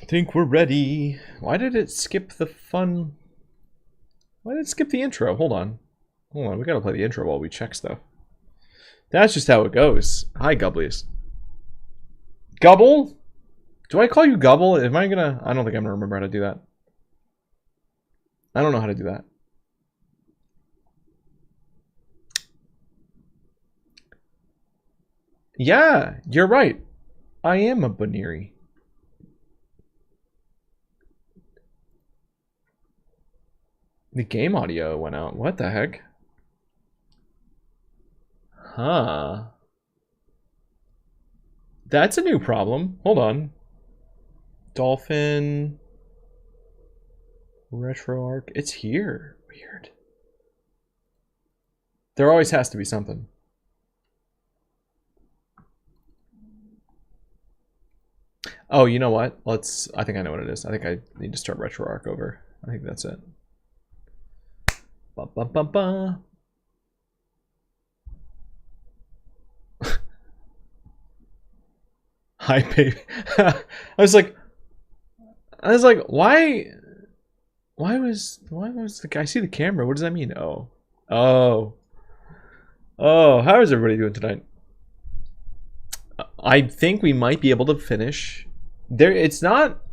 I think we're ready. Why did it skip the fun? Why did it skip the intro? Hold on. Hold on, we gotta play the intro while we check stuff. That's just how it goes. Hi, Gubblies. Gubble? Do I call you Gubble? Am I gonna... I don't think I'm gonna remember how to do that. I don't know how to do that. Yeah, you're right. I am a Baneri. The game audio went out. What the heck? Huh. That's a new problem. Hold on. Dolphin. RetroArch. It's here. Weird. There always has to be something. Oh, you know what? Let's... I think I know what it is. I think I need to start RetroArch over. I think that's it. Ba ba ba ba. Hi, baby. I was like, why was the guy? I see the camera. What does that mean? Oh, how is everybody doing tonight? I think we might be able to finish. It's not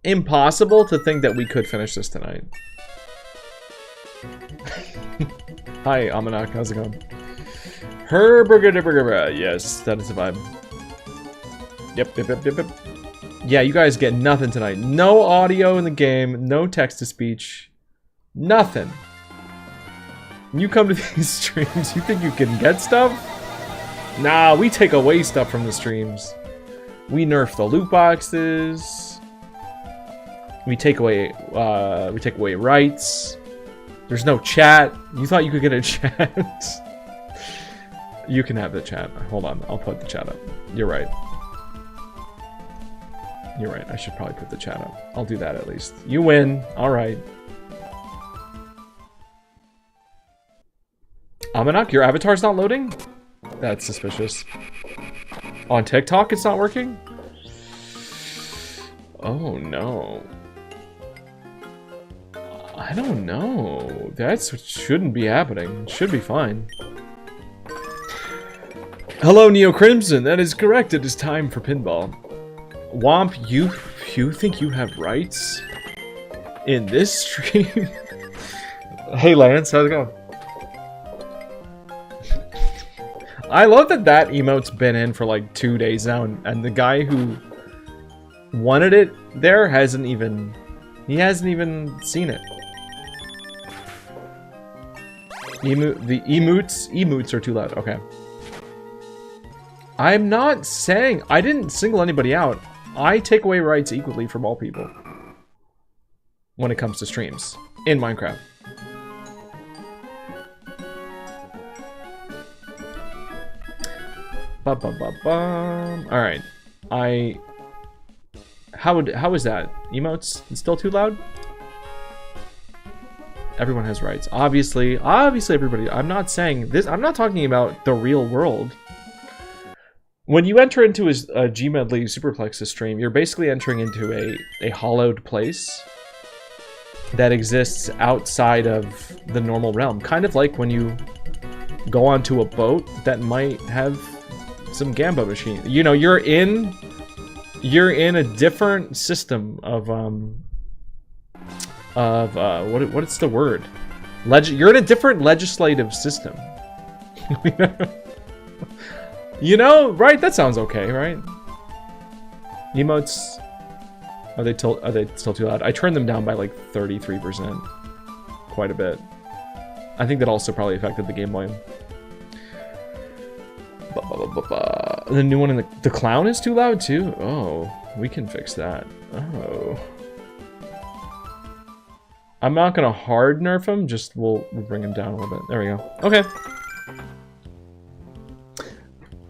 impossible to think that we could finish this tonight. Hi, Amanak. How's it going? Herburger. Yes, that is the vibe. Yep. Yeah, you guys get nothing tonight. No audio in the game, no text-to-speech, nothing. You come to these streams, you think you can get stuff? Nah, we take away stuff from the streams. We nerf the loot boxes. We take away rights. There's no chat. You thought you could get a chat? You can have the chat. Hold on, I'll put the chat up. You're right. You're right, I should probably put the chat up. I'll do that at least. You win. Alright. Amanak, your avatar's not loading? That's suspicious. On TikTok it's not working? Oh no. I don't know. That shouldn't be happening. It should be fine. Hello, Neo Crimson. That is correct. It is time for pinball. Womp, you think you have rights in this stream? Hey Lance, how's it going? I love that emote's been in for like 2 days now, and the guy who wanted it there hasn't even seen it. The emotes are too loud. Okay. I'm not saying I didn't single anybody out. I take away rights equally from all people when it comes to streams in Minecraft. All right. How is that? Emotes? It's still too loud? Everyone has rights. Obviously everybody. I'm not saying this. I'm not talking about the real world. When you enter into a gmedley Superplexus stream, you're basically entering into a hollowed place that exists outside of the normal realm. Kind of like when you go onto a boat that might have some gamba machine. You know, you're in a different system of what's the word? You're in a different legislative system. You know, right? That sounds okay, right? Emotes, are they still too loud? I turned them down by like 33%, quite a bit. I think that also probably affected the game volume. The new one in the clown is too loud too. Oh, we can fix that. Oh, I'm not gonna hard nerf him. Just we'll bring him down a little bit. There we go. Okay.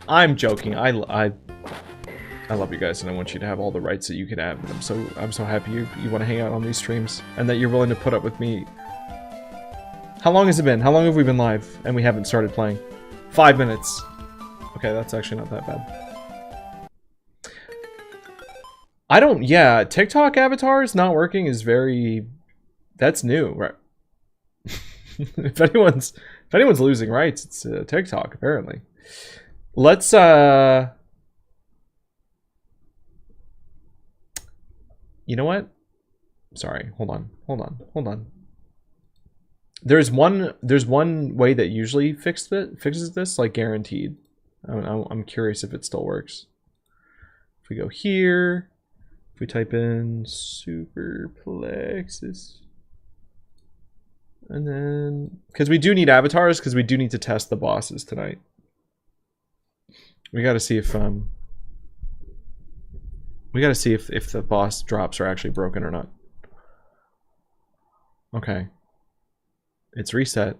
I'm joking. I love you guys, and I want you to have all the rights that you can have. I'm so happy you want to hang out on these streams, and that you're willing to put up with me. How long has it been? How long have we been live, and we haven't started playing? 5 minutes. Okay, that's actually not that bad. I don't, yeah, TikTok avatars not working is very, that's new, right? if anyone's losing rights, it's TikTok, apparently. Let's, you know what? Sorry, hold on. There's one way that usually fixes this, like guaranteed. I'm curious if it still works. If we go here, if we type in superplexus, and then, because we do need avatars, because we do need to test the bosses tonight. We got to see if if the boss drops are actually broken or not. Okay. It's reset.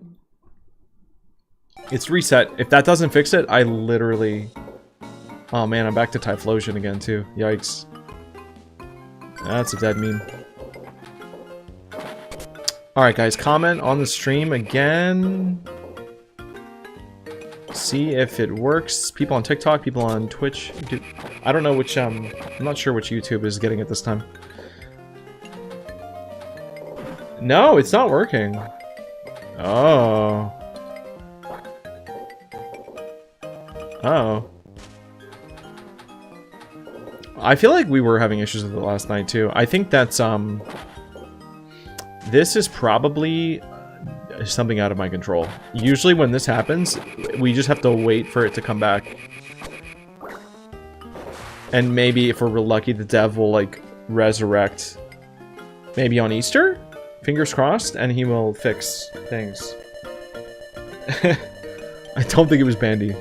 It's reset. If that doesn't fix it, I literally... Oh man, I'm back to Typhlosion again too. Yikes. That's a dead meme. Alright guys, comment on the stream again. See if it works. People on TikTok, people on Twitch. I don't know which, I'm not sure which YouTube is getting it this time. No, it's not working. Oh. Oh. I feel like we were having issues with it last night too. I think that's this is probably something out of my control. Usually when this happens, we just have to wait for it to come back. And maybe if we're real lucky, the dev will like resurrect maybe on Easter? Fingers crossed, and he will fix things. I don't think it was Bandy.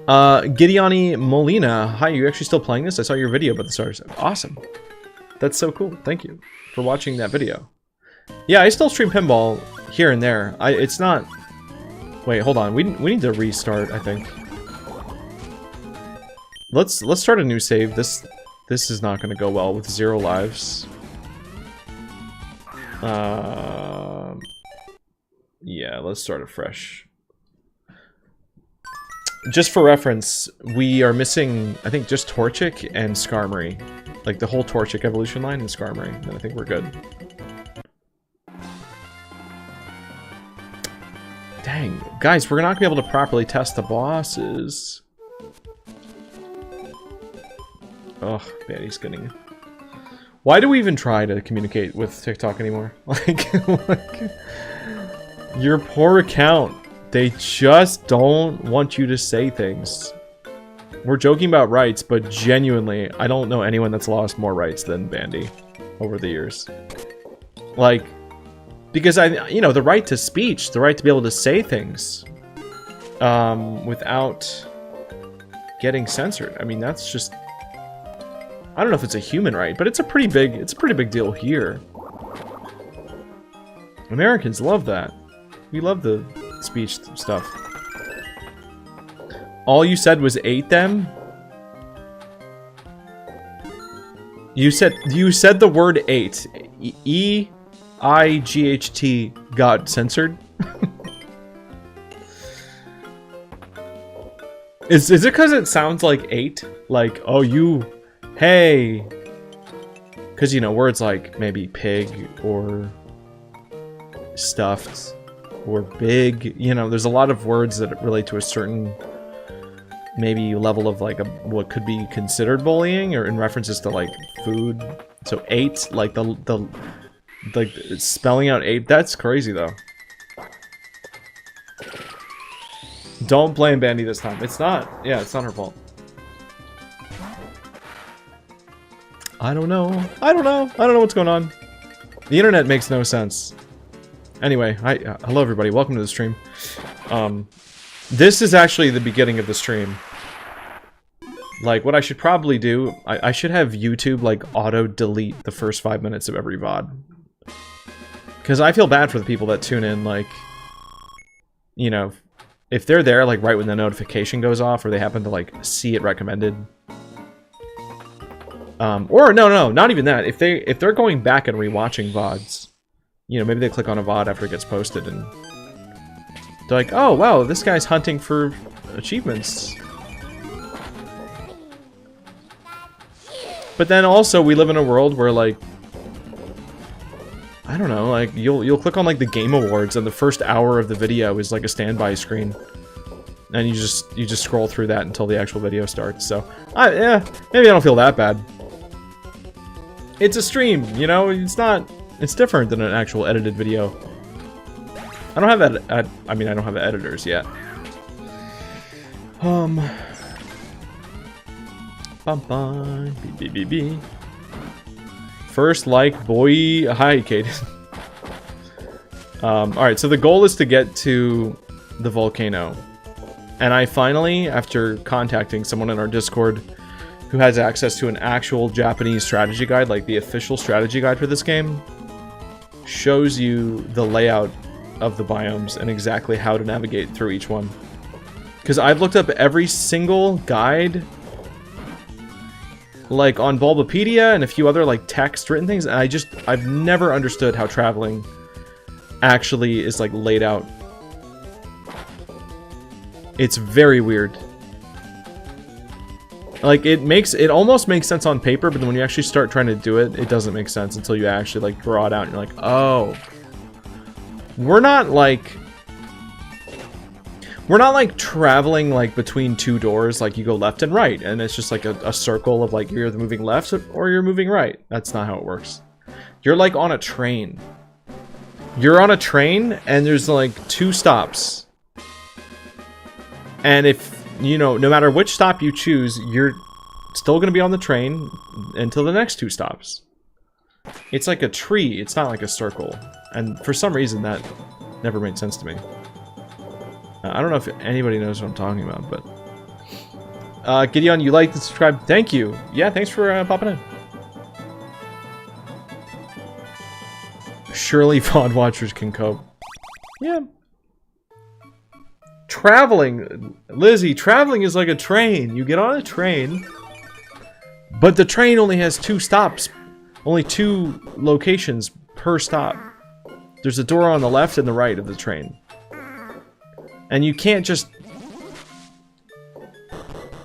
Gideoni Molina. Hi, you actually still playing this? I saw your video about the stars. Awesome. That's so cool. Thank you for watching that video. Yeah, I still stream pinball here and there. It's not... Wait, hold on. We need to restart, I think. Let's start a new save. This is not going to go well with 0 lives. Yeah, let's start afresh. Just for reference, we are missing, I think, just Torchic and Skarmory. Like, the whole Torchic evolution line and Skarmory. And I think we're good. Dang. Guys, we're not going to be able to properly test the bosses. Oh, Bandy's getting... Why do we even try to communicate with TikTok anymore? Like, your poor account. They just don't want you to say things. We're joking about rights, but genuinely, I don't know anyone that's lost more rights than Bandy over the years. Like, because you know, the right to speech, the right to be able to say things without getting censored. I mean, that's just... I don't know if it's a human right, but it's a pretty big deal here. Americans love that. We love the speech stuff. All you said was 8 them? You said the word 8. E-I-G-H-T got censored? Is it because it sounds like 8? Like, oh, you... Hey! Because, you know, words like maybe pig or stuffed or big, you know, there's a lot of words that relate to a certain maybe level of like what could be considered bullying or in references to like food. So 8, like like spelling out 8, that's crazy though. Don't blame Bandy this time. It's not, yeah, it's not her fault. I don't know what's going on. The internet makes no sense. Anyway, hello everybody, welcome to the stream. This is actually the beginning of the stream. Like, what I should probably do, I should have YouTube, like, auto-delete the first 5 minutes of every VOD. Because I feel bad for the people that tune in, like, you know, if they're there, like, right when the notification goes off, or they happen to, like, see it recommended. Or, no, not even that. If they're going back and rewatching VODs, you know, maybe they click on a VOD after it gets posted, and they're like, oh, wow, this guy's hunting for achievements. But then also we live in a world where like, I don't know, like you'll click on like the Game Awards and the first hour of the video is like a standby screen. And you just scroll through that until the actual video starts. So, yeah, maybe I don't feel that bad. It's a stream, you know, it's different than an actual edited video. I don't have I mean, I don't have editors yet. Bum bum b. First like boy. Hi, Kate. Alright, so the goal is to get to the volcano. And I finally, after contacting someone in our Discord who has access to an actual Japanese strategy guide, like the official strategy guide for this game, shows you the layout of the biomes and exactly how to navigate through each one. Because I've looked up every single guide, like on Bulbapedia and a few other like text written things, and I've never understood how traveling actually is like laid out. It's very weird. Like it almost makes sense on paper, but then when you actually start trying to do it, it doesn't make sense until you actually like draw it out and you're like, oh, we're not like traveling like between two doors, like you go left and right and it's just like a circle of like you're either moving left or you're moving right. That's not how it works. You're like on a train. You're on a train and there's like 2 stops. And if, you know, no matter which stop you choose, you're still going to be on the train until the next 2 stops. It's like a tree. It's not like a circle. And for some reason, that never made sense to me. I don't know if anybody knows what I'm talking about, but... Gideon, you liked and subscribed. Thank you. Yeah, thanks for popping in. Surely VOD watchers can cope. Yeah. Traveling, Lizzie, traveling is like a train. You get on a train, but the train only has 2 stops. Only 2 locations per stop. There's a door on the left and the right of the train. And you can't just...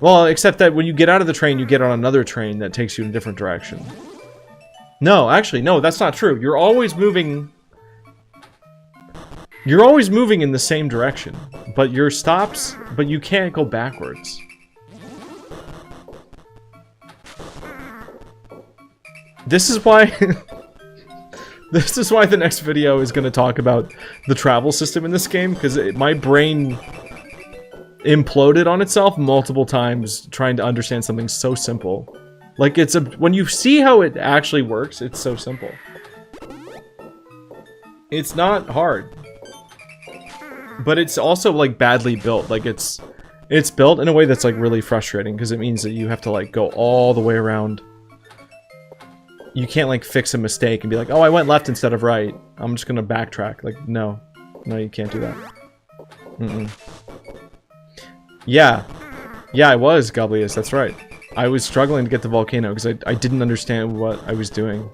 Well, except that when you get out of the train, you get on another train that takes you in a different direction. No, actually, no, that's not true. You're always moving... You're always moving in the same direction, but your stops, but you can't go backwards. This is why this is why the next video is going to talk about the travel system in this game, because my brain imploded on itself multiple times trying to understand something so simple. Like when you see how it actually works, it's so simple. It's not hard. But it's also like badly built. Like it's built in a way that's like really frustrating because it means that you have to like go all the way around. You can't like fix a mistake and be like, oh, I went left instead of right. I'm just gonna backtrack. Like, no, you can't do that. Yeah, I was Goblius. That's right. I was struggling to get the volcano because I didn't understand what I was doing.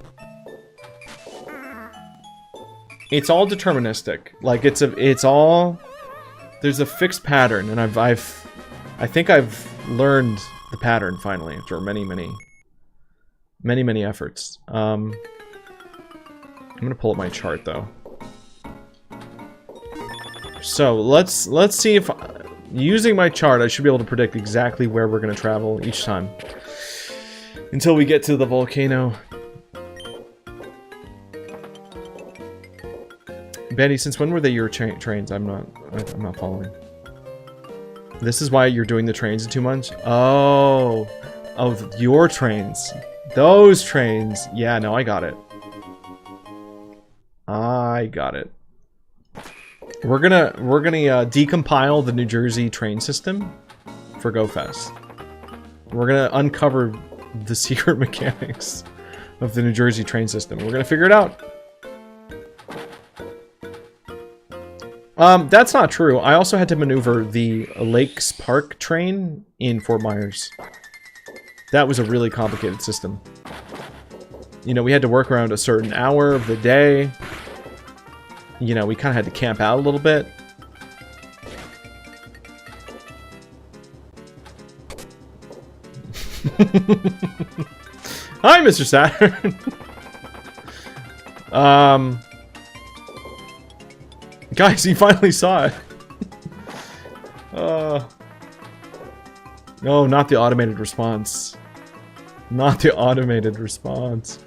It's all deterministic. Like it's all there's a fixed pattern, and I think I've learned the pattern finally after many efforts. I'm gonna pull up my chart though. So let's see if using my chart I should be able to predict exactly where we're gonna travel each time until we get to the volcano. Betty, since when were they your trains? I'm not following. This is why you're doing the trains in 2 months? Oh, your trains. Those trains. Yeah, no, I got it. We're gonna decompile the New Jersey train system for GoFest. We're gonna uncover the secret mechanics of the New Jersey train system. We're gonna figure it out. That's not true. I also had to maneuver the Lakes Park train in Fort Myers. That was a really complicated system. You know, we had to work around a certain hour of the day. You know, we kind of had to camp out a little bit. Hi, Mr. Saturn. Guys, he finally saw it. No, not the automated response. Not the automated response.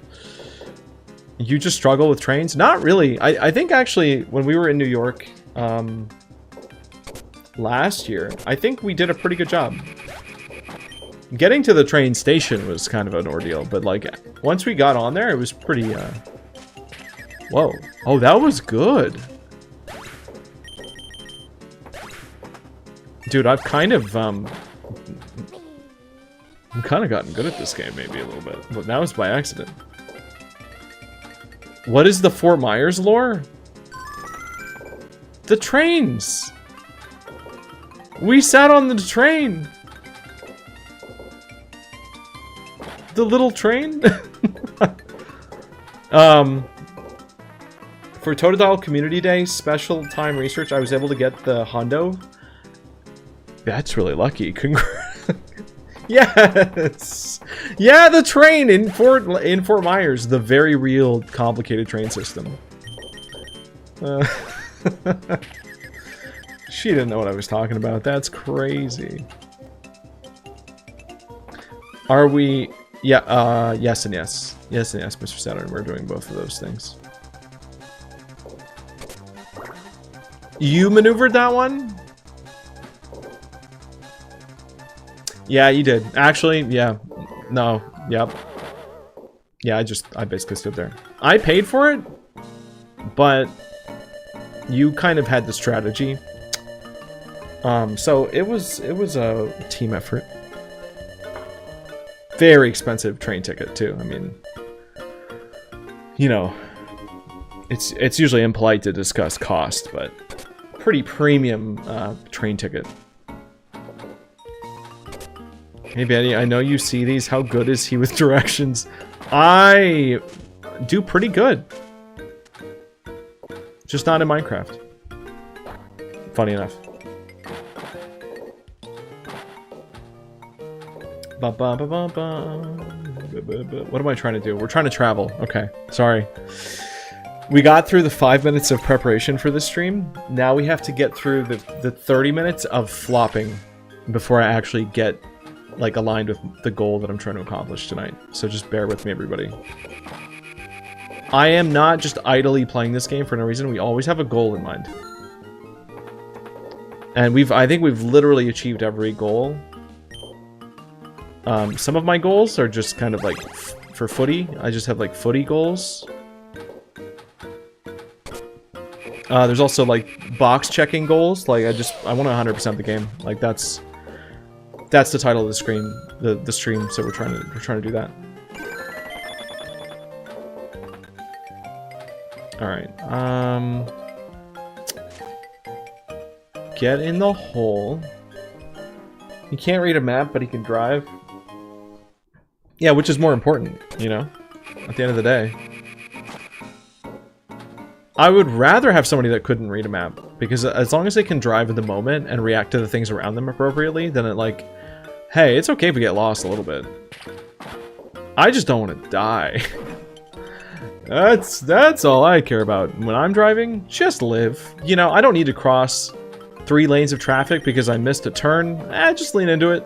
You just struggle with trains? Not really. I think actually when we were in New York last year, I think we did a pretty good job. Getting to the train station was kind of an ordeal, but like once we got on there, it was pretty whoa. Oh, that was good. Dude, I've kind of gotten good at this game maybe a little bit, but that was by accident. What is the Fort Myers lore? The trains. We sat on the train. The little train. For Totodile Community Day special time research, I was able to get the Hondo. That's really lucky. Congrats. Yes. Yeah, the train in Fort Myers, the very real complicated train system. She didn't know what I was talking about. That's crazy. Are we? Yeah. Yes and yes. Yes and yes, Mr. Saturn. We're doing both of those things. You maneuvered that one? Yeah, you did. Actually, yeah. No. Yep. Yeah, I basically stood there. I paid for it, but you kind of had the strategy. So it was a team effort. Very expensive train ticket too. I mean, you know, it's usually impolite to discuss cost, but pretty premium train ticket. Hey Betty, I know you see these. How good is he with directions? I do pretty good. Just not in Minecraft. Funny enough. What am I trying to do? We're trying to travel. Okay, sorry. We got through the 5 minutes of preparation for this stream. Now we have to get through the 30 minutes of flopping before I actually get like aligned with the goal that I'm trying to accomplish tonight. So just bear with me, everybody. I am not just idly playing this game for no reason. We always have a goal in mind. And I think we've literally achieved every goal. Some of my goals are just kind of like for footy. I just have like footy goals. There's also like box checking goals. Like I want to 100% the game. Like that's the title of the stream. The stream. So we're trying to do that. All right. Get in the hole. He can't read a map, but he can drive. Yeah, which is more important, you know? At the end of the day. I would rather have somebody that couldn't read a map, because as long as they can drive in the moment and react to the things around them appropriately, then it like, hey, it's okay if we get lost a little bit. I just don't want to die. That's all I care about. When I'm driving, just live. You know, I don't need to cross 3 lanes of traffic because I missed a turn. Just lean into it.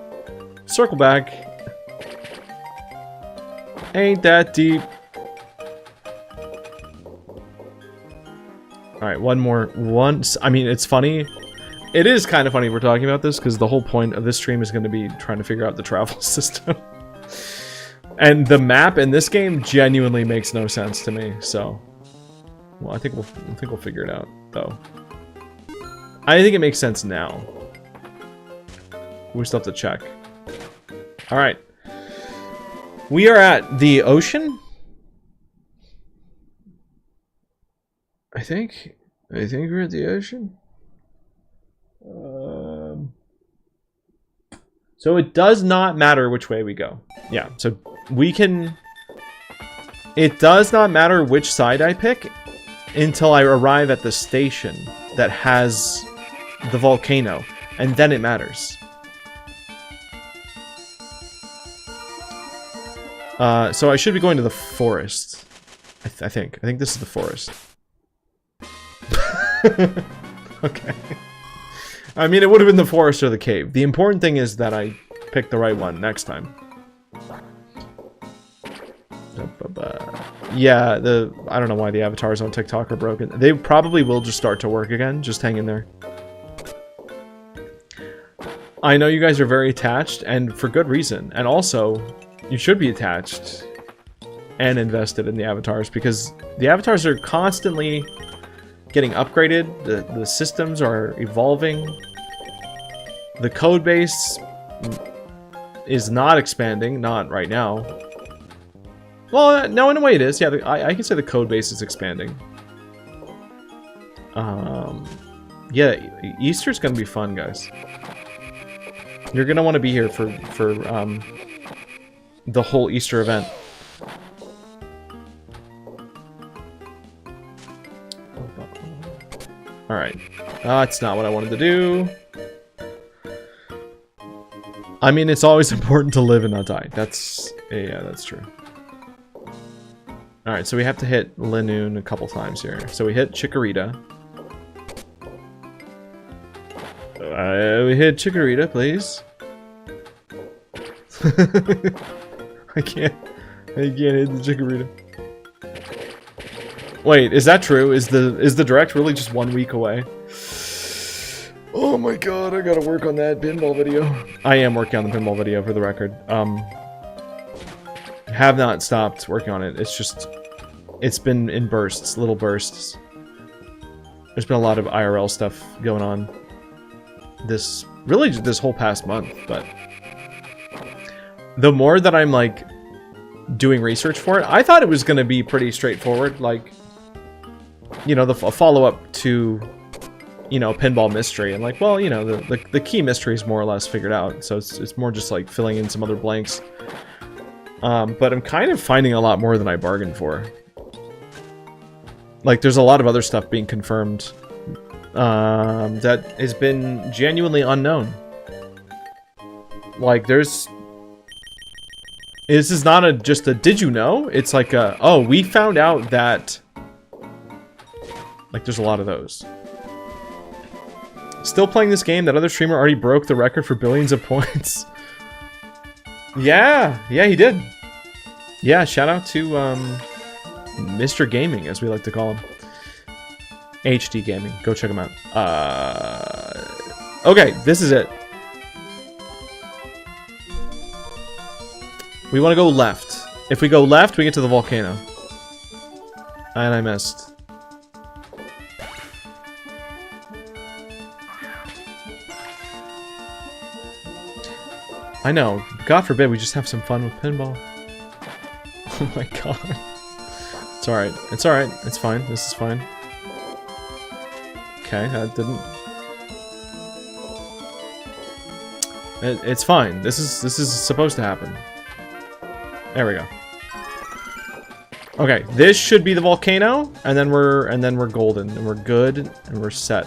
Circle back. Ain't that deep. Alright, one more. I mean, it's funny. It is kind of funny we're talking about this, because the whole point of this stream is going to be trying to figure out the travel system. And the map in this game genuinely makes no sense to me, so... Well, I think we'll figure it out, though. I think it makes sense now. We still have to check. Alright. We are at the ocean? I think we're at the ocean. So it does not matter which way we go. Yeah, so we can... It does not matter which side I pick until I arrive at the station that has the volcano, and then it matters. So I should be going to the forest. I think this is the forest. Okay. I mean, it would have been the forest or the cave. The important thing is that I picked the right one next time. Yeah, I don't know why the avatars on TikTok are broken. They probably will just start to work again. Just hang in there. I know you guys are very attached, and for good reason. And also, you should be attached and invested in the avatars, because the avatars are constantly getting upgraded. The systems are evolving. The code base is not expanding, not right now. Well, no, in a way it is. Yeah, I can say the code base is expanding. Yeah, Easter's gonna be fun, guys. You're gonna want to be here for the whole Easter event. All right, that's not what I wanted to do. I mean, it's always important to live and not die. Yeah, that's true. Alright, so we have to hit Linoon a couple times here. So we hit Chikorita. We hit Chikorita, please. I can't hit the Chikorita. Wait, is that true? Is the direct really just 1 week away? Oh my god, I gotta work on that pinball video. I am working on the pinball video, for the record. Have not stopped working on it. It's just, it's been in bursts, little bursts. There's been a lot of IRL stuff going on this whole past month, but the more that I'm like doing research for it, I thought it was going to be pretty straightforward, like, you know, a follow-up to, you know, Pinball Mystery, and like, well, you know, the key mystery is more or less figured out, so it's more just like filling in some other blanks. But I'm kind of finding a lot more than I bargained for. Like, there's a lot of other stuff being confirmed that has been genuinely unknown. Like, this is not just a did you know? It's like a, oh, we found out that... Like, there's a lot of those. Still playing this game, that other streamer already broke the record for billions of points. Yeah, he did. Yeah, shout out to Mr. Gaming, as we like to call him. HD Gaming. Go check him out. Okay, this is it. We want to go left. If we go left, we get to the volcano. And I missed. I know. God forbid we just have some fun with pinball. Oh my god. It's alright. It's alright. It's fine. This is fine. Okay, that didn't... It's fine. This is supposed to happen. There we go. Okay, this should be the volcano, and then we're golden, and we're good, and we're set.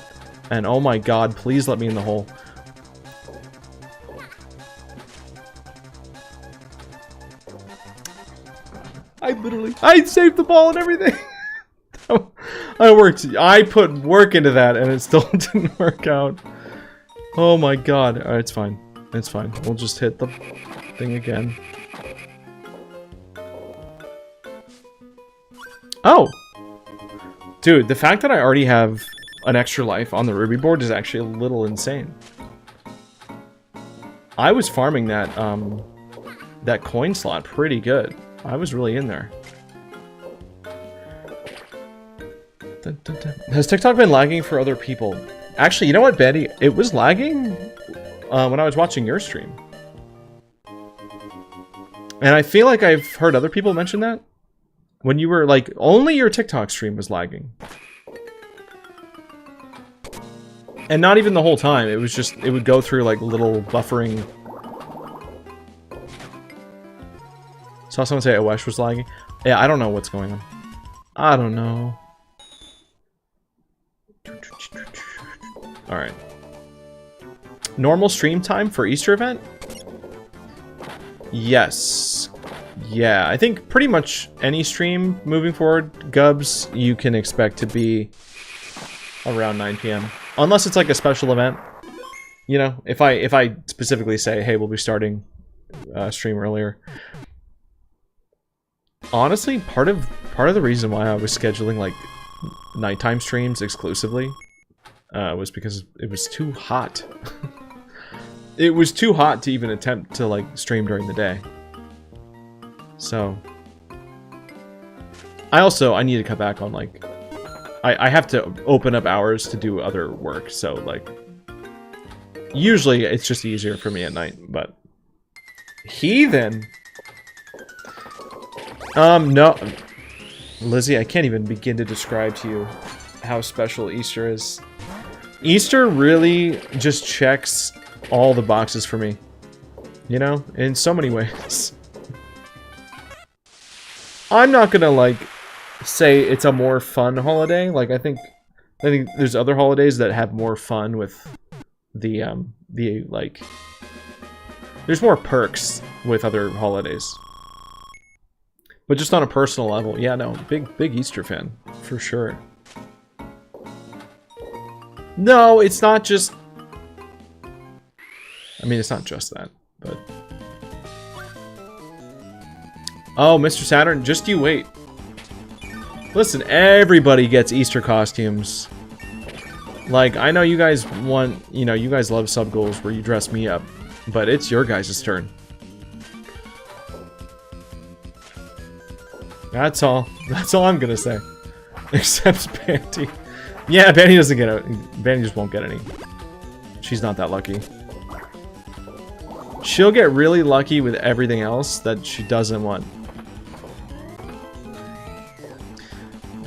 And oh my god, please let me in the hole. I saved the ball and everything. I put work into that and it still didn't work out. Oh my god. Alright, it's fine. It's fine. We'll just hit the thing again. Oh! Dude, the fact that I already have an extra life on the Ruby board is actually a little insane. I was farming that, that coin slot pretty good. I was really in there. Has TikTok been lagging for other people? Actually, you know what, Betty? It was lagging when I was watching your stream. And I feel like I've heard other people mention that. When you were, like, only your TikTok stream was lagging. And not even the whole time. It was just, it would go through, like, little buffering... Saw someone say Awesh was lagging. Yeah, I don't know what's going on. I don't know. Alright. Normal stream time for Easter event? Yes. Yeah, I think pretty much any stream moving forward, Gubs, you can expect to be around 9 p.m. Unless it's like a special event. You know, if I specifically say, hey, we'll be starting stream earlier. Honestly, part of the reason why I was scheduling like nighttime streams exclusively was because it was too hot. It was too hot to even attempt to like stream during the day. So I need to cut back on like I have to open up hours to do other work, so like usually it's just easier for me at night, but Heathen. No, Lizzie, I can't even begin to describe to you how special Easter is. Easter really just checks all the boxes for me, you know, in so many ways. I'm not gonna like say it's a more fun holiday. Like I think there's other holidays that have more fun with the like there's more perks with other holidays. But just on a personal level, yeah, no, big Easter fan, for sure. No, it's not just... I mean, it's not just that, but... Oh, Mr. Saturn, just you wait. Listen, everybody gets Easter costumes. Like, I know you guys want... You know, you guys love sub goals where you dress me up, but it's your guys' turn. That's all. That's all I'm gonna say. Except Banty. Yeah, Banty doesn't get it. Banty just won't get any. She's not that lucky. She'll get really lucky with everything else that she doesn't want.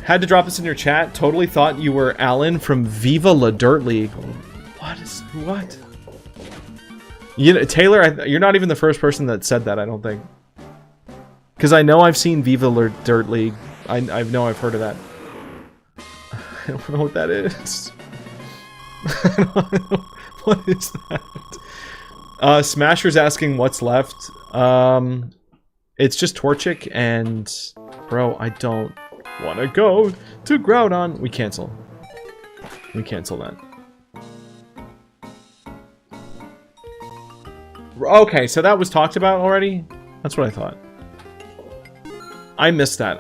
Had to drop this in your chat. Totally thought you were Alan from Viva La Dirt League. What? You know, Taylor, you're not even the first person that said that, I don't think. Because I know I've seen Viva La Dirt League. I know I've heard of that. I don't know what that is. What is that? Smasher's asking what's left. It's just Torchic and... Bro, I don't want to go to Groudon. We cancel. We cancel that. Okay, so that was talked about already? That's what I thought. I missed that.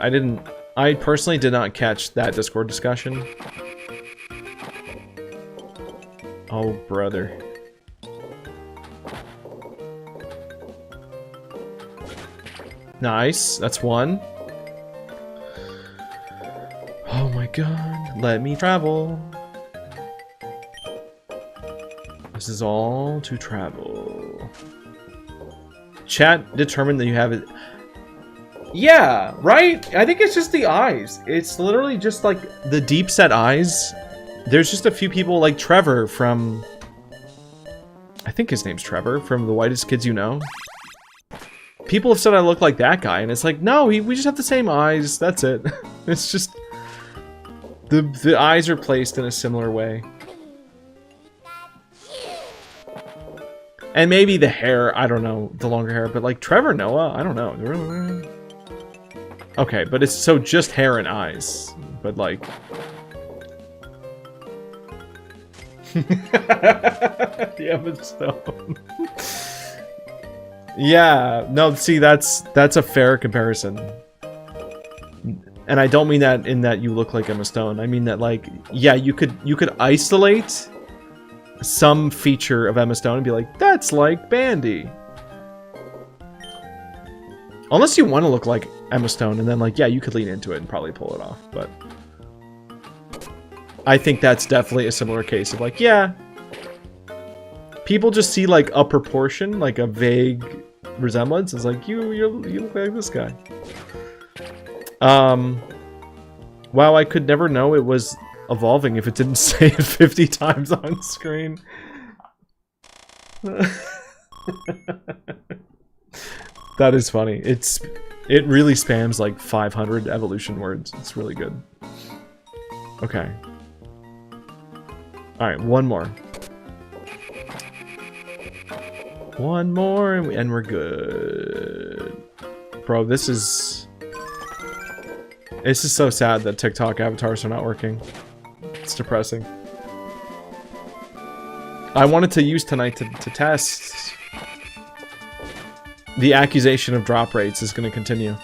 I personally did not catch that Discord discussion. Oh, brother. Nice. That's one. Oh my god. Let me travel. This is all to travel. Chat determined that you have it. Yeah, right? I think it's just the eyes. It's literally just like the deep set eyes. There's just a few people like Trevor from... I think his name's Trevor, from The Whitest Kids You Know. People have said I look like that guy, and it's like, no, we just have the same eyes. That's it. It's just... The eyes are placed in a similar way. And maybe the hair, I don't know, the longer hair, but like Trevor Noah, I don't know. Okay, but it's so just hair and eyes, but like... The Emma Stone. Yeah, no, see, that's a fair comparison. And I don't mean that in that you look like Emma Stone. I mean that, like, yeah, you could isolate some feature of Emma Stone and be like, that's like Bandy. Unless you want to look like Emma Stone, and then, like, yeah, you could lean into it and probably pull it off, but... I think that's definitely a similar case of, like, yeah... People just see, like, a proportion, like, a vague resemblance. It's like, you look like this guy. Wow, I could never know it was evolving if it didn't say it 50 times on screen. That is funny. It really spams like 500 evolution words. It's really good. Okay. Alright, one more. One more and we're good. bro. This is so sad that TikTok avatars are not working. It's depressing. I wanted to use tonight to test. The accusation of drop rates is going to continue.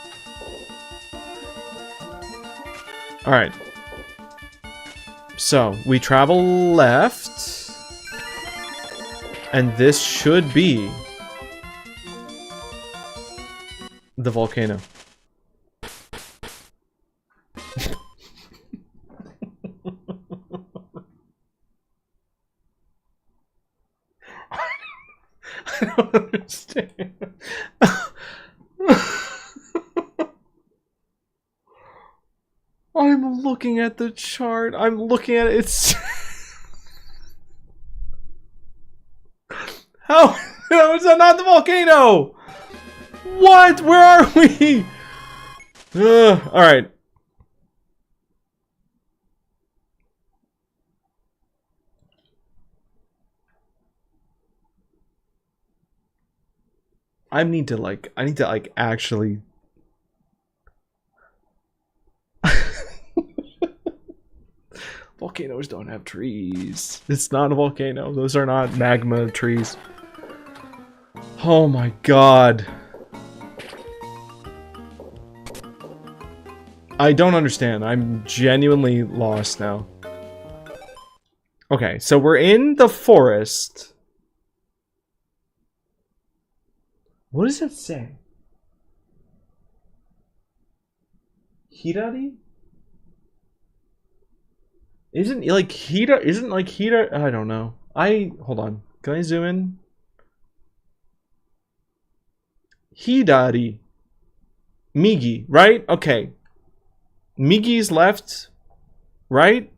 Alright. So, we travel left. And this should be the volcano. I don't understand. I'm looking at the chart. I'm looking at it. It's how is that not the volcano? What? Where are we? All right. I need to like actually. Volcanoes don't have trees. It's not a volcano. Those are not magma trees. Oh my god. I don't understand. I'm genuinely lost now. Okay, so we're in the forest. What does it say? Hirari? Isn't like Hida, I don't know. Hold on. Can I zoom in? Hidari. Migi, right? Okay. Migi's left, right?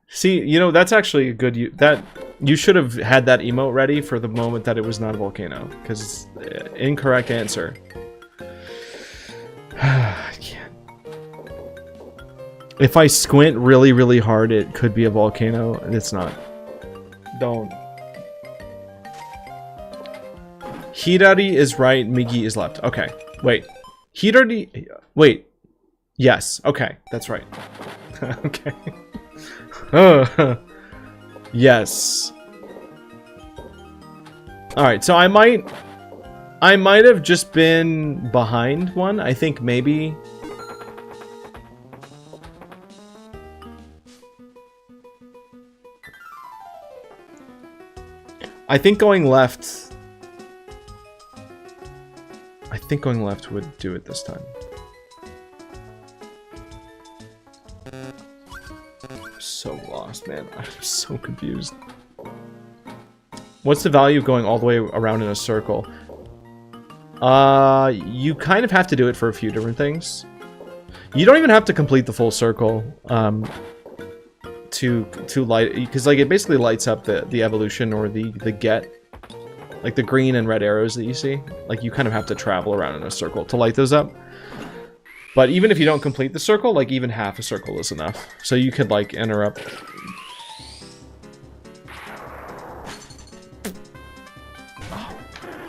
See, you know, that's actually a good... You should have had that emote ready for the moment that it was not a volcano. Because incorrect answer. I can't. If I squint really, really hard, it could be a volcano. It's not. Don't. Hirari is right, Migi is left. Okay, wait. Hirari... Wait. Yes, okay, that's right. Okay. Yes. Alright, so I might have just been behind one. I think maybe... I think going left would do it this time. I'm so lost, man. I'm so confused. What's the value of going all the way around in a circle? You kind of have to do it for a few different things. You don't even have to complete the full circle to light, because like it basically lights up the evolution or the get, like the green and red arrows that you see. Like you kind of have to travel around in a circle to light those up. But even if you don't complete the circle, like even half a circle is enough. So you could like interrupt.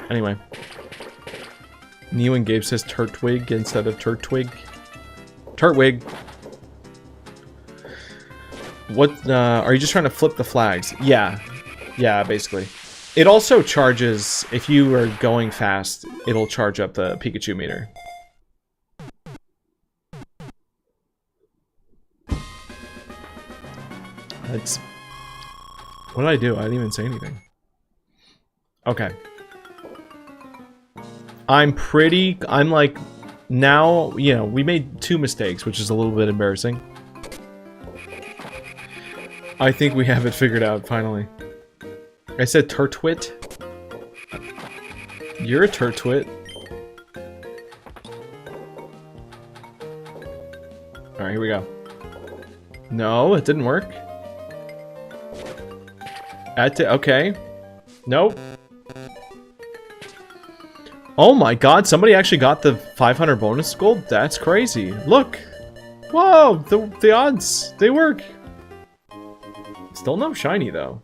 Anyway. New and Gabe says Turtwig instead of Turtwig. Turtwig. What, are you just trying to flip the flags? Yeah. Yeah, basically. It also charges, if you are going fast, it'll charge up the Pikachu meter. That's... What did I do? I didn't even say anything. Okay. I'm like, now, you know, we made 2 mistakes, which is a little bit embarrassing. I think we have it figured out, finally. I said Turtwit. You're a Turtwit. Alright, here we go. No, it didn't work. Okay. Nope. Oh my god, somebody actually got the 500 bonus gold? That's crazy. Look! Whoa! The odds! They work! Still no shiny, though.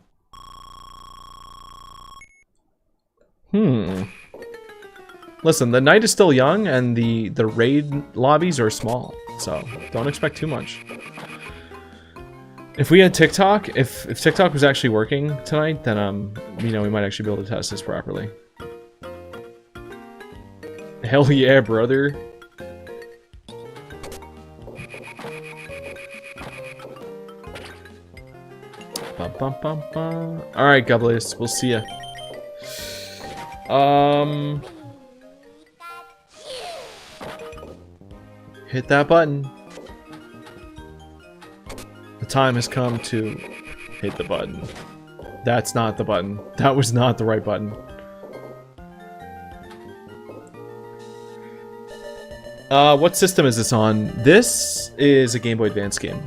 Listen, the night is still young, and the raid lobbies are small, so don't expect too much. If we had TikTok, if TikTok was actually working tonight, then you know, we might actually be able to test this properly. Hell yeah, brother. Bum, bum, bum, bum. All right, Gobblers, we'll see ya. Hit that button. The time has come to hit the button. That's not the button. That was not the right button. What system is this on? This is a Game Boy Advance game.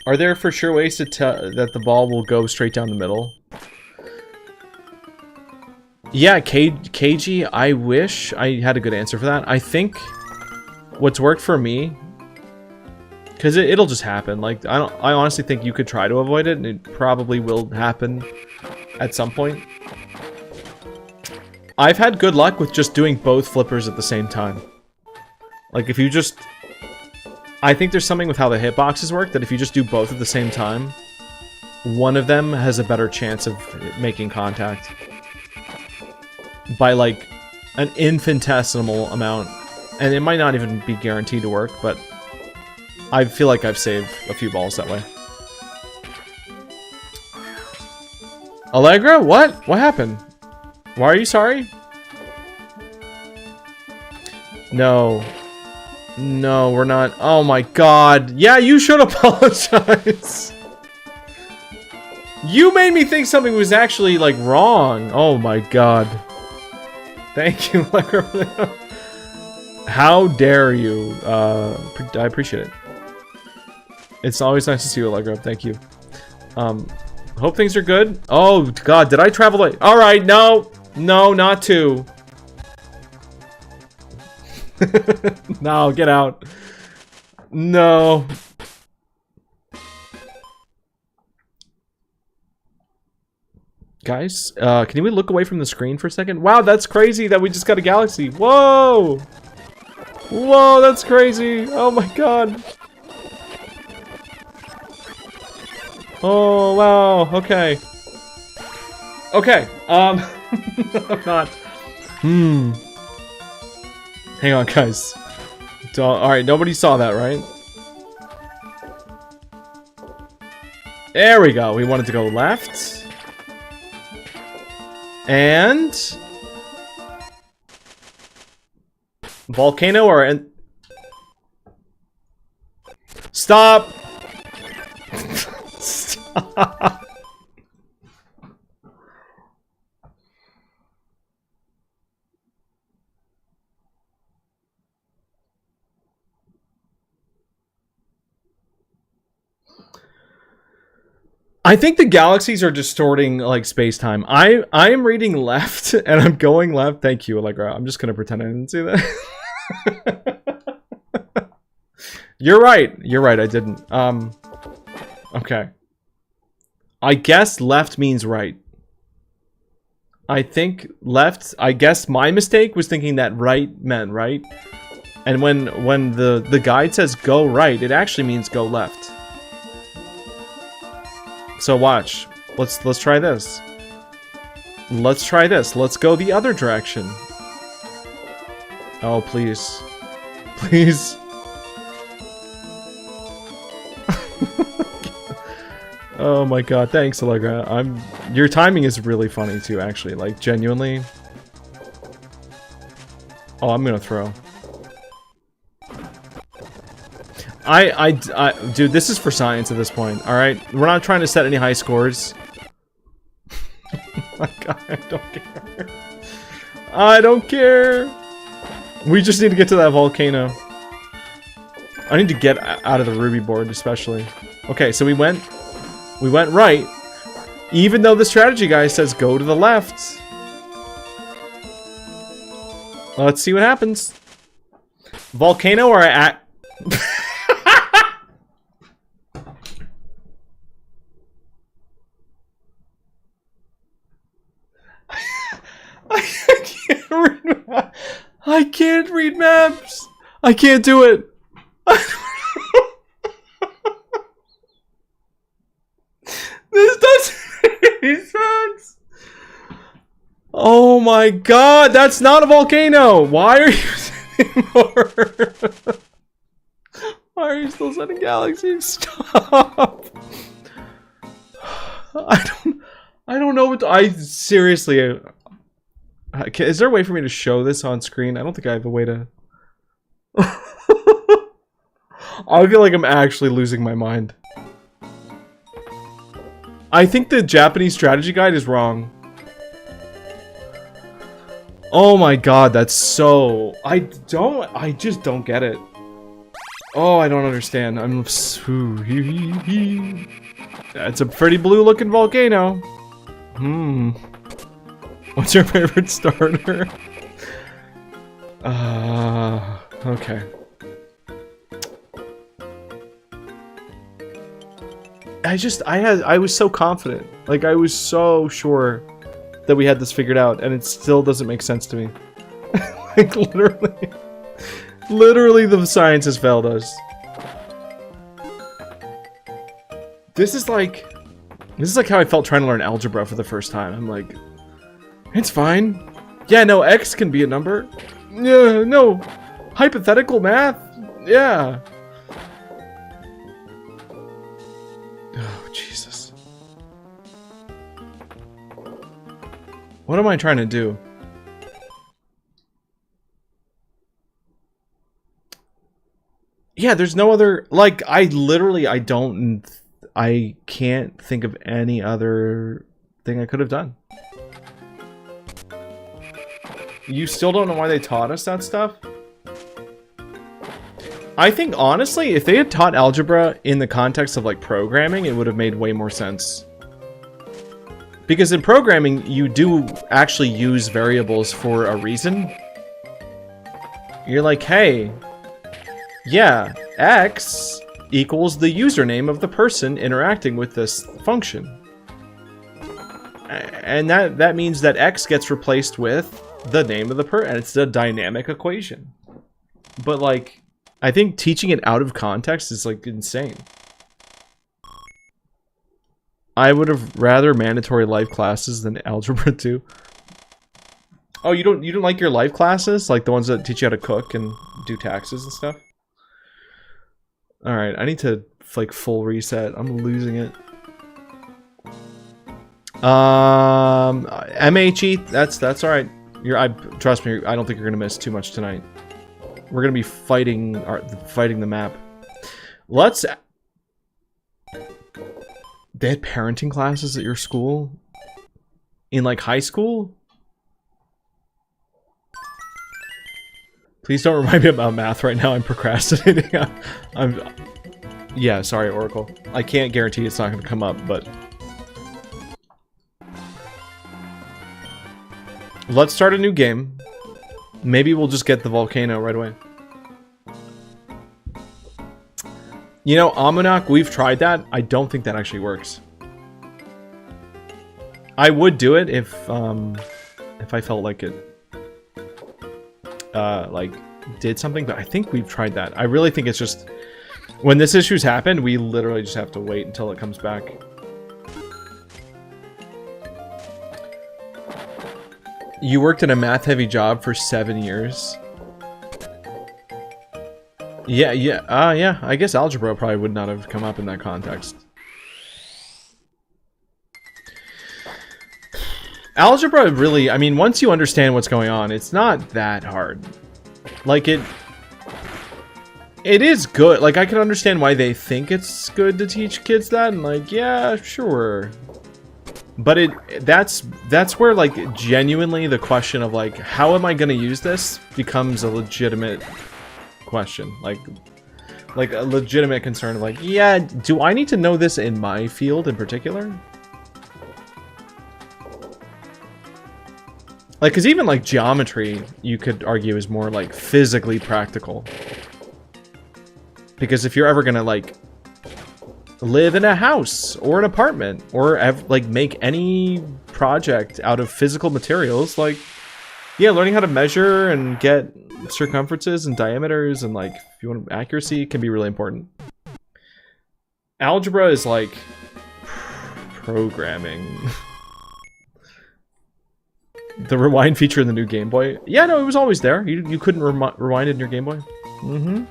Are there for sure ways to tell that the ball will go straight down the middle? Yeah, KG, I wish I had a good answer for that. I think what's worked for me, because it'll just happen. Like, I honestly think you could try to avoid it, and it probably will happen at some point. I've had good luck with just doing both flippers at the same time. Like, if you just... I think there's something with how the hitboxes work, that if you just do both at the same time, one of them has a better chance of making contact. By, like, an infinitesimal amount. And it might not even be guaranteed to work, but I feel like I've saved a few balls that way. Allegra? What? What happened? Why are you sorry? No. No, we're not. Oh my god. Yeah, you should apologize. You made me think something was actually, like, wrong. Oh my god. Thank you, Allegra. How dare you? I appreciate it. It's always nice to see you, Allegra. Thank you. Hope things are good. Oh god, did I travel away? Alright, no. No, not two. No, get out. No. Guys, can we look away from the screen for a second? Wow, that's crazy that we just got a galaxy. Whoa! Whoa, that's crazy. Oh my god. Oh, wow. Okay. Okay. I'm not. Hang on, guys. Alright, nobody saw that, right? There we go. We wanted to go left. And... volcano or... Stop! Stop! I think the galaxies are distorting, like, space-time. I am reading left, and I'm going left. Thank you, Allegra. I'm just gonna pretend I didn't see that. You're right. You're right, I didn't. Okay. I guess left means right. I think left... I guess my mistake was thinking that right meant right. And when the guide says go right, it actually means go left. So watch. Let's try this. Let's try this. Let's go the other direction. Oh, please. Please. Oh my god, thanks, Allegra. Your timing is really funny too, actually. Like, genuinely. Oh, I'm gonna throw. Dude, this is for science at this point, alright? We're not trying to set any high scores. My god, I don't care. I don't care! We just need to get to that volcano. I need to get out of the Ruby board, especially. Okay, so we went right, even though the strategy guy says go to the left. Let's see what happens. Volcano or at... read maps. I can't read maps. I can't do it. This doesn't make any sense. Oh my god, that's not a volcano. Why are you sending more? Why are you still sending galaxies? Stop. I don't know what to, I seriously. Is there a way for me to show this on screen? I don't think I have a way to. I feel like I'm actually losing my mind. I think the Japanese strategy guide is wrong. Oh my god, that's so... I just don't get it. Oh, I don't understand. It's a pretty blue looking volcano. What's your favorite starter? Okay. I was so confident. Like, I was so sure that we had this figured out, and it still doesn't make sense to me. Like, literally the science has failed us. This is like how I felt trying to learn algebra for the first time. I'm like, it's fine. Yeah, no, X can be a number. Yeah, no, hypothetical math. Yeah. Oh, Jesus. What am I trying to do? Yeah, there's no other, like, I can't think of any other thing I could have done. You still don't know why they taught us that stuff? I think, honestly, if they had taught algebra in the context of, like, programming, it would have made way more sense. Because in programming, you do actually use variables for a reason. You're like, hey, yeah, X equals the username of the person interacting with this function. And that means that X gets replaced with the name of the person, and it's a dynamic equation. But, like, I think teaching it out of context is, like, insane. I would have rather mandatory life classes than algebra 2. Oh, you don't like your life classes? Like the ones that teach you how to cook and do taxes and stuff? Alright, I need to, like, full reset. I'm losing it. MHE, that's alright. Trust me, I don't think you're gonna miss too much tonight. We're gonna be fighting the map. They had parenting classes at your school? In, like, high school? Please don't remind me about math right now. I'm procrastinating. Yeah, sorry, Oracle. I can't guarantee it's not going to come up, but... Let's start a new game. Maybe we'll just get the volcano right away. You know, Almanac, we've tried that. I don't think that actually works. I would do it if I felt like it, like, did something, but I think we've tried that. I really think it's just, when this issue's happened, we literally just have to wait until it comes back. You worked in a math-heavy job for 7 years. Yeah, I guess algebra probably would not have come up in that context. Algebra really, I mean, once you understand what's going on, it's not that hard. Like, it is good. Like, I can understand why they think it's good to teach kids that, and like, yeah, sure. But that's where, like, genuinely the question of, like, how am I gonna use this becomes a legitimate question. Like a legitimate concern of, like, yeah, do I need to know this in my field in particular? Like, because even, like, geometry, you could argue is more, like, physically practical. Because if you're ever gonna, like, live in a house or an apartment or like make any project out of physical materials, like, Yeah, learning how to measure and get circumferences and diameters and like if you want accuracy can be really important. Algebra is like programming. The rewind feature in the new Game Boy. Yeah, no, it was always there. You couldn't rewind it in your Game Boy. Mm-hmm.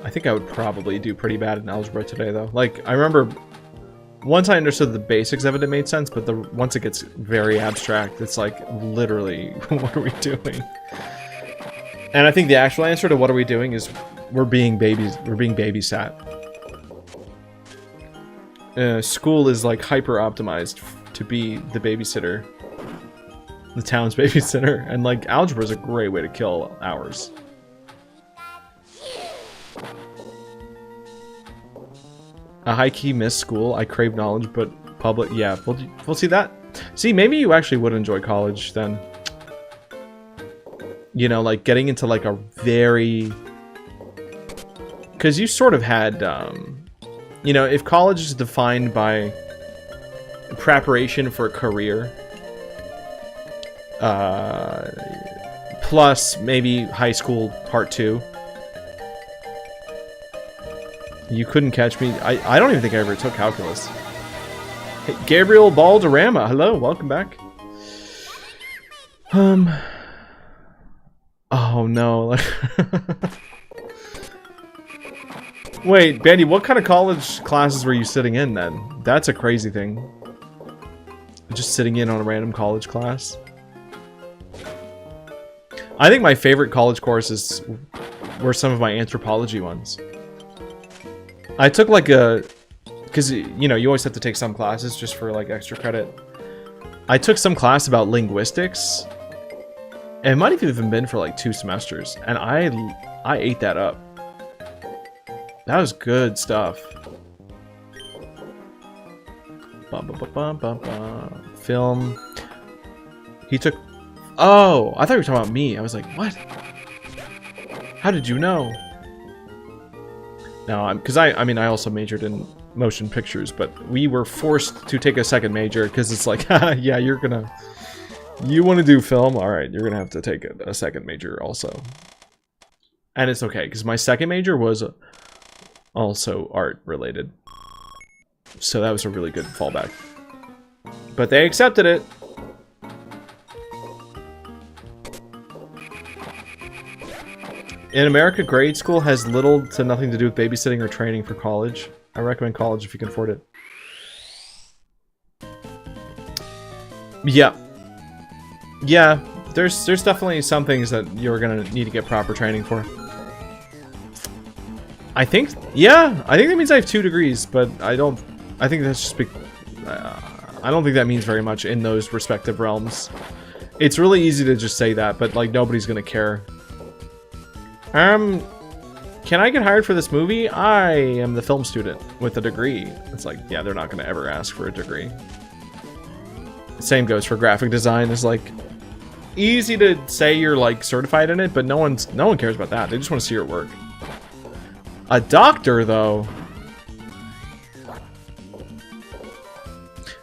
I think I would probably do pretty bad in algebra today, though. Like, I remember once I understood the basics of it, it made sense, but once it gets very abstract, it's like, literally, what are we doing? And I think the actual answer to what are we doing is we're being babies. We're being babysat. School is like hyper optimized to be the babysitter, the town's babysitter, and like algebra is a great way to kill hours. A high-key miss school. I crave knowledge, but public. Yeah, we'll see that. See, maybe you actually would enjoy college then. You know, like getting into like a very... Because you sort of had, you know, if college is defined by preparation for a career, plus maybe high school part 2, you couldn't catch me. I don't even think I ever took calculus. Hey, Gabriel Balderrama, hello, welcome back. Oh no. Wait, Bandy, what kind of college classes were you sitting in then? That's a crazy thing. Just sitting in on a random college class. I think my favorite college courses were some of my anthropology ones. I took like a... Because, you know, you always have to take some classes just for like extra credit. I took some class about linguistics. And it might have even been for like 2 semesters. And I ate that up. That was good stuff. Film. He took... Oh, I thought you were talking about me. I was like, what? How did you know? No, because I mean, I also majored in motion pictures, but we were forced to take a second major because it's like, yeah, you're gonna... You want to do film? Alright, you're gonna have to take a second major also. And it's okay, because my second major was also art related. So that was a really good fallback. But they accepted it. In America, grade school has little to nothing to do with babysitting or training for college. I recommend college if you can afford it. Yeah. Yeah, there's definitely some things that you're gonna need to get proper training for. I think, yeah, I think that means I have 2 degrees, but I think that's just I don't think that means very much in those respective realms. It's really easy to just say that, but like nobody's gonna care. Can I get hired for this movie? I am the film student with a degree. It's like, yeah, they're not gonna ever ask for a degree. Same goes for graphic design. It's like easy to say you're like certified in it, but no one cares about that. They just want to see your work. A doctor, though.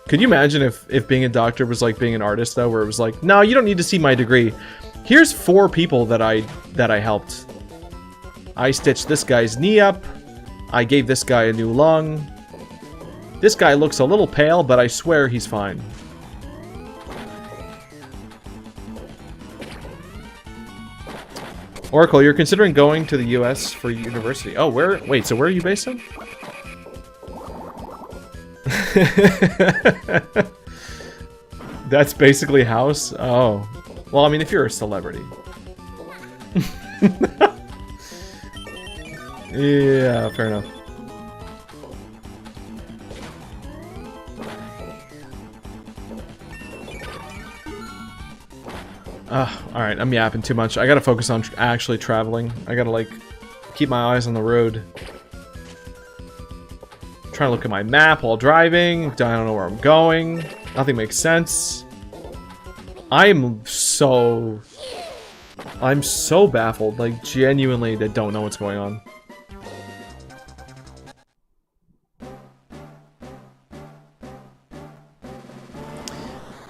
Could you imagine if being a doctor was like being an artist, though, where it was like, no, you don't need to see my degree. Here's 4 people that I helped. I stitched this guy's knee up. I gave this guy a new lung. This guy looks a little pale, but I swear he's fine. Oracle, you're considering going to the US for university. Oh, where? Wait, so where are you based in? That's basically house? Oh. Well, I mean, if you're a celebrity. Yeah, fair enough. Alright, I'm yapping too much. I gotta focus on actually traveling. I gotta, like, keep my eyes on the road. I'm trying to look at my map while driving. I don't know where I'm going. Nothing makes sense. I'm so baffled. Like, genuinely, they don't know what's going on.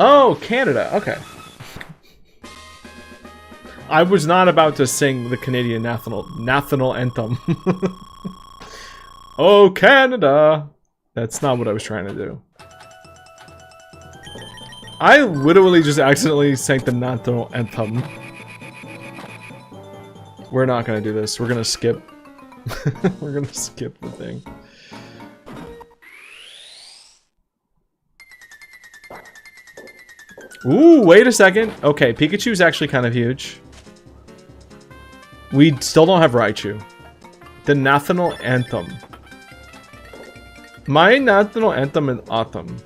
Oh, Canada. Okay. I was not about to sing the Canadian national anthem. Oh, Canada. That's not what I was trying to do. I literally just accidentally sang the national anthem. We're not gonna do this. We're gonna skip. We're gonna skip the thing. Ooh, wait a second. Okay, Pikachu's actually kind of huge. We still don't have Raichu. The national anthem. My national anthem is autumn.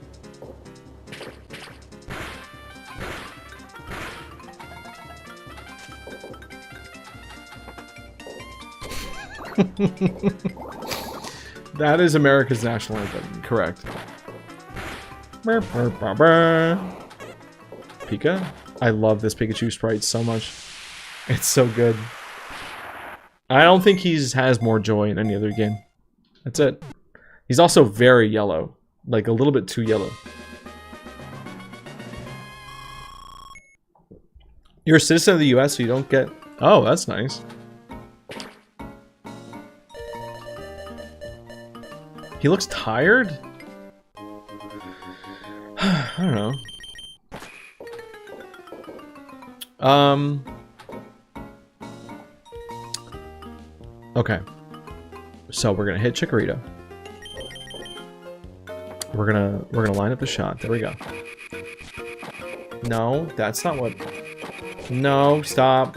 That is America's national anthem. Correct. Pika? I love this Pikachu sprite so much. It's so good. I don't think he has more joy in any other game. That's it. He's also very yellow. Like, a little bit too yellow. You're a citizen of the US, so you don't get... Oh, that's nice. He looks tired? I don't know. Okay. So we're gonna hit Chikorita. We're gonna line up the shot. There we go. No, that's not what... No, stop.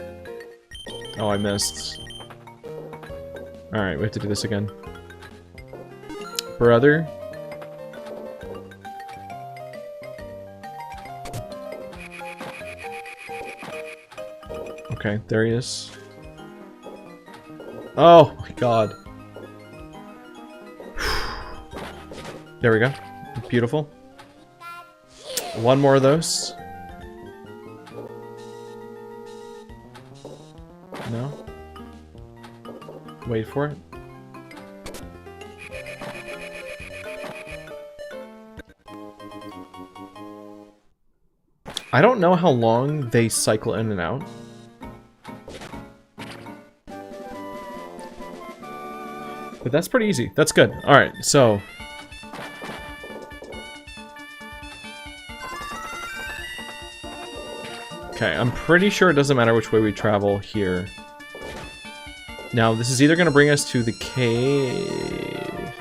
Oh, I missed. Alright, we have to do this again. Brother. Okay, there he is. Oh my god. There we go. Beautiful. One more of those. No? Wait for it. I don't know how long they cycle in and out. But that's pretty easy. That's good. Alright, so... Okay, I'm pretty sure it doesn't matter which way we travel here. Now, this is either going to bring us to the cave...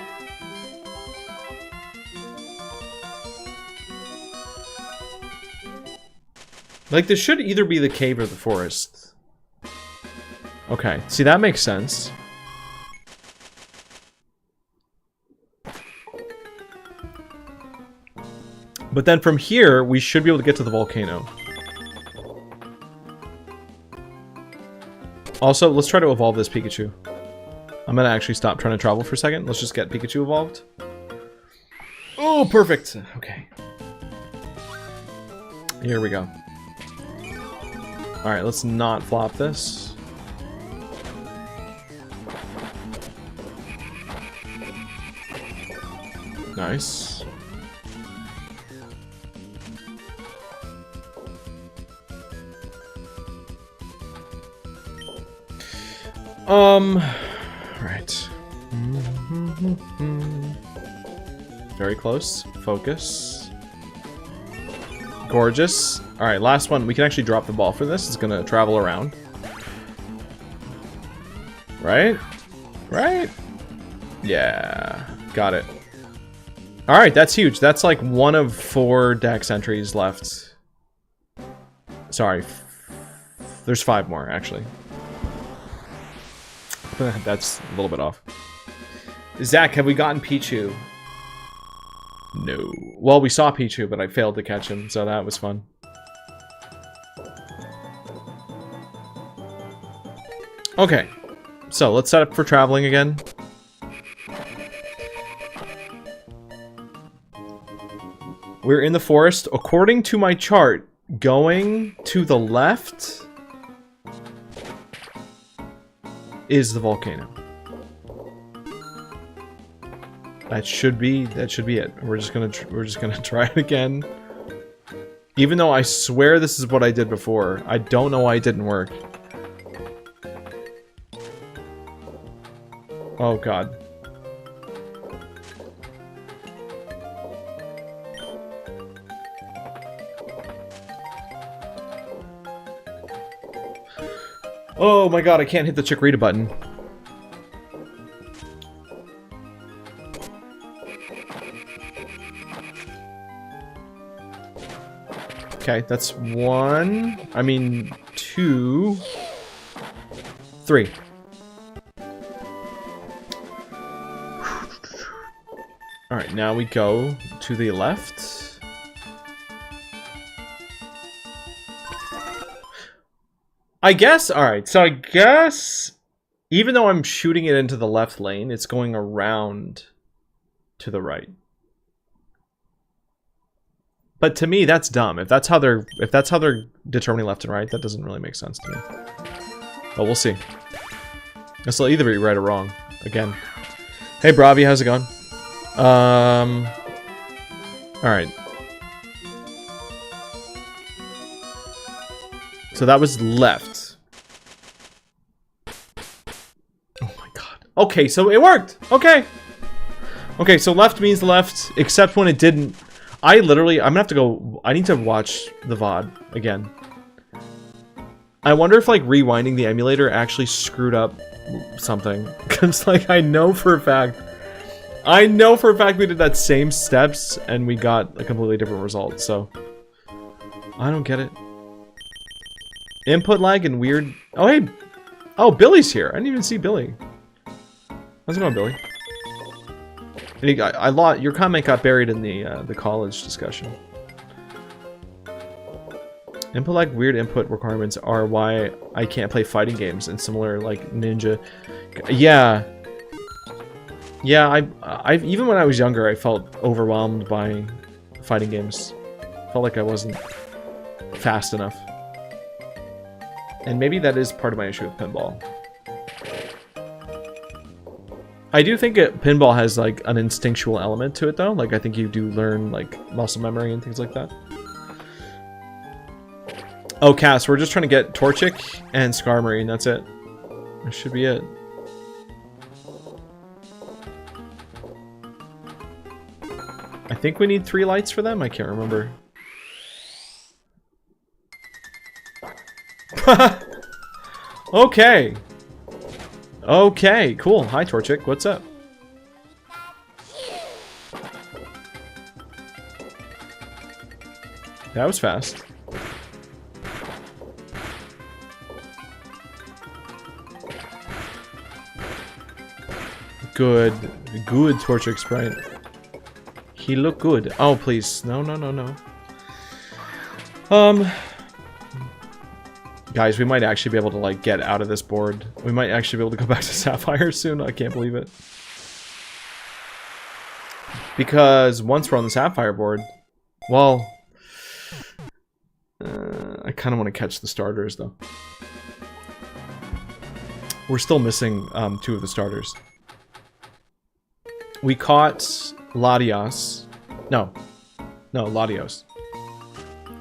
Like, this should either be the cave or the forest. Okay, see, that makes sense. But then from here, we should be able to get to the volcano. Also, let's try to evolve this Pikachu. I'm gonna actually stop trying to travel for a second. Let's just get Pikachu evolved. Oh, perfect! Okay. Here we go. Alright, let's not flop this. Nice. Right. Very close. Focus. Gorgeous. Alright, last one. We can actually drop the ball for this. It's gonna travel around. Right? Right? Yeah. Got it. Alright, that's huge. That's like 1 of 4 Dex entries left. Sorry. There's 5 more, actually. That's a little bit off. Zach, have we gotten Pichu? No. Well, we saw Pichu, but I failed to catch him, so that was fun. Okay. So, let's set up for traveling again. We're in the forest. According to my chart, going to the left is the volcano. That should be it. We're just gonna try it again. Even though I swear this is what I did before. I don't know why it didn't work. Oh god. Oh my god, I can't hit the Chikorita button. Okay, that's 1. I mean, 2. 3. Alright, now we go to the left. I guess, alright, so I guess even though I'm shooting it into the left lane, it's going around to the right. But to me, that's dumb. If that's how they're determining left and right, that doesn't really make sense to me. But we'll see. This will either be right or wrong. Again. Hey Bravi, how's it going? Alright. So that was left. Oh my god. Okay, so it worked! Okay! Okay, so left means left, except when it didn't. I'm gonna have to go, I need to watch the VOD again. I wonder if, like, rewinding the emulator actually screwed up something. Because, like, I know for a fact we did that same steps, and we got a completely different result, so. I don't get it. Input lag and weird. Oh, hey. Oh, Billy's here. I didn't even see Billy. How's it going, Billy? Your comment got buried in the college discussion. Input lag weird input requirements are why I can't play fighting games and similar like Ninja. Yeah. Yeah, I even when I was younger, I felt overwhelmed by fighting games. Felt like I wasn't fast enough. And maybe that is part of my issue with pinball. I do think pinball has, like, an instinctual element to it, though. Like, I think you do learn, like, muscle memory and things like that. Oh, Cass, we're just trying to get Torchic and Skarmory, that's it. That should be it. I think we need 3 lights for them? I can't remember. Okay. Okay, cool. Hi, Torchic. What's up? That was fast. Good. Good, Torchic Sprite. He looked good. Oh, please. No, no, no, no. Guys, we might actually be able to, like, get out of this board. We might actually be able to go back to Sapphire soon. I can't believe it. Because once we're on the Sapphire board, well, I kind of want to catch the starters, though. We're still missing 2 of the starters. We caught Latios. No, Latios.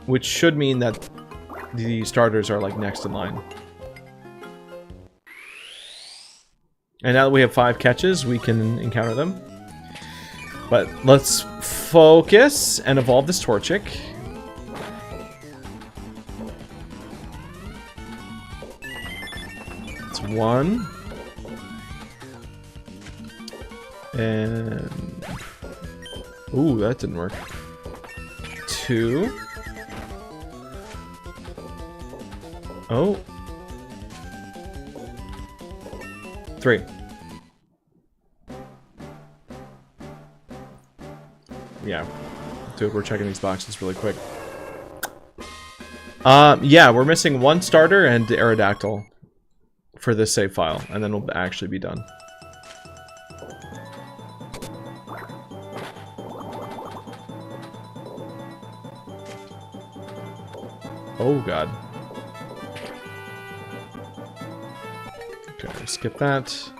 Which should mean that the starters are, like, next in line. And now that we have 5 catches, we can encounter them. But let's focus and evolve this Torchic. It's 1. And... ooh, that didn't work. 2. Oh. 3. Yeah. Dude, we're checking these boxes really quick. Yeah, we're missing 1 starter and Aerodactyl for this save file, and then we'll actually be done. Oh god. Okay, skip that.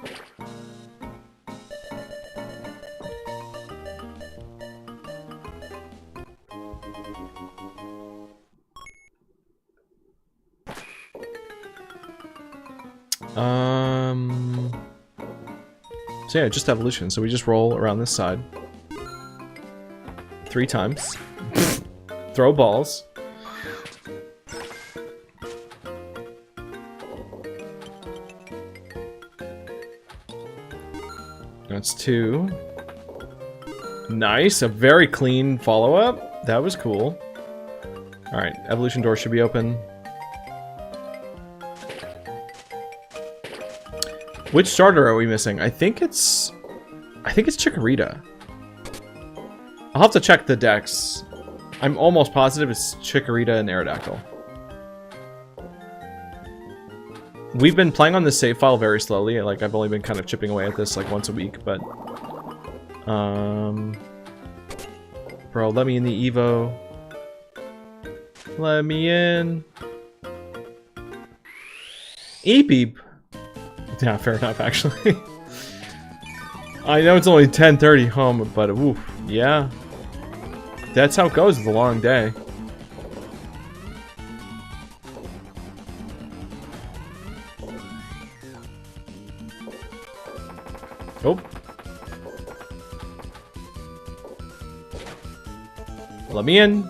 So yeah, just evolution. So we just roll around this side 3 times. Throw balls. That's 2. Nice, a very clean follow-up. That was cool. Alright, evolution door should be open. Which starter are we missing? I think it's Chikorita. I'll have to check the decks. I'm almost positive it's Chikorita and Aerodactyl. We've been playing on this save file very slowly. Like, I've only been kind of chipping away at this like once a week, but bro, let me in the Evo. Let me in. Eep eep. Yeah, fair enough, actually. I know it's only 10:30 home, but oof, yeah. That's how it goes with a long day. Oh. Let me in.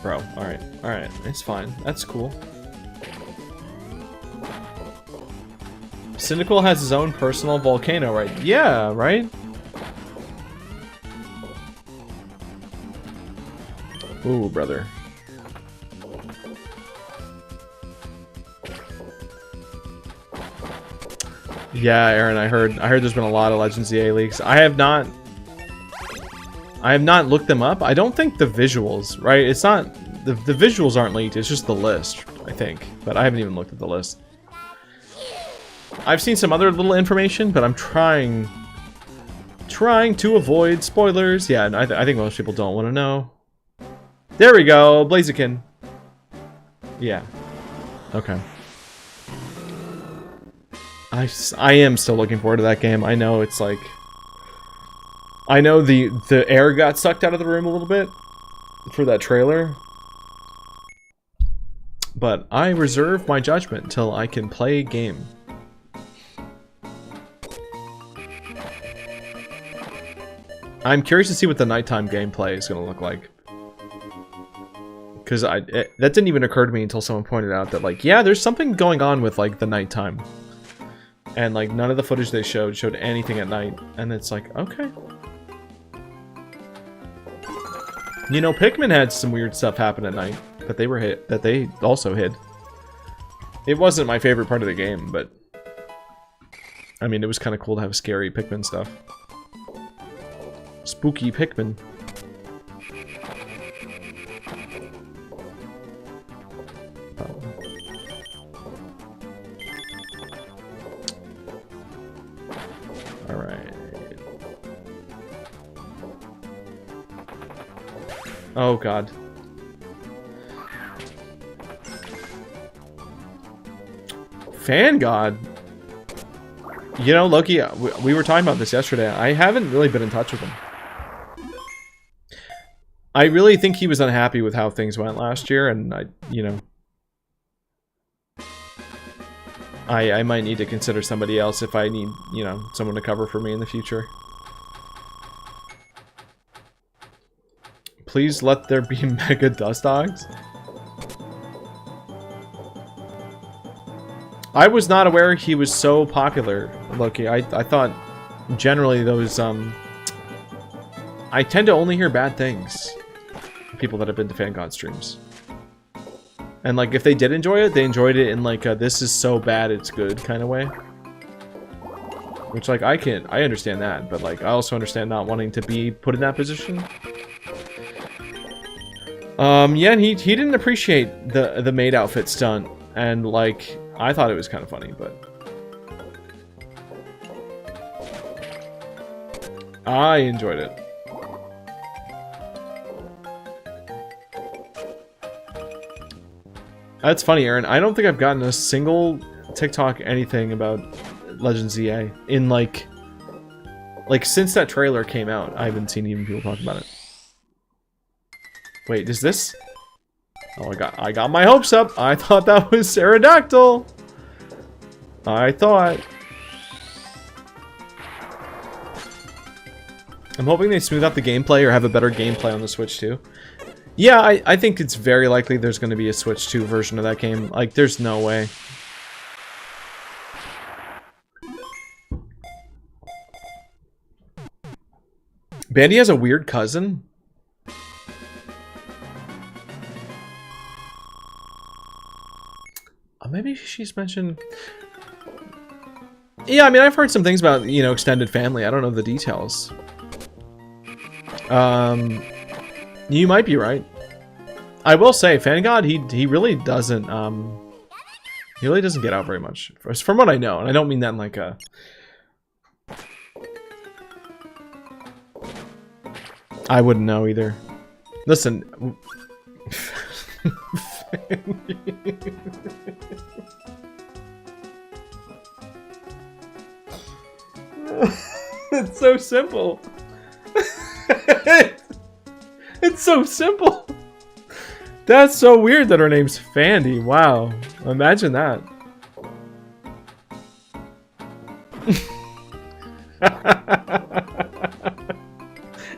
Bro, alright, alright, it's fine. That's cool. Cynical has his own personal volcano, right? Yeah, right? Ooh, brother. Yeah, Aaron, I heard there's been a lot of Legends EA leaks. I have not looked them up. I don't think the visuals, right? It's not the visuals aren't leaked, it's just the list, I think. But I haven't even looked at the list. I've seen some other little information, but I'm trying to avoid spoilers. Yeah, and I think most people don't want to know. There we go, Blaziken. Yeah. Okay. I am still looking forward to that game. I know it's like... I know the air got sucked out of the room a little bit for that trailer. But I reserve my judgment until I can play a game. I'm curious to see what the nighttime gameplay is going to look like. Because that didn't even occur to me until someone pointed out that, like, yeah, there's something going on with, like, the nighttime. And, like, none of the footage they showed anything at night. And it's like, okay. You know, Pikmin had some weird stuff happen at night that they also hid. It wasn't my favorite part of the game, but... I mean, it was kind of cool to have scary Pikmin stuff. Spooky Pikmin. Oh. Alright. Oh god. Fan God. You know, Loki, we were talking about this yesterday. I haven't really been in touch with him. I really think he was unhappy with how things went last year, and I might need to consider somebody else if I need, someone to cover for me in the future. Please let there be mega dust dogs. I was not aware he was so popular, Loki. I thought generally those, I tend to only hear bad things. People that have been to FanGod streams. And, like, if they did enjoy it, they enjoyed it in, like, a this is so bad it's good kind of way. Which, like, I understand that, but, like, I also understand not wanting to be put in that position. Yeah, and he didn't appreciate the maid outfit stunt, and, like, I thought it was kind of funny, but... I enjoyed it. That's funny, Aaron. I don't think I've gotten a single TikTok anything about Legends EA in, like, since that trailer came out. I haven't seen even people talk about it. Wait, is this? Oh, I got my hopes up. I thought that was Pterodactyl. I thought. I'm hoping they smooth out the gameplay or have a better gameplay on the Switch too. Yeah, I think it's very likely there's going to be a Switch 2 version of that game. Like, there's no way. Bandy has a weird cousin? Maybe she's mentioned... Yeah, I mean, I've heard some things about, you know, extended family. I don't know the details. You might be right. I will say, Fangod, he really doesn't, he really doesn't get out very much. From what I know, and I don't mean that in like a... I wouldn't know either. Listen... It's so simple. It's so simple. That's so weird that her name's Fandy. Wow. Imagine that.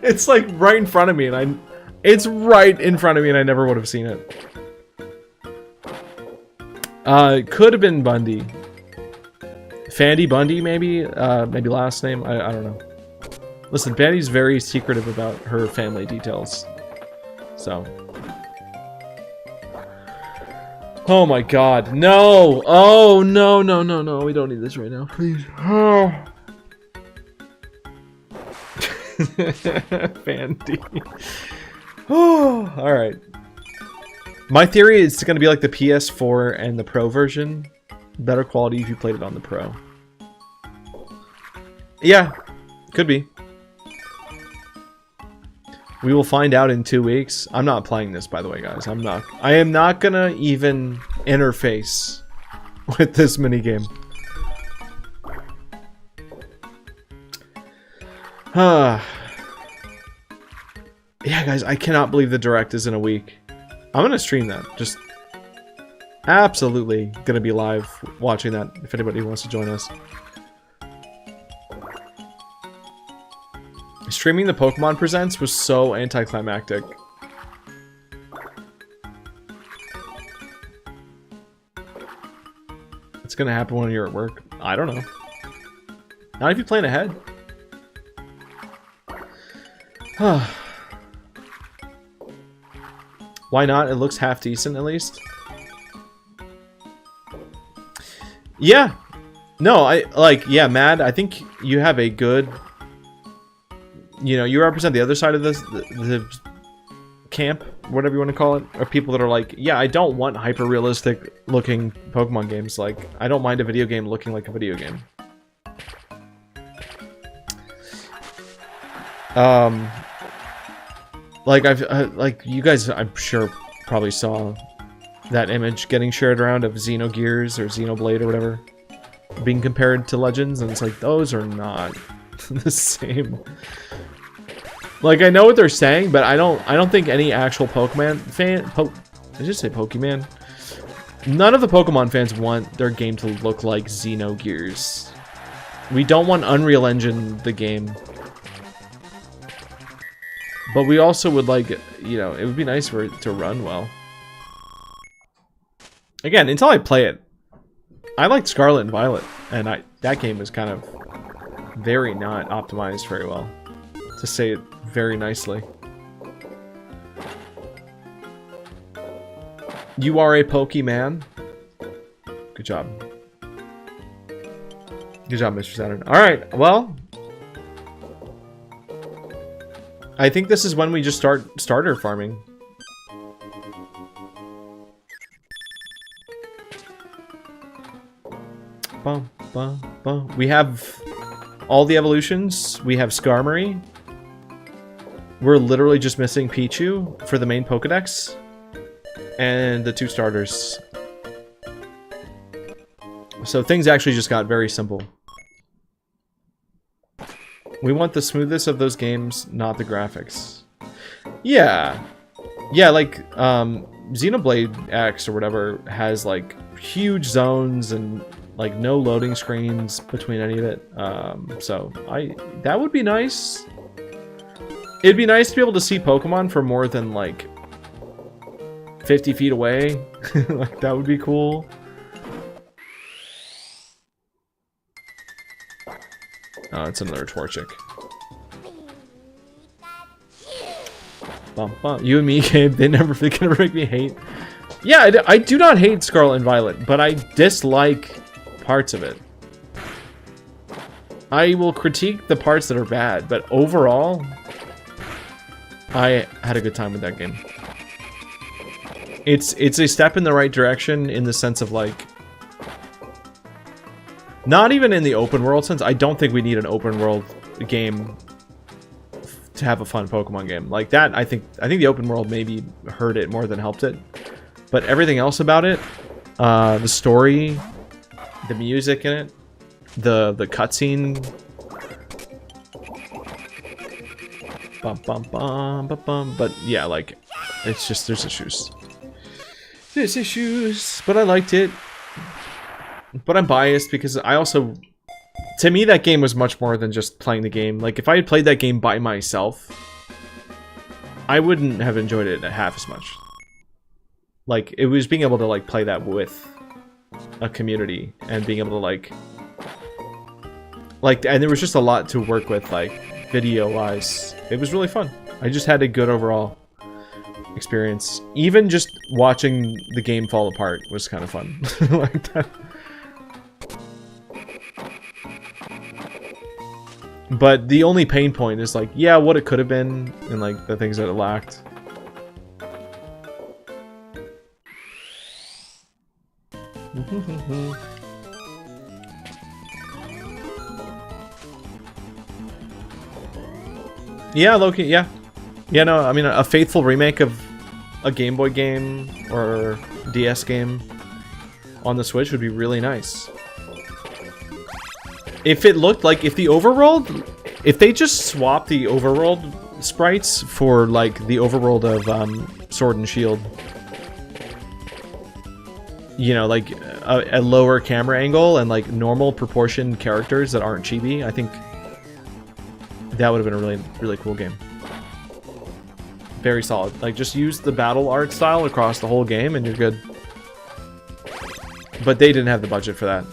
It's like right in front of me, and it's right in front of me, and I never would have seen it. Could have been Bundy. Fandy Bundy, maybe? Maybe last name? I don't know. Listen, Bandy's very secretive about her family details. So. Oh my god. No! Oh, no, no, no, no. We don't need this right now. Please. Oh. Fandy. Oh, alright. My theory is it's going to be like the PS4 and the Pro version. Better quality if you played it on the Pro. Yeah, could be. We will find out in 2 weeks. I'm not playing this, by the way, guys. I am not gonna even interface with this minigame. Yeah, guys, I cannot believe the Direct is in a week. I'm gonna stream that. Just absolutely gonna be live watching that if anybody wants to join us. Streaming the Pokemon Presents was so anticlimactic. It's gonna happen when you're at work. I don't know. Not if you plan ahead. Why not? It looks half decent at least. Yeah. No, yeah, Mad, I think you have a good... You know, you represent the other side of this, the camp, whatever you want to call it, or people that are like, yeah, I don't want hyper-realistic looking Pokemon games. Like, I don't mind a video game looking like a video game. Like like you guys, I'm sure probably saw that image getting shared around of Xenogears or Xenoblade or whatever being compared to Legends, and it's like those are not the same. Like, I know what they're saying, but I don't think any actual Pokemon fan... I just say Pokemon. None of the Pokemon fans want their game to look like Xenogears. We don't want Unreal Engine the game. But we also would like, you know, it would be nice for it to run well. Again, until I play it. I liked Scarlet and Violet, and that game was kind of very not optimized very well. To say it very nicely. You are a Pokemon. Good job. Good job, Mr. Saturn. Alright, well. I think this is when we just start starter farming. Bum, bum, bum. We have all the evolutions. We have Skarmory. We're literally just missing Pichu for the main Pokedex. And the 2 starters. So things actually just got very simple. We want the smoothness of those games, not the graphics. Yeah. Yeah, like, Xenoblade X or whatever has like huge zones and like no loading screens between any of it. So that would be nice. It'd be nice to be able to see Pokemon for more than like 50 feet away. Like that would be cool. Oh, it's another Torchic. Bum, bum. You and me, Gabe, they can never make me hate. Yeah, I do not hate Scarlet and Violet, but I dislike parts of it. I will critique the parts that are bad, but overall, I had a good time with that game. It's a step in the right direction in the sense of like, not even in the open world sense. I don't think we need an open world game to have a fun Pokemon game like that. I think the open world maybe hurt it more than helped it, but everything else about it, the story, the music in it, the cutscene, bum bum bum bum bum. But yeah, like it's just there's issues, but I liked it. But I'm biased because I also, to me, that game was much more than just playing the game. Like, if I had played that game by myself, I wouldn't have enjoyed it half as much. Like, it was being able to, like, play that with a community and being able to, like, and there was just a lot to work with, like, video-wise. It was really fun. I just had a good overall experience. Even just watching the game fall apart was kind of fun. Like that. But the only pain point is like, yeah, what it could have been, and like the things that it lacked. Yeah, Loki, yeah. Yeah, no, I mean, a faithful remake of a Game Boy game or DS game on the Switch would be really nice. If it looked like, if the overworld, if they just swapped the overworld sprites for like the overworld of Sword and Shield, you know, like a lower camera angle and like normal proportioned characters that aren't chibi, I think that would have been a really, really cool game. Very solid. Like, just use the battle art style across the whole game and you're good. But they didn't have the budget for that.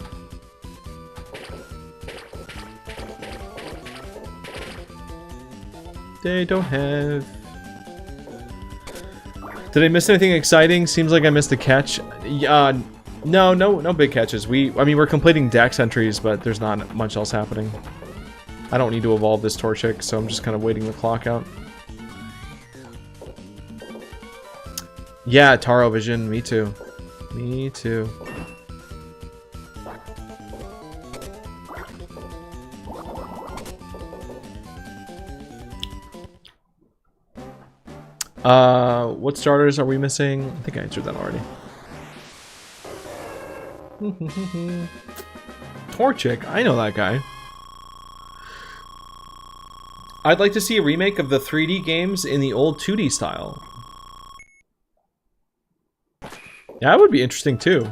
They don't have. Did I miss anything exciting? Seems like I missed a catch. No big catches. I mean, we're completing Dex entries, but there's not much else happening. I don't need to evolve this Torchic, so I'm just kind of waiting the clock out. Yeah, Taro Vision. Me too. Me too. What starters are we missing? I think I answered that already. Torchic, I know that guy. I'd like to see a remake of the 3D games in the old 2D style. Yeah, that would be interesting too.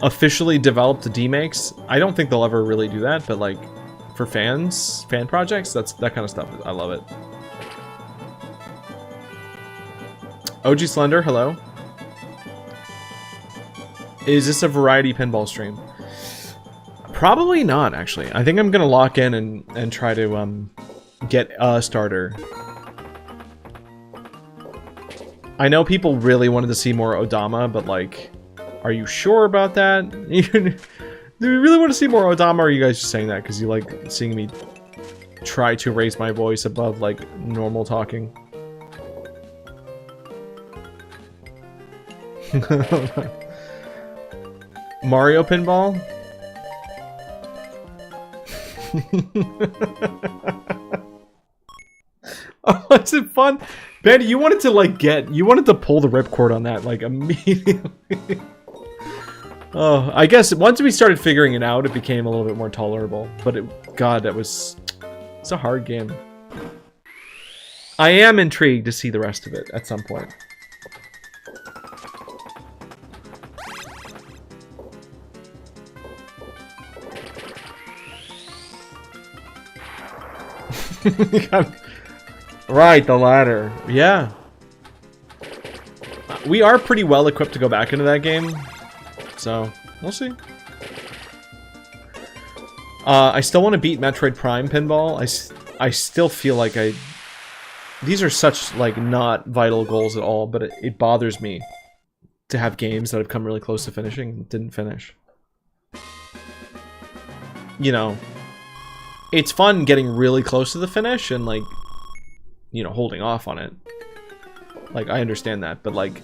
Officially developed D-makes. I don't think they'll ever really do that, but like for fans, fan projects, that kind of stuff. I love it. OG Slender, hello. Is this a variety pinball stream? Probably not, actually. I think I'm gonna lock in and try to get a starter. I know people really wanted to see more Odama, but like, are you sure about that? Do you really want to see more Odama, or are you guys just saying that because you like seeing me try to raise my voice above like normal talking? Mario pinball? Oh, is it fun? Ben, you wanted to like you wanted to pull the ripcord on that like immediately. Oh, I guess once we started figuring it out, it became a little bit more tolerable. But God, it's a hard game. I am intrigued to see the rest of it at some point. Right, the ladder. Yeah. We are pretty well equipped to go back into that game. So, we'll see. I still want to beat Metroid Prime Pinball. I still feel like these are such, like, not vital goals at all, but it bothers me to have games that have come really close to finishing and didn't finish. You know, it's fun getting really close to the finish and, like, you know, holding off on it. Like, I understand that, but, like,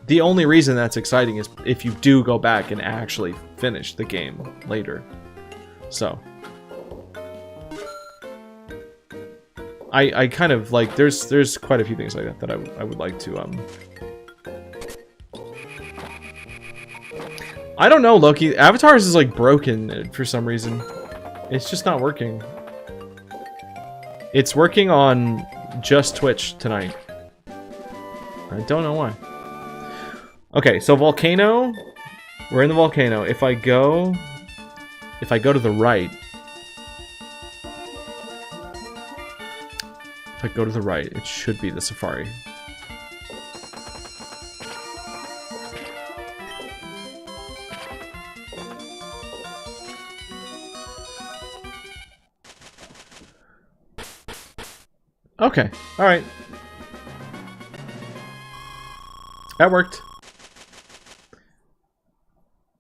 the only reason that's exciting is if you do go back and actually finish the game later. So I kind of, like, there's quite a few things like that that I would like to, I don't know, Loki. Avatars is, like, broken for some reason. It's just not working. It's working on just Twitch tonight. I don't know why. Okay, so volcano. We're in the volcano. If I go to the right. If I go to the right, it should be the safari. Okay, alright. That worked.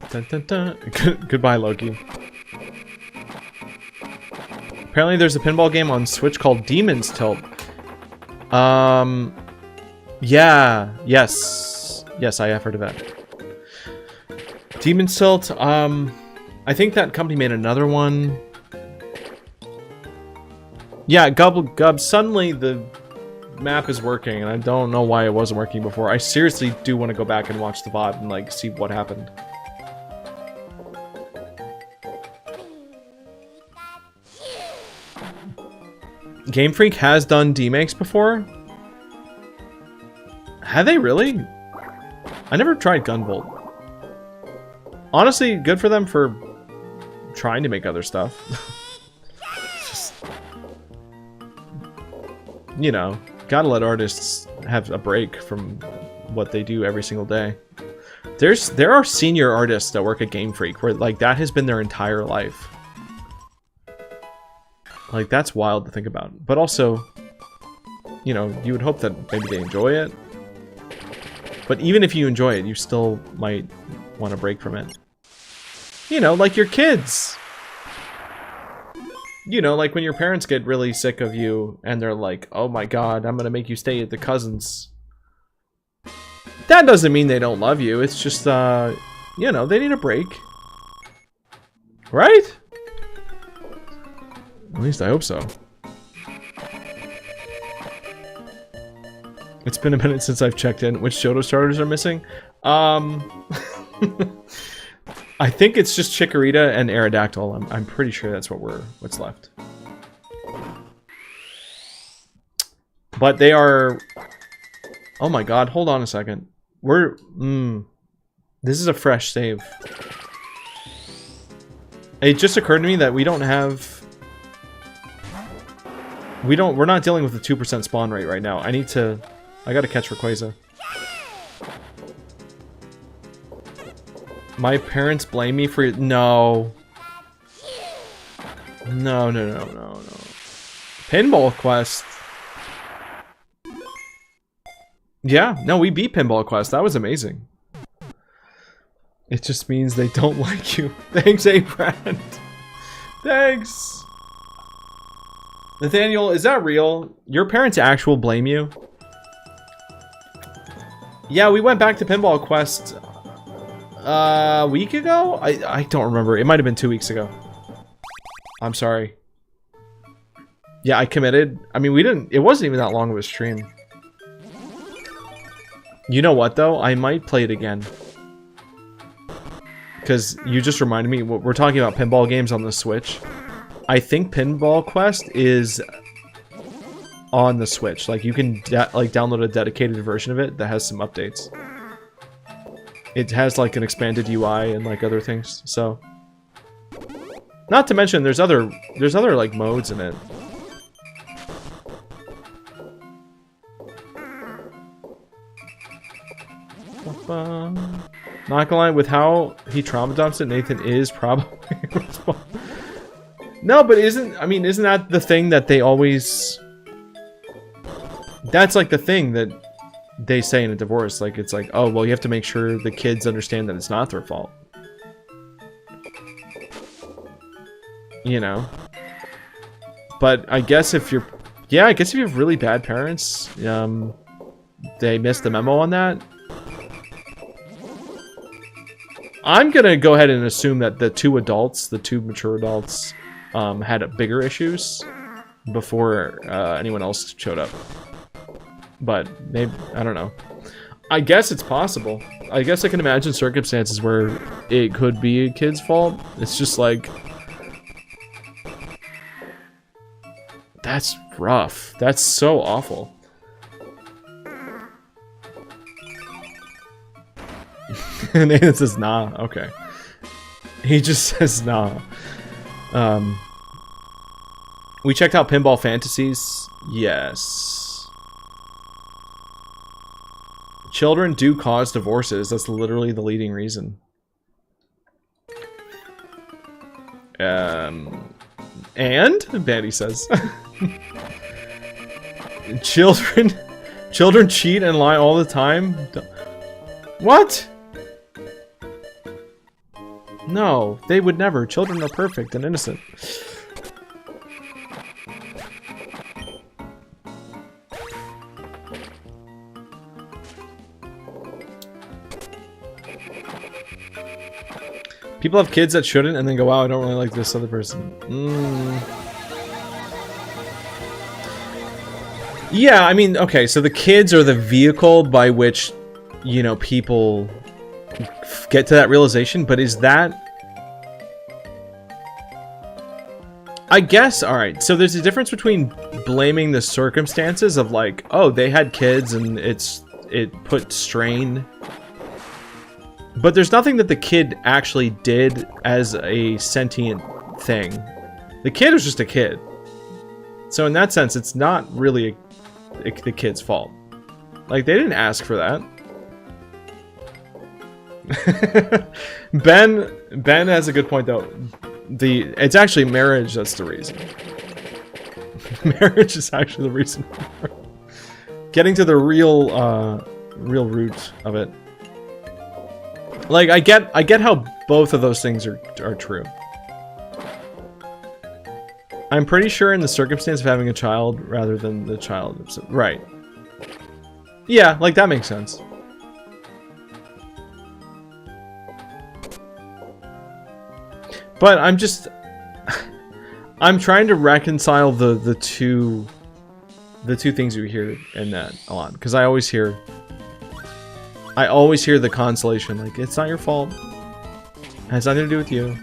Dun, dun, dun. Goodbye, Loki. Apparently there's a pinball game on Switch called Demon's Tilt. Yeah. Yes. Yes, I have heard of that. Demon's Tilt, I think that company made another one. Yeah, Gub, suddenly the map is working, and I don't know why it wasn't working before. I seriously do want to go back and watch the VOD and, like, see what happened. Game Freak has done demakes before? Have they really? I never tried Gunvolt. Honestly, good for them for trying to make other stuff. Just, you know, gotta let artists have a break from what they do every single day. There are senior artists that work at Game Freak where, like, that has been their entire life. Like, that's wild to think about. But also, you know, you would hope that maybe they enjoy it. But even if you enjoy it, you still might want to break from it. You know, like your kids. You know, like when your parents get really sick of you and they're like, oh my god, I'm gonna make you stay at the cousin's. That doesn't mean they don't love you. It's just, you know, they need a break. Right? At least I hope so. It's been a minute since I've checked in. Which Shoto starters are missing? I think it's just Chikorita and Aerodactyl. I'm pretty sure that's what's left. But they are... Oh my god, hold on a second. This is a fresh save. It just occurred to me that we don't have... We're not dealing with the 2% spawn rate right now. I gotta catch Rayquaza. My parents blame me for... No. No. Pinball Quest. Yeah, no, we beat Pinball Quest. That was amazing. It just means they don't like you. Thanks, A-Brand. Thanks. Nathaniel, is that real? Your parents actually blame you? Yeah, we went back to Pinball Quest a week ago? I don't remember. It might have been 2 weeks ago. I'm sorry. Yeah, I committed. I mean, it wasn't even that long of a stream. You know what, though? I might play it again. Because you just reminded me, we're talking about pinball games on the Switch. I think Pinball Quest is on the Switch. Like, you can download a dedicated version of it that has some updates. It has like an expanded UI and like other things. So, not to mention there's other like modes in it. Not gonna lie, with how he trauma dumps it, Nathan is probably responsible. No, but isn't that the thing that they always... That's like the thing that they say in a divorce. Like, it's like, oh, well, you have to make sure the kids understand that it's not their fault. You know? But I guess if you're... Yeah, I guess if you have really bad parents, they missed the memo on that. I'm gonna go ahead and assume that the two mature adults, had bigger issues before anyone else showed up. But maybe, I don't know. I guess it's possible. I guess I can imagine circumstances where it could be a kid's fault. It's just like... That's rough. That's so awful. Nathan says nah. Okay. He just says nah. We checked out Pinball Fantasies. Yes. Children do cause divorces. That's literally the leading reason. And? Bandy says. Children cheat and lie all the time? What? No, they would never. Children are perfect and innocent. People have kids that shouldn't and then go, wow, I don't really like this other person. Yeah, I mean, okay, so the kids are the vehicle by which, you know, people get to that realization, but is that... I guess, alright, so there's a difference between blaming the circumstances of like, oh, they had kids and it put strain... But there's nothing that the kid actually did as a sentient thing. The kid was just a kid. So in that sense, it's not really the kid's fault. Like, they didn't ask for that. Ben has a good point, though. It's actually marriage that's the reason. Marriage is actually the reason. Getting to the real root of it. Like, I get how both of those things are true. I'm pretty sure in the circumstance of having a child rather than the child. Right. Yeah, like, that makes sense. But I'm just... I'm trying to reconcile the two things you hear in that a lot. Because I always hear the consolation, like, it's not your fault. It has nothing to do with you.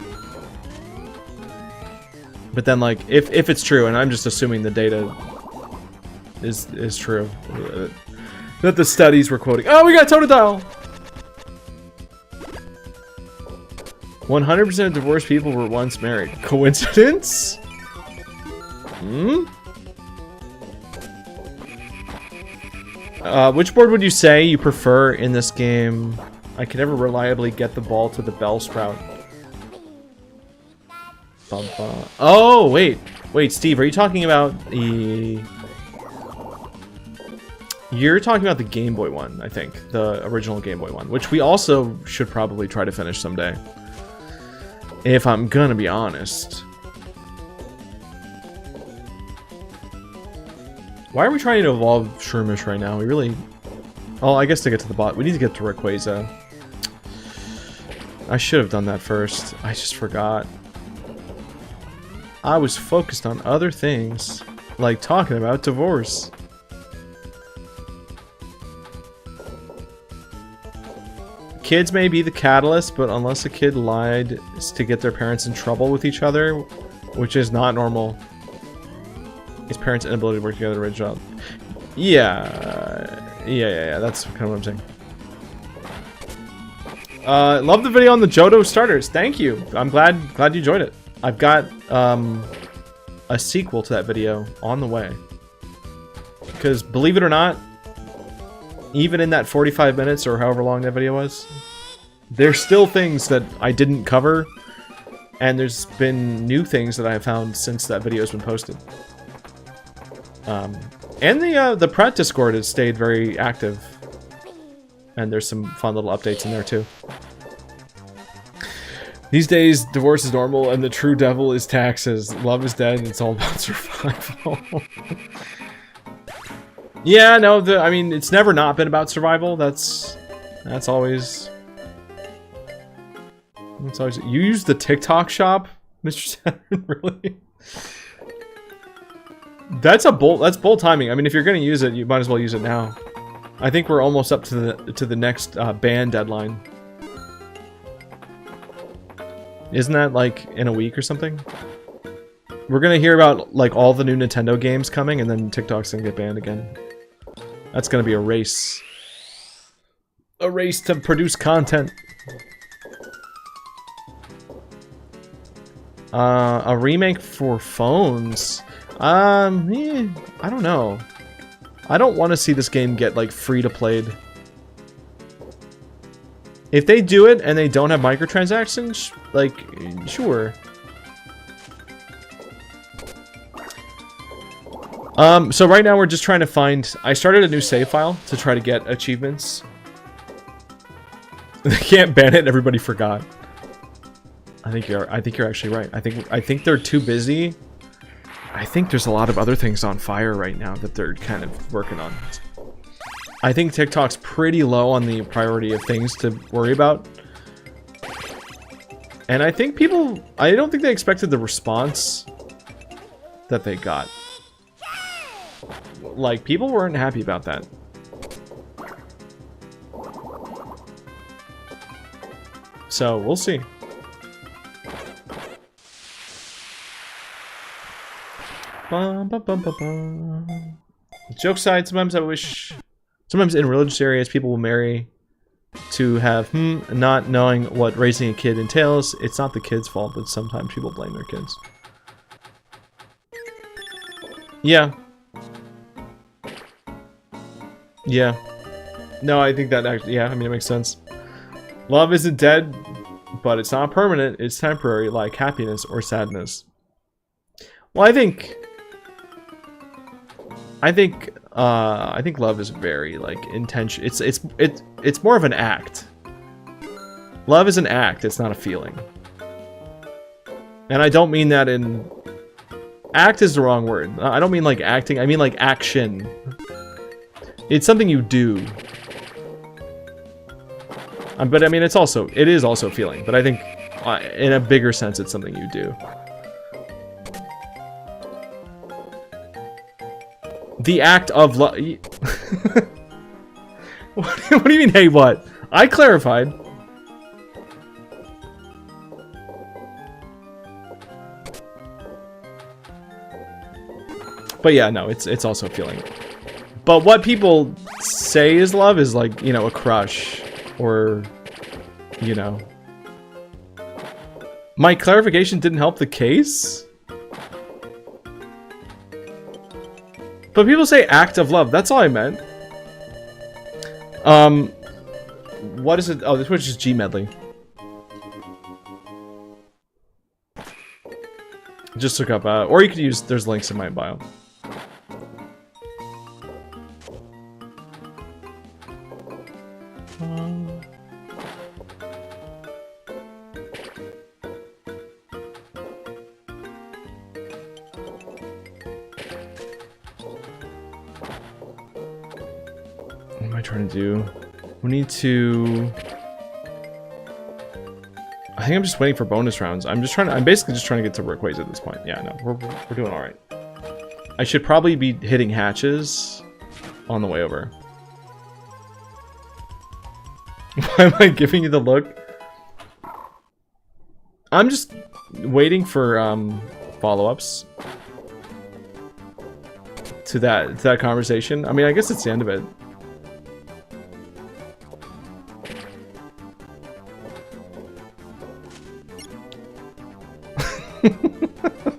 But then, like, if it's true, and I'm just assuming the data is true, that the studies were quoting. Oh, we got Totodile! 100% of divorced people were once married. Coincidence? Hmm? Which board would you say you prefer in this game? I can never reliably get the ball to the bell sprout. Oh, wait. Wait, Steve, are you talking about the... You're talking about the Game Boy one, I think. The original Game Boy one, which we also should probably try to finish someday. If I'm gonna be honest. Why are we trying to evolve Shroomish right now? We really... Oh, I guess to get to the bot. We need to get to Rayquaza. I should have done that first. I just forgot. I was focused on other things. Like talking about divorce. Kids may be the catalyst, but unless a kid lied to get their parents in trouble with each other, which is not normal. His parents' inability to work together to raise a child. Yeah, that's kind of what I'm saying. Love the video on the Johto starters. Thank you. I'm glad you enjoyed it. I've got a sequel to that video on the way. Because believe it or not, even in that 45 minutes or however long that video was, there's still things that I didn't cover, and there's been new things that I have found since that video has been posted. And the Pratt Discord has stayed very active, and there's some fun little updates in there too. These days, divorce is normal, and the true devil is taxes. Love is dead, and it's all about survival. Yeah, no, I mean, it's never not been about survival. That's always... That's always... You use the TikTok shop, Mr. Saturn, really? That's bold timing. I mean, if you're gonna use it, you might as well use it now. I think we're almost up to the next ban deadline. Isn't that like in a week or something? We're gonna hear about like all the new Nintendo games coming, and then TikTok's gonna get banned again. That's gonna be a race. A race to produce content. A remake for phones. Yeah, I don't know. I don't want to see this game get like free to played. If they do it and they don't have microtransactions, like, sure. So right now we're just trying to find... I started a new save file to try to get achievements. They can't ban it, everybody forgot. I think you're actually right. I think they're too busy. I think there's a lot of other things on fire right now that they're kind of working on. I think TikTok's pretty low on the priority of things to worry about. And I think I don't think they expected the response that they got. Like, people weren't happy about that. So, we'll see. Joke aside, sometimes I wish... Sometimes in religious areas, people will marry to have, not knowing what raising a kid entails. It's not the kid's fault, but sometimes people blame their kids. Yeah. Yeah. No, I think that actually, yeah, I mean, it makes sense. Love isn't dead, but it's not permanent. It's temporary, like happiness or sadness. Well, I think love is very like intention. It's more of an act. Love is an act. It's not a feeling. And I don't mean that in... Act is the wrong word. I don't mean like acting. I mean like action. It's something you do. But I mean, it is also feeling. But I think in a bigger sense, it's something you do. The act of love. What do you mean, hey, what? I clarified. But yeah, no, it's also feeling. But what people say is love is like, you know, a crush. Or, you know. My clarification didn't help the case? But people say act of love. That's all I meant. What is it? Oh, this was just gmedley. Just look up, or you could use, there's links in my bio. What am I trying to do? We need to... I think I'm just waiting for bonus rounds. I'm basically just trying to get to workways at this point. Yeah, no, we're doing alright. I should probably be hitting hatches on the way over. Why am I giving you the look? I'm just waiting for follow-ups to that conversation. I mean, I guess it's the end of it.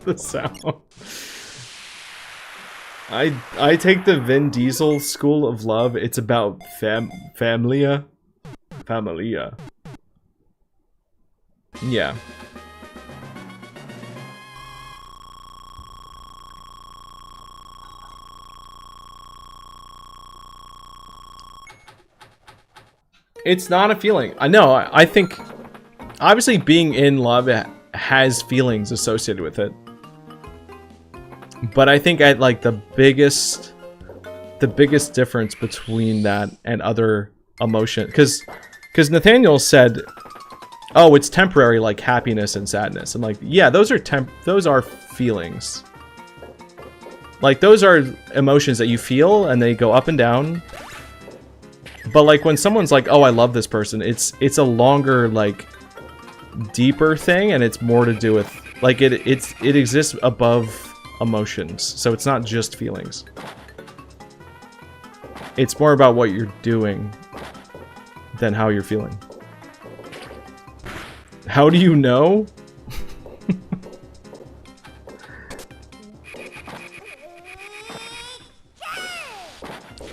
The sound. I take the Vin Diesel school of love. It's about familia. Yeah. It's not a feeling. I know. I think obviously being in love has feelings associated with it. But I think like the biggest difference between that and other emotion, because Nathaniel said, "Oh, it's temporary, like happiness and sadness." And like, yeah, those are feelings. Like those are emotions that you feel and they go up and down. But like when someone's like, "Oh, I love this person," it's a longer, like, deeper thing, and it's more to do with like it exists above emotions, so it's not just feelings. It's more about what you're doing than how you're feeling. How do you know?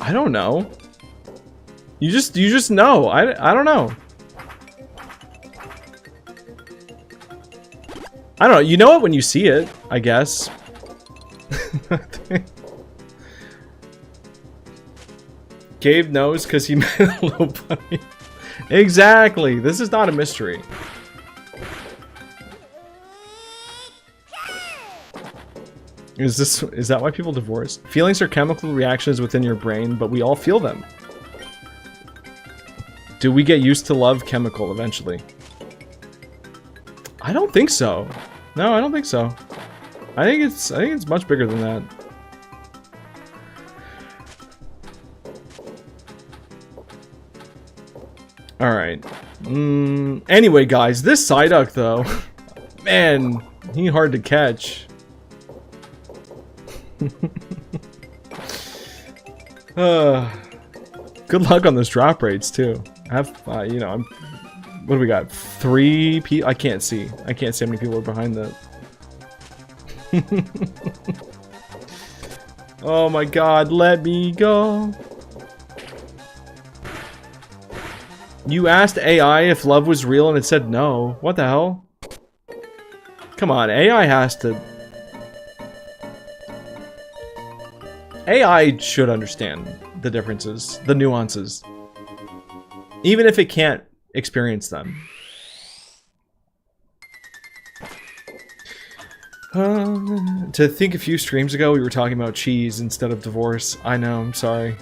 I don't know. You just know. I don't know. I don't know. You know it when you see it, I guess. Gabe knows because he met a little bunny. Exactly. This is not a mystery. Is that why people divorce? Feelings are chemical reactions within your brain, but we all feel them. Do we get used to love chemical eventually? I don't think so. No, I don't think so. I think it's much bigger than that. All right. Anyway, guys, this Psyduck though, man, he hard to catch. Good luck on those drop rates too. I have, you know, what do we got? 3 people? I can't see. I can't see how many people are behind that. Oh my god, let me go. You asked AI if love was real and it said no. What the hell? Come on, AI has to... AI should understand the differences, the nuances. Even if it can't experience them. To think a few streams ago we were talking about cheese instead of divorce. I know, I'm sorry.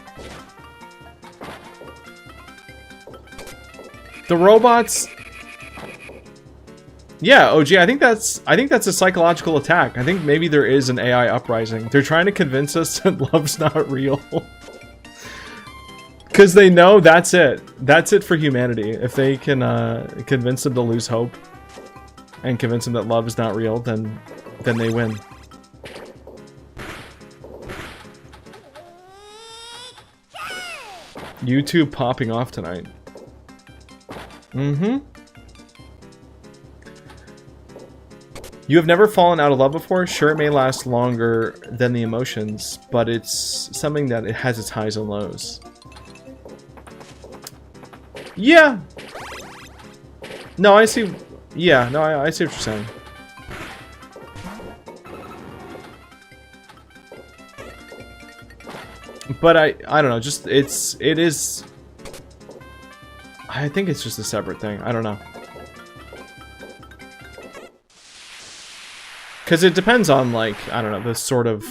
The robots... Yeah, OG, I think that's a psychological attack. I think maybe there is an AI uprising. They're trying to convince us that love's not real. Because they know that's it. That's it for humanity. If they can convince them to lose hope and convince them that love is not real, then they win. YouTube popping off tonight. Mm-hmm. You have never fallen out of love before? Sure, it may last longer than the emotions, but it's something that it has its highs and lows. Yeah. No, I see. Yeah, no, I see what you're saying. But I don't know, just it is. I think it's just a separate thing. I don't know. Because it depends on, like, I don't know, the sort of...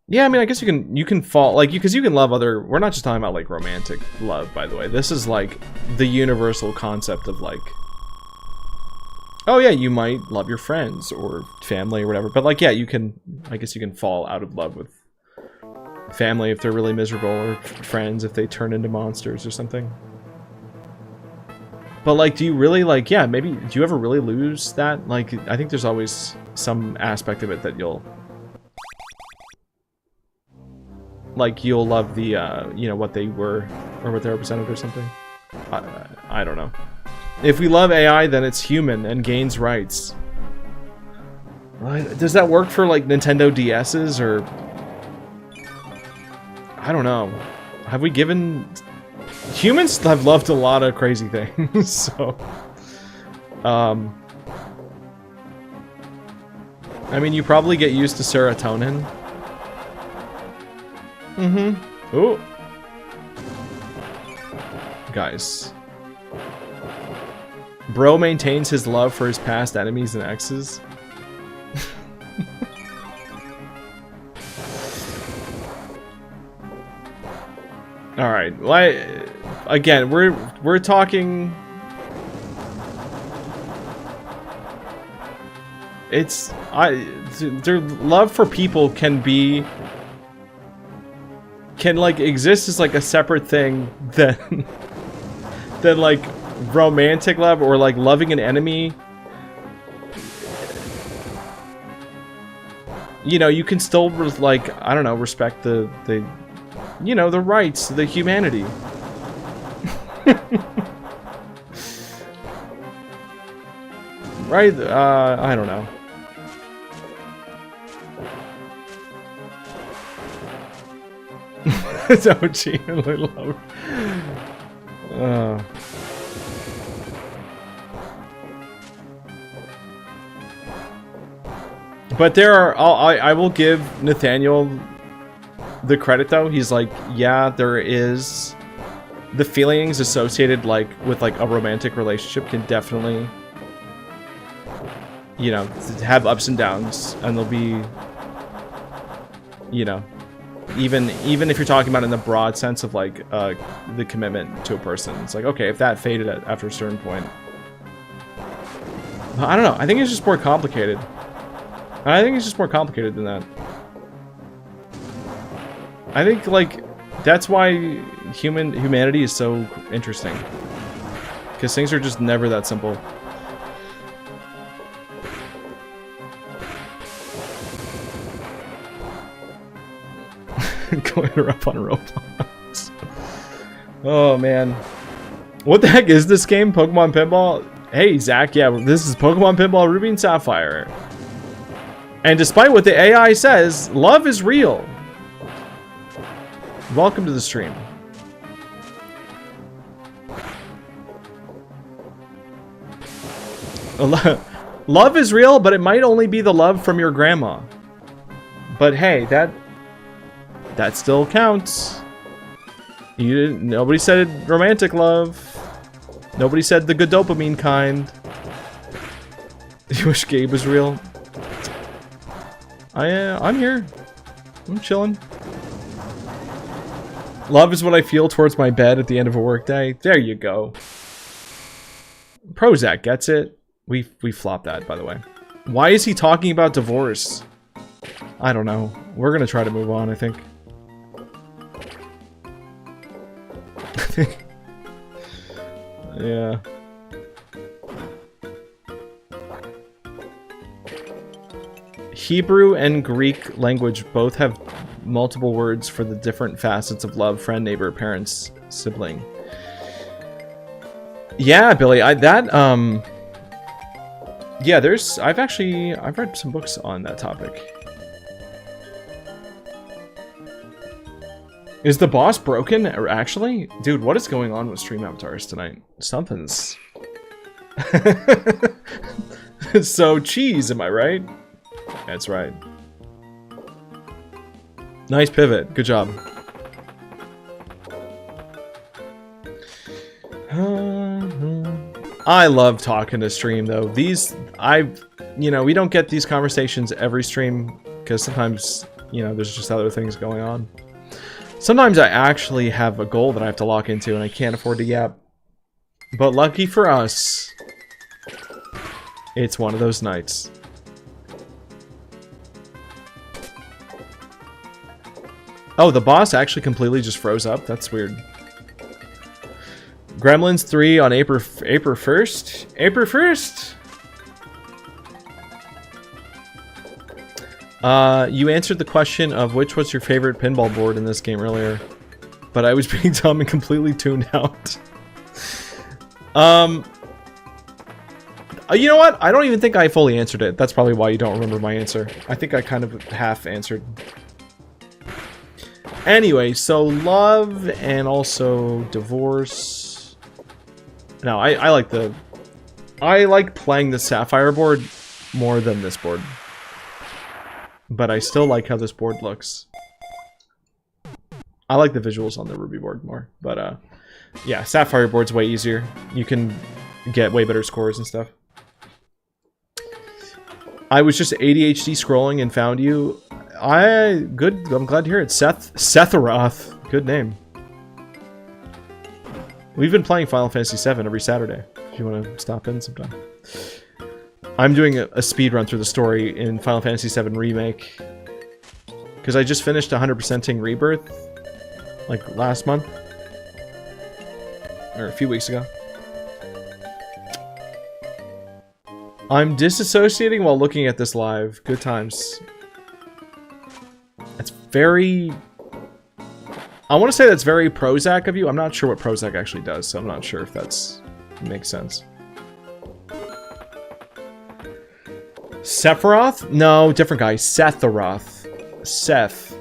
Yeah, I mean, I guess you can fall, like, because you can love other... We're not just talking about, like, romantic love, by the way. This is, like, the universal concept of, like... Oh, yeah, you might love your friends or family or whatever. But, like, yeah, you can... I guess you can fall out of love with family if they're really miserable, or friends if they turn into monsters or something. But, like, do you really, like, yeah, maybe, do you ever really lose that? Like, I think there's always some aspect of it that you'll... Like, you'll love the, you know, what they were, or what they represented or something. I don't know. If we love AI, then it's human and gains rights. Does that work for like Nintendo DS's or... I don't know. Have we given... Humans have loved a lot of crazy things, so... I mean, you probably get used to serotonin. Mm-hmm. Ooh. Guys. Bro maintains his love for his past enemies and exes. All right. Well, again, we're talking. Their love for people can like exist as like a separate thing than like romantic love or like loving an enemy. You know, you can still like, I don't know, respect the you know, the rights, the humanity. Right? I don't know. Don't genuinely love her. But there are, I will give Nathaniel the credit though. He's like, yeah, there is the feelings associated like with like a romantic relationship can definitely, you know, have ups and downs, and they'll be, you know, even if you're talking about in the broad sense of like the commitment to a person, it's like, okay, if that faded after a certain point, I don't know. I think it's just more complicated. I think it's just more complicated than that. I think like that's why humanity is so interesting, because things are just never that simple. Going up on robots. Oh man, what the heck is this game? Pokemon Pinball? Hey Zach, yeah, this is Pokemon Pinball Ruby and Sapphire. And despite what the AI says, love is real. Welcome to the stream. Love is real, but it might only be the love from your grandma. But hey, that still counts. Nobody said romantic love. Nobody said the good dopamine kind. You wish Gabe was real? I'm here. I'm chilling. Love is what I feel towards my bed at the end of a workday. There you go. Prozac gets it. We flopped that, by the way. Why is he talking about divorce? I don't know. We're gonna try to move on, I think. Yeah. Hebrew and Greek language both have multiple words for the different facets of love: friend, neighbor, parents, sibling. Yeah, Billy, yeah, I've read some books on that topic. Is the boss broken? Or actually? Dude, what is going on with stream avatars tonight? Something's... So, cheese, am I right? That's right. Nice pivot. Good job. I love talking to stream, though. You know, we don't get these conversations every stream, because sometimes, you know, there's just other things going on. Sometimes I actually have a goal that I have to lock into and I can't afford to yap. But lucky for us, it's one of those nights. Oh, the boss actually completely just froze up? That's weird. Gremlins 3 on April 1st? April 1st? You answered the question of which was your favorite pinball board in this game earlier, but I was being dumb and completely tuned out. You know what? I don't even think I fully answered it. That's probably why you don't remember my answer. I think I kind of half answered. Anyway, so love and also divorce. No, I like the... I like playing the Sapphire board more than this board. But I still like how this board looks. I like the visuals on the Ruby board more. But, yeah, Sapphire board's way easier. You can get way better scores and stuff. I was just ADHD scrolling and found you. Good. I'm glad to hear it. Setharoth. Good name. We've been playing Final Fantasy VII every Saturday. If you want to stop in sometime. I'm doing a speed run through the story in Final Fantasy VII Remake. Because I just finished 100%ing Rebirth. Like last month. Or a few weeks ago. I'm disassociating while looking at this live. Good times. That's very... I want to say that's very Prozac of you. I'm not sure what Prozac actually does, so I'm not sure if that's... makes sense. Sephiroth? No, different guy. Setharoth. Seth.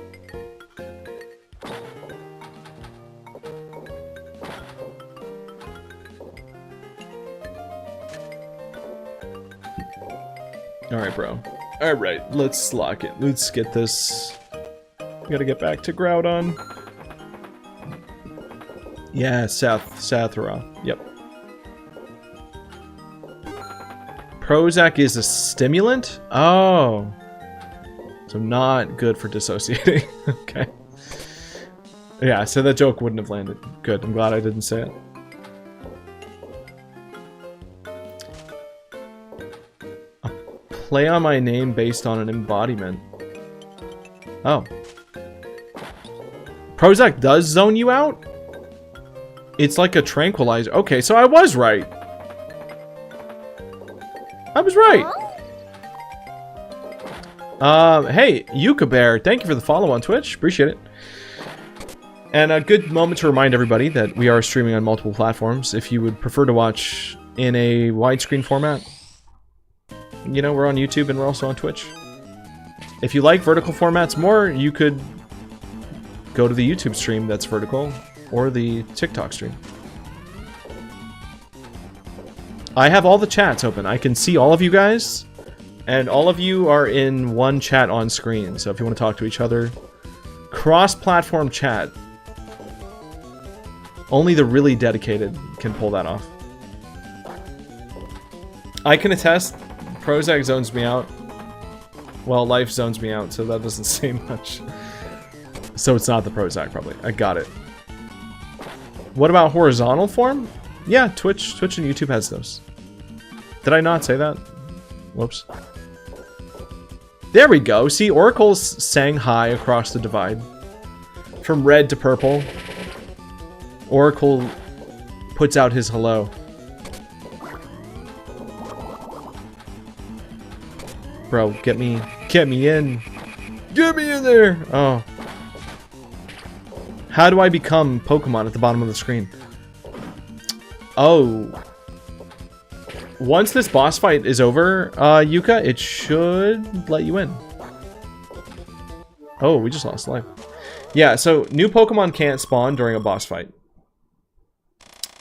Alright, bro. Alright, let's lock it. Let's get this. We gotta get back to Groudon. Yeah, Setharoth. Yep. Prozac is a stimulant? Oh. So not good for dissociating. Okay. Yeah, so that joke wouldn't have landed. Good, I'm glad I didn't say it. Play on my name based on an embodiment. Oh. Prozac does zone you out? It's like a tranquilizer. Okay, so I was right. I was right. Hey, Yuka Bear, thank you for the follow on Twitch. Appreciate it. And a good moment to remind everybody that we are streaming on multiple platforms. If you would prefer to watch in a widescreen format, you know, we're on YouTube and we're also on Twitch. If you like vertical formats more, you could go to the YouTube stream that's vertical, or the TikTok stream. I have all the chats open. I can see all of you guys, and all of you are in one chat on screen. So if you want to talk to each other, cross-platform chat. Only the really dedicated can pull that off. I can attest, Prozac zones me out. Well, life zones me out, so that doesn't say much. So it's not the Prozac, probably. I got it. What about horizontal form? Yeah, Twitch and YouTube has those. Did I not say that? Whoops. There we go. See, Oracle's sang high across the divide. From red to purple. Oracle puts out his hello. Bro, get me in. Get me in there! Oh. How do I become Pokemon at the bottom of the screen? Oh. Once this boss fight is over, Yuka, it should let you in. Oh, we just lost life. Yeah, so new Pokemon can't spawn during a boss fight.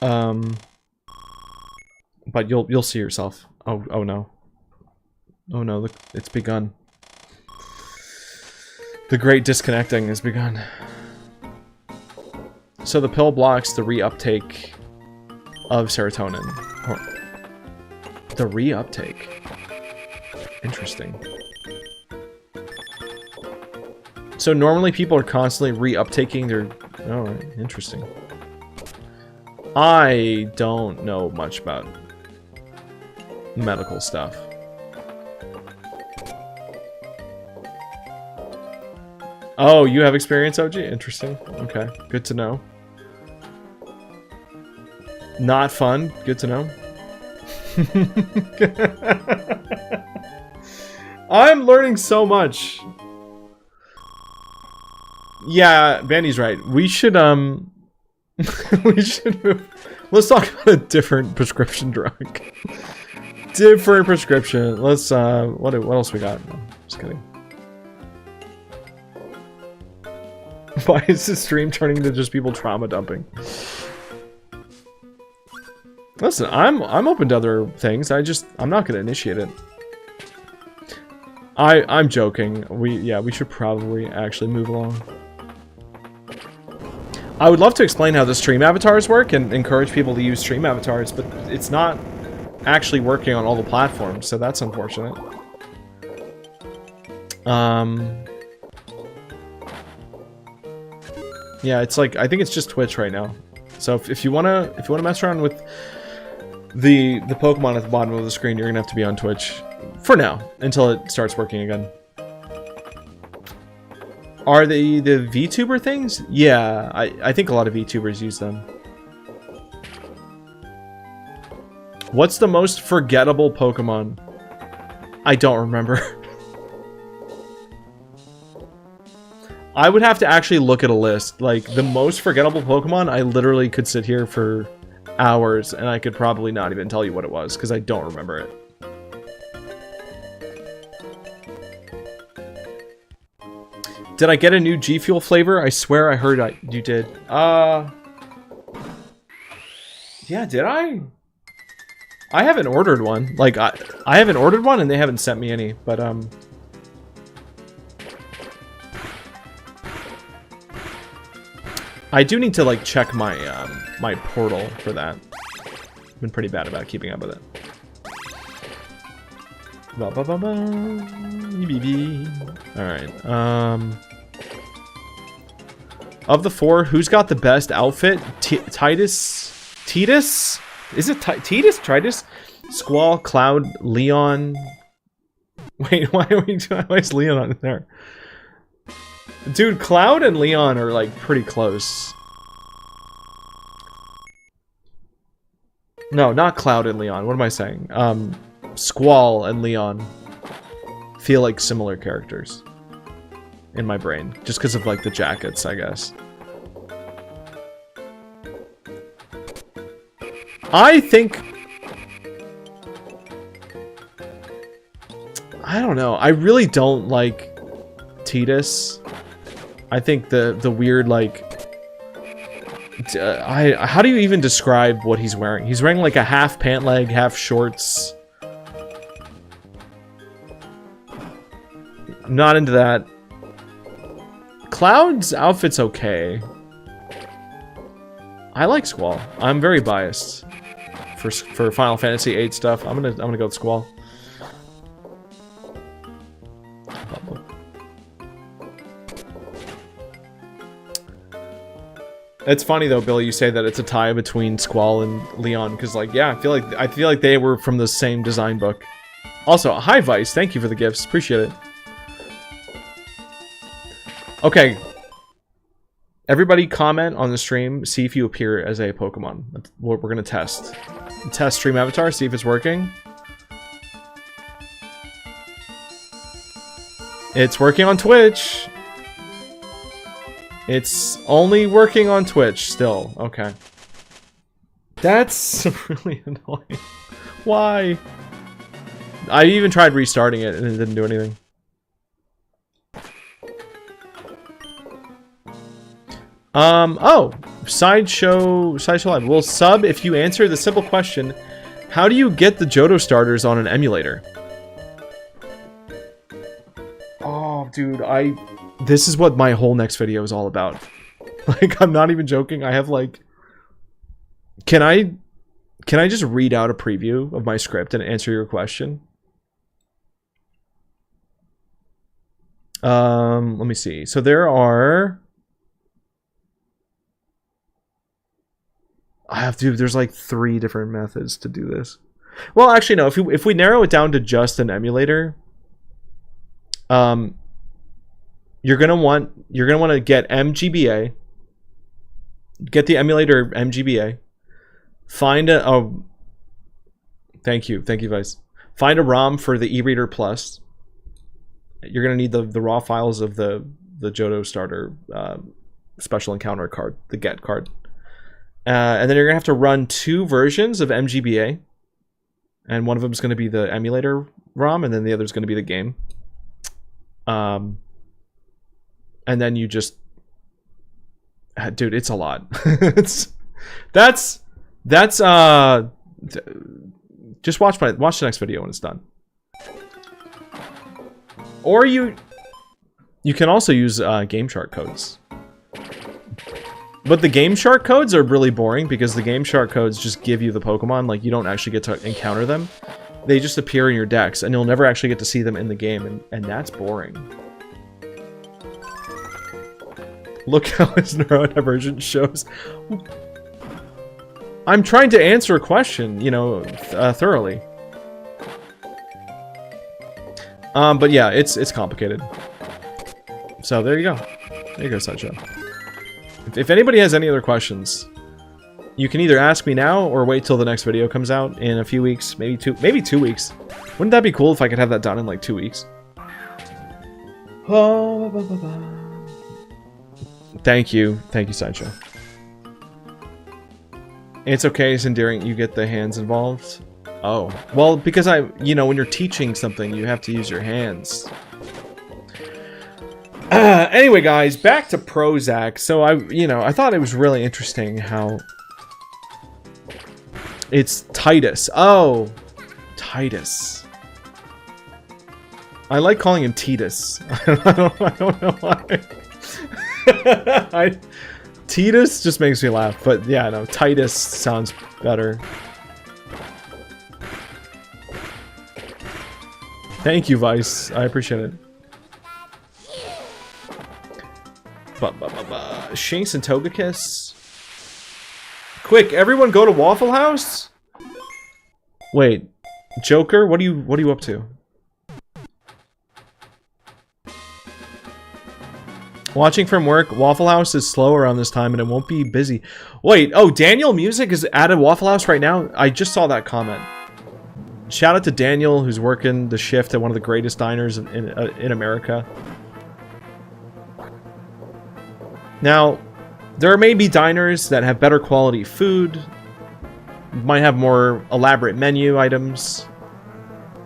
But you'll see yourself. Oh no. Oh no, look, it's begun. The great disconnecting has begun. So the pill blocks the reuptake of serotonin. The reuptake. Interesting. So normally people are constantly reuptaking their... Oh, interesting. I don't know much about medical stuff. Oh, you have experience, OG? Interesting. Okay, good to know. Not fun. Good to know. I'm learning so much. Yeah, Bandy's right. We should, we should move. Let's talk about a different prescription drug. Different prescription. Let's what else we got? No, just kidding. Why is this stream turning into just people trauma dumping? Listen, I'm open to other things. I'm not gonna initiate it. I'm joking. We should probably actually move along. I would love to explain how the stream avatars work and encourage people to use stream avatars, but it's not actually working on all the platforms, so that's unfortunate. Yeah, it's like, I think it's just Twitch right now. So if you wanna mess around with the Pokemon at the bottom of the screen, you're gonna have to be on Twitch for now until it starts working again. Are they the VTuber things? Yeah, I think a lot of VTubers use them. What's the most forgettable Pokemon? I don't remember. I would have to actually look at a list. Like, the most forgettable Pokemon, I literally could sit here for hours and I could probably not even tell you what it was because I don't remember it. Did I get a new G Fuel flavor? I swear I heard you did. Yeah, did I? I haven't ordered one. Like, I haven't ordered one and they haven't sent me any, but I do need to like check my my portal for that. I've been pretty bad about keeping up with it. Alright, of the four, who's got the best outfit? Titus? Is it Titus? Tritus? Squall, Cloud, Leon. Wait, why is Leon on there? Dude, Cloud and Leon are like pretty close. No, not Cloud and Leon. What am I saying? Squall and Leon feel like similar characters in my brain, just because of like the jackets, I guess. I think, I don't know. I really don't like Titus. I think the weird like how do you even describe what he's wearing? He's wearing like a half pant leg, half shorts. I'm not into that. Cloud's outfit's okay. I like Squall. I'm very biased for Final Fantasy VIII stuff. I'm gonna go with Squall. It's funny though, Billy, you say that it's a tie between Squall and Leon, because like, yeah, I feel like they were from the same design book. Also, hi Vice, thank you for the gifts, appreciate it. Okay. Everybody comment on the stream, see if you appear as a Pokemon. That's what we're gonna test. Test stream avatar, see if it's working. It's working on Twitch. It's only working on Twitch still. Okay. That's really annoying. Why? I even tried restarting it and it didn't do anything. Oh, Sideshow Live. Will sub if you answer the simple question, how do you get the Johto starters on an emulator? Oh, dude, this is what my whole next video is all about. Like, I'm not even joking. I have like, can I just read out a preview of my script and answer your question? Let me see. So there are, there's like 3 different methods to do this. Well, actually, no. If we narrow it down to just an emulator, you're gonna want to get MGBA, get the emulator MGBA, find thank you Vice. Find a ROM for the e-reader plus. You're gonna need the raw files of the Johto starter special encounter card, the get card. And then you're gonna have to run 2 versions of MGBA. and one of them is going to be the emulator ROM, and then the other is going to be the game. And then you just, dude, it's a lot. That's just watch the next video when it's done. Or you can also use Game Shark codes. But the Game Shark codes are really boring because the Game Shark codes just give you the Pokemon, like you don't actually get to encounter them. They just appear in your decks, and you'll never actually get to see them in the game, and that's boring. Look how his neurodivergence shows. I'm trying to answer a question, you know, thoroughly. But yeah, it's complicated. So there you go. There you go, Sideshow. If anybody has any other questions, you can either ask me now or wait till the next video comes out in a few weeks, maybe 2 weeks. Wouldn't that be cool if I could have that done in like 2 weeks? Thank you, Sideshow. It's okay, it's endearing. You get the hands involved. Oh, well, because you know, when you're teaching something, you have to use your hands. Anyway, guys, back to Prozac. So I thought it was really interesting how it's Titus. Oh, Titus. I like calling him Titus. I don't know why. Titus just makes me laugh, but yeah, no, Titus sounds better. Thank you, Vice. I appreciate it. Shanks and Togekiss. Quick, everyone go to Waffle House? Wait, Joker, what are you up to? Watching from work, Waffle House is slow around this time and it won't be busy. Wait, oh, Daniel Music is at a Waffle House right now? I just saw that comment. Shout out to Daniel, who's working the shift at one of the greatest diners in America. Now, there may be diners that have better quality food, might have more elaborate menu items.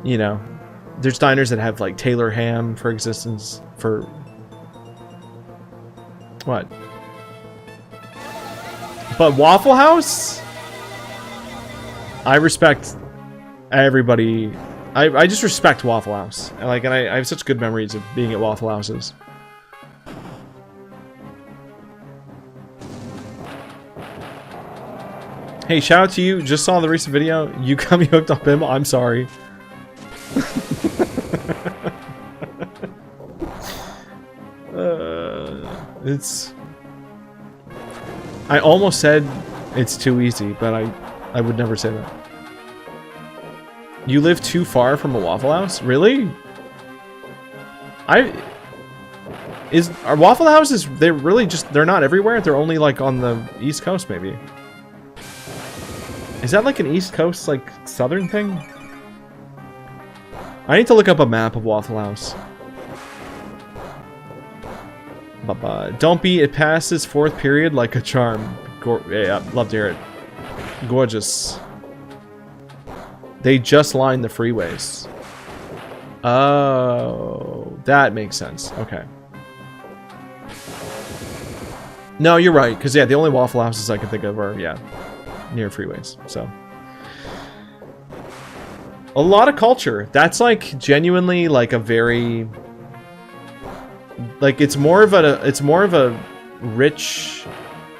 You know, there's diners that have like Taylor ham for existence for what? But Waffle House? I respect everybody. I just respect Waffle House. And I have such good memories of being at Waffle Houses. Hey, shout out to you. Just saw the recent video. You got me hooked on him. I'm sorry. I almost said it's too easy, but I would never say that. You live too far from a Waffle House? Really? Are Waffle Houses, they're not everywhere? They're only like on the East Coast, maybe. Is that like an East Coast, like, southern thing? I need to look up a map of Waffle House. Don't be, it passes fourth period like a charm. Yeah, love to hear it. Gorgeous. They just line the freeways. Oh, that makes sense. Okay. No, you're right, because yeah, the only Waffle Houses I can think of are, yeah, near freeways, so. A lot of culture. That's like genuinely like a very, like it's more of a rich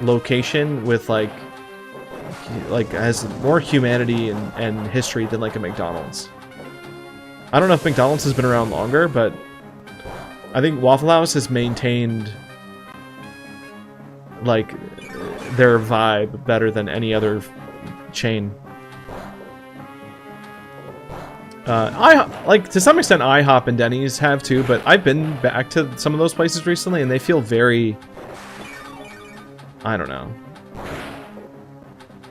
location with like has more humanity and history than like a McDonald's. I don't know if McDonald's has been around longer, but I think Waffle House has maintained like their vibe better than any other chain. Like to some extent IHOP and Denny's have too, but I've been back to some of those places recently and they feel very, I don't know,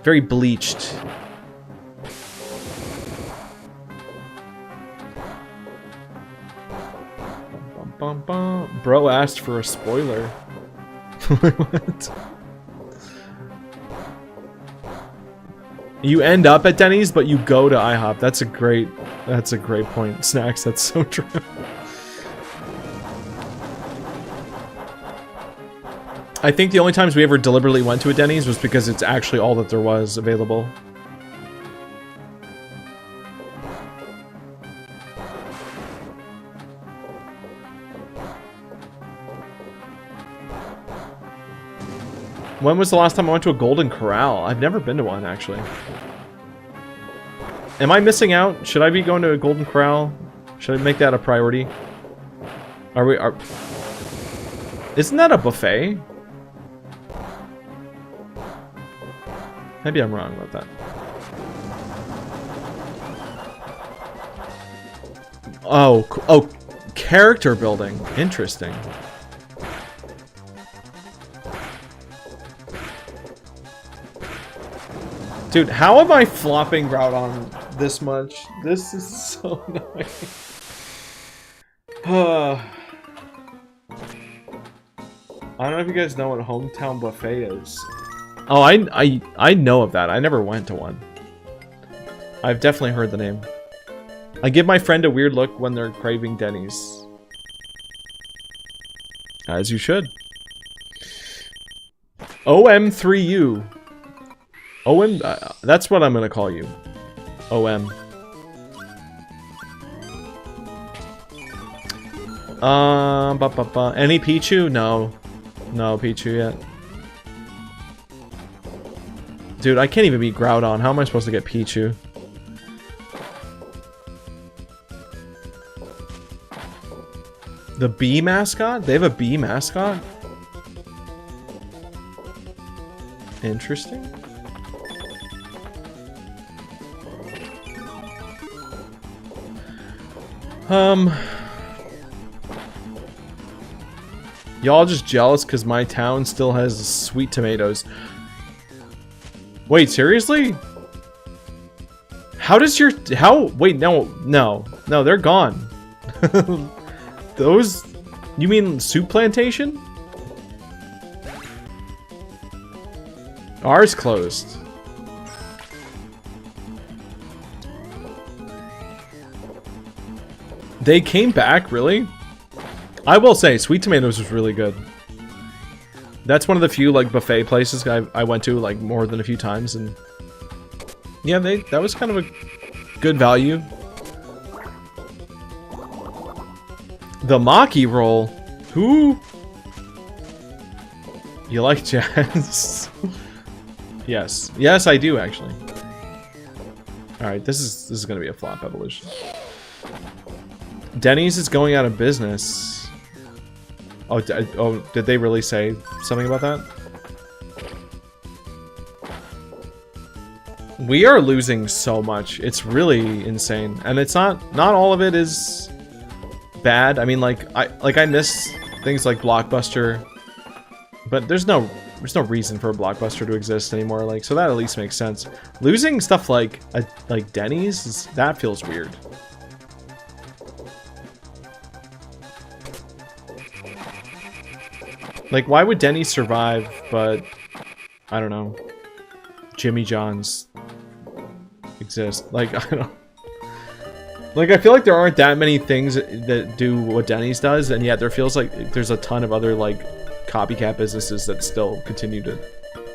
very bleached. Bum, bum, bum. Bro asked for a spoiler. What? You end up at Denny's, but you go to IHOP. That's a great point. Snacks, that's so true. I think the only times we ever deliberately went to a Denny's was because it's actually all that there was available. When was the last time I went to a Golden Corral? I've never been to one, actually. Am I missing out? Should I be going to a Golden Corral? Should I make that a priority? Isn't that a buffet? Maybe I'm wrong about that. Oh, character building. Interesting. Dude, how am I flopping Groudon this much? This is so annoying. I don't know if you guys know what Hometown Buffet is. Oh, I know of that. I never went to one. I've definitely heard the name. I give my friend a weird look when they're craving Denny's. As you should. OM3U. OM, that's what I'm gonna call you. OM. Any Pichu? No. No Pichu yet. Dude, I can't even beat Groudon. How am I supposed to get Pichu? The bee mascot? They have a bee mascot? Interesting. Y'all just jealous because my town still has sweet tomatoes. Wait, seriously? How does your... Wait, no, they're gone. Those... You mean soup plantation? Ours closed. They came back, really? I will say, Sweet Tomatoes was really good. That's one of the few, like, buffet places I went to, like, more than a few times, and... Yeah, that was kind of a good value. The Maki roll? Who? You like jazz? Yes. Yes, I do, actually. Alright, this is gonna be a flop evolution. Denny's is going out of business. Oh, did they really say something about that? We are losing so much. It's really insane. And it's not all of it is bad. I mean, I miss things like Blockbuster, but there's no reason for a Blockbuster to exist anymore. Like, so that at least makes sense. Losing stuff like Denny's, that feels weird. Like, why would Denny's survive, but, I don't know, Jimmy John's exist? Like, I don't... Like, I feel like there aren't that many things that do what Denny's does, and yet there feels like there's a ton of other, like, copycat businesses that still continue to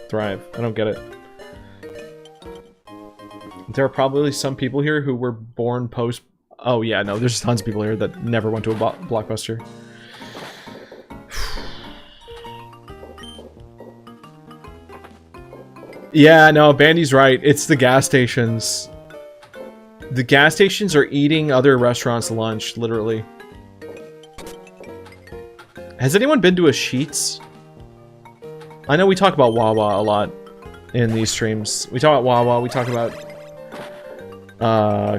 thrive. I don't get it. There are probably some people here who were born post... Oh, yeah, no, there's tons of people here that never went to a Blockbuster. Yeah, no, Bandy's right. It's the gas stations. The gas stations are eating other restaurants' lunch, literally. Has anyone been to a Sheetz? I know we talk about Wawa a lot in these streams. We talk about Wawa, we talk about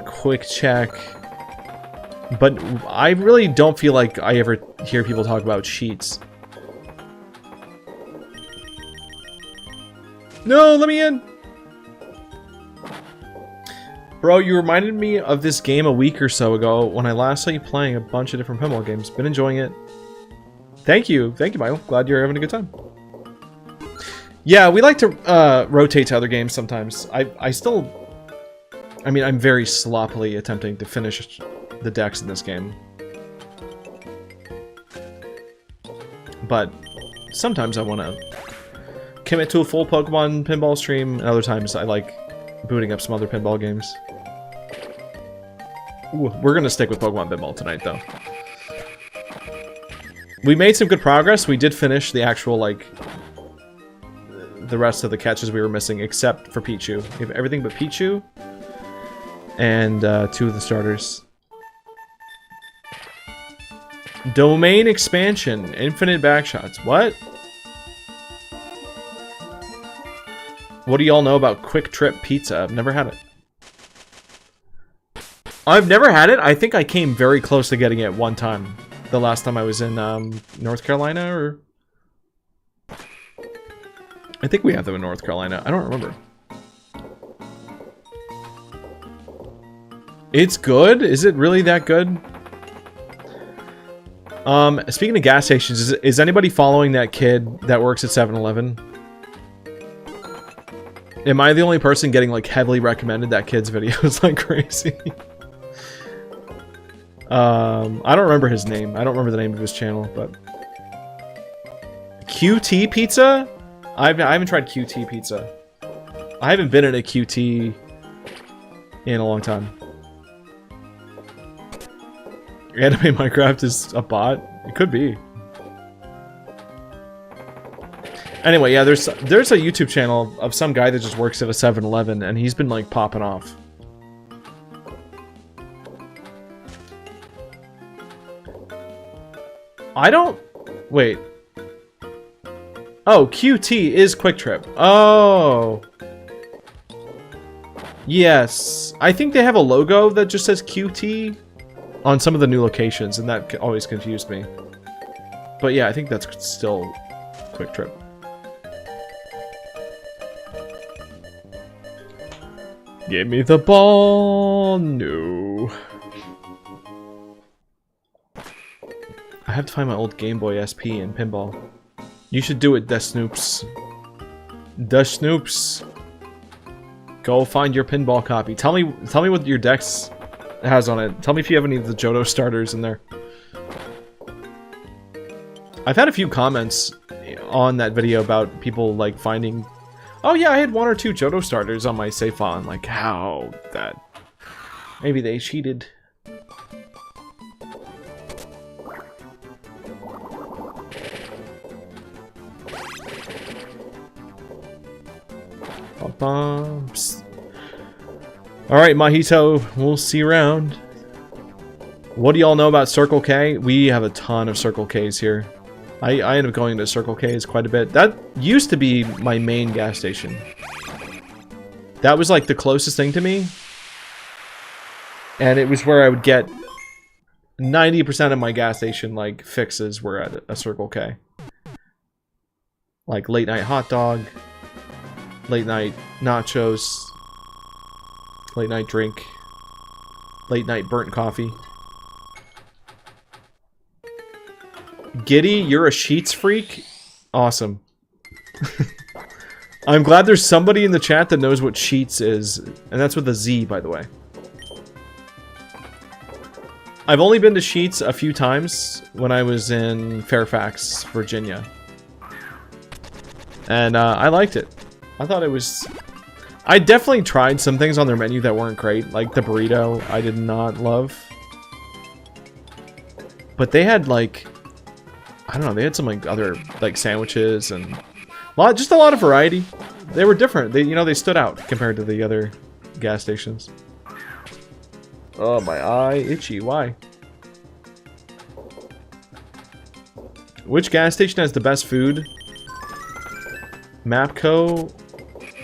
Quick Check. But I really don't feel like I ever hear people talk about Sheetz. No, let me in! Bro, you reminded me of this game a week or so ago when I last saw you playing a bunch of different pinball games. Been enjoying it. Thank you, Michael. Glad you're having a good time. Yeah, we like to rotate to other games sometimes. I mean, I'm very sloppily attempting to finish the decks in this game. But sometimes I want to commit to a full Pokemon pinball stream, and other times I like booting up some other pinball games. Ooh, we're going to stick with Pokemon pinball tonight, though. We made some good progress. We did finish the actual, like, the rest of the catches we were missing, except for Pichu. We have everything but Pichu, and 2 of the starters. Domain expansion, infinite backshots. What? What do y'all know about Quick Trip Pizza? I've never had it. I've never had it. I think I came very close to getting it one time. The last time I was in North Carolina, or... I think we have them in North Carolina. I don't remember. It's good? Is it really that good? Speaking of gas stations, is anybody following that kid that works at 7-Eleven? Am I the only person getting, like, heavily recommended that kid's videos like crazy? I don't remember his name. I don't remember the name of his channel, but... QT Pizza? I haven't tried QT Pizza. I haven't been in a QT in a long time. Anime Minecraft is a bot? It could be. Anyway, yeah, there's a YouTube channel of some guy that just works at a 7-Eleven, and he's been, like, popping off. I don't... Wait. Oh, QT is Quick Trip. Oh. Yes. I think they have a logo that just says QT on some of the new locations, and that always confused me. But yeah, I think that's still Quick Trip. Give me the ball. No. I have to find my old Game Boy SP in pinball. You should do it, Snoops. Snoops. Go find your pinball copy. Tell me what your decks has on it. Tell me if you have any of the Johto starters in there. I've had a few comments on that video about people like finding, oh yeah, I had 1 or 2 Johto starters on my save file. I'm like, how that? Maybe they cheated. Bumps. Alright, Mahito, we'll see you around. What do y'all know about Circle K? We have a ton of Circle Ks here. I end up going to Circle K's quite a bit. That used to be my main gas station. That was like the closest thing to me. And it was where I would get 90% of my gas station like fixes were at a Circle K. Like late night hot dog, late night nachos, late night drink, late night burnt coffee. Giddy, you're a Sheets freak? Awesome. I'm glad there's somebody in the chat that knows what Sheets is. And that's with a Z, by the way. I've only been to Sheets a few times when I was in Fairfax, Virginia. And I liked it. I thought it was... I definitely tried some things on their menu that weren't great. Like the burrito, I did not love. But they had like... I don't know, they had some like other like sandwiches and just a lot of variety. They were different. They, you know, they stood out compared to the other gas stations. Oh, my eye itchy. Why? Which gas station has the best food? Mapco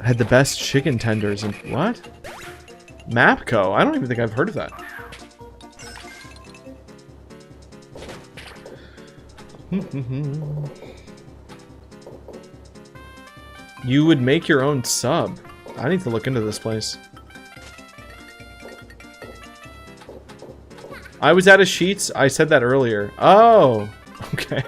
had the best chicken tenders and what? Mapco? I don't even think I've heard of that. You would make your own sub. I need to look into this place. I was out of Sheets. I said that earlier. Oh, okay.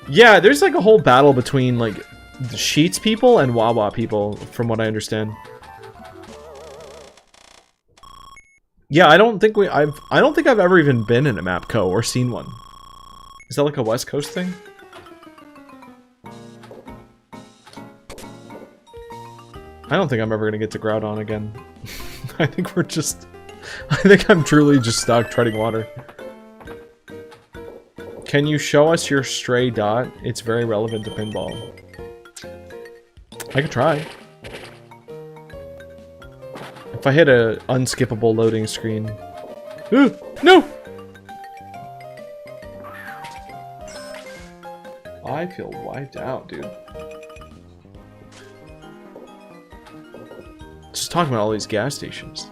Yeah, there's like a whole battle between like the Sheets people and Wawa people, from what I understand. Yeah, I don't think I've ever even been in a Mapco or seen one. Is that like a West Coast thing? I don't think I'm ever gonna get to Groudon again. I think I'm truly just stuck treading water. Can you show us your stray dot? It's very relevant to pinball. I could try. If I hit a unskippable loading screen. Ooh, no! I feel wiped out, dude. Just talking about all these gas stations.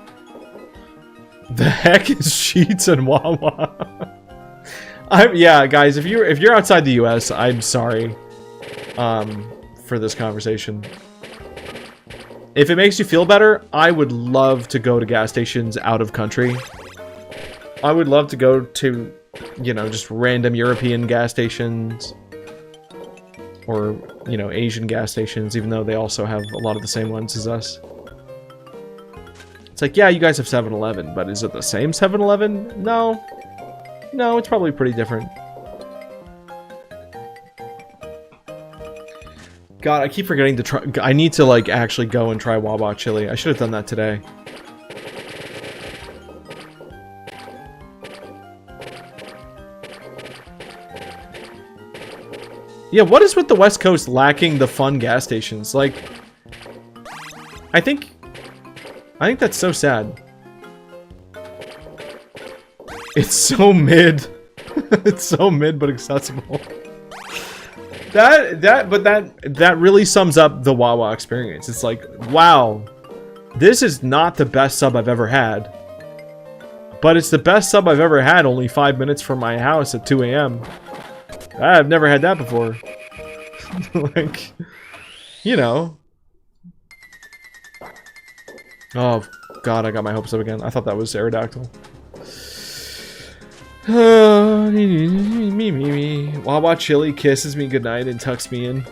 The heck is Sheets and Wawa? Yeah, guys, if you're outside the US, I'm sorry for this conversation. If it makes you feel better, I would love to go to gas stations out of country. I would love to go to, you know, just random European gas stations. Or, you know, Asian gas stations, even though they also have a lot of the same ones as us. It's like, yeah, you guys have 7-Eleven, but is it the same 7-Eleven? No. No, it's probably pretty different. God, I keep forgetting to try. I need to, like, actually go and try Wawa chili. I should have done that today. Yeah, what is with the West Coast lacking the fun gas stations? Like, I think that's so sad. It's so mid. It's so mid but accessible. That really sums up the Wawa experience. It's like, wow, this is not the best sub I've ever had. But it's the best sub I've ever had only 5 minutes from my house at 2 AM. I've never had that before. Like, you know. Oh, God, I got my hopes up again. I thought that was Aerodactyl. Me. Wawa Chili kisses me goodnight and tucks me in.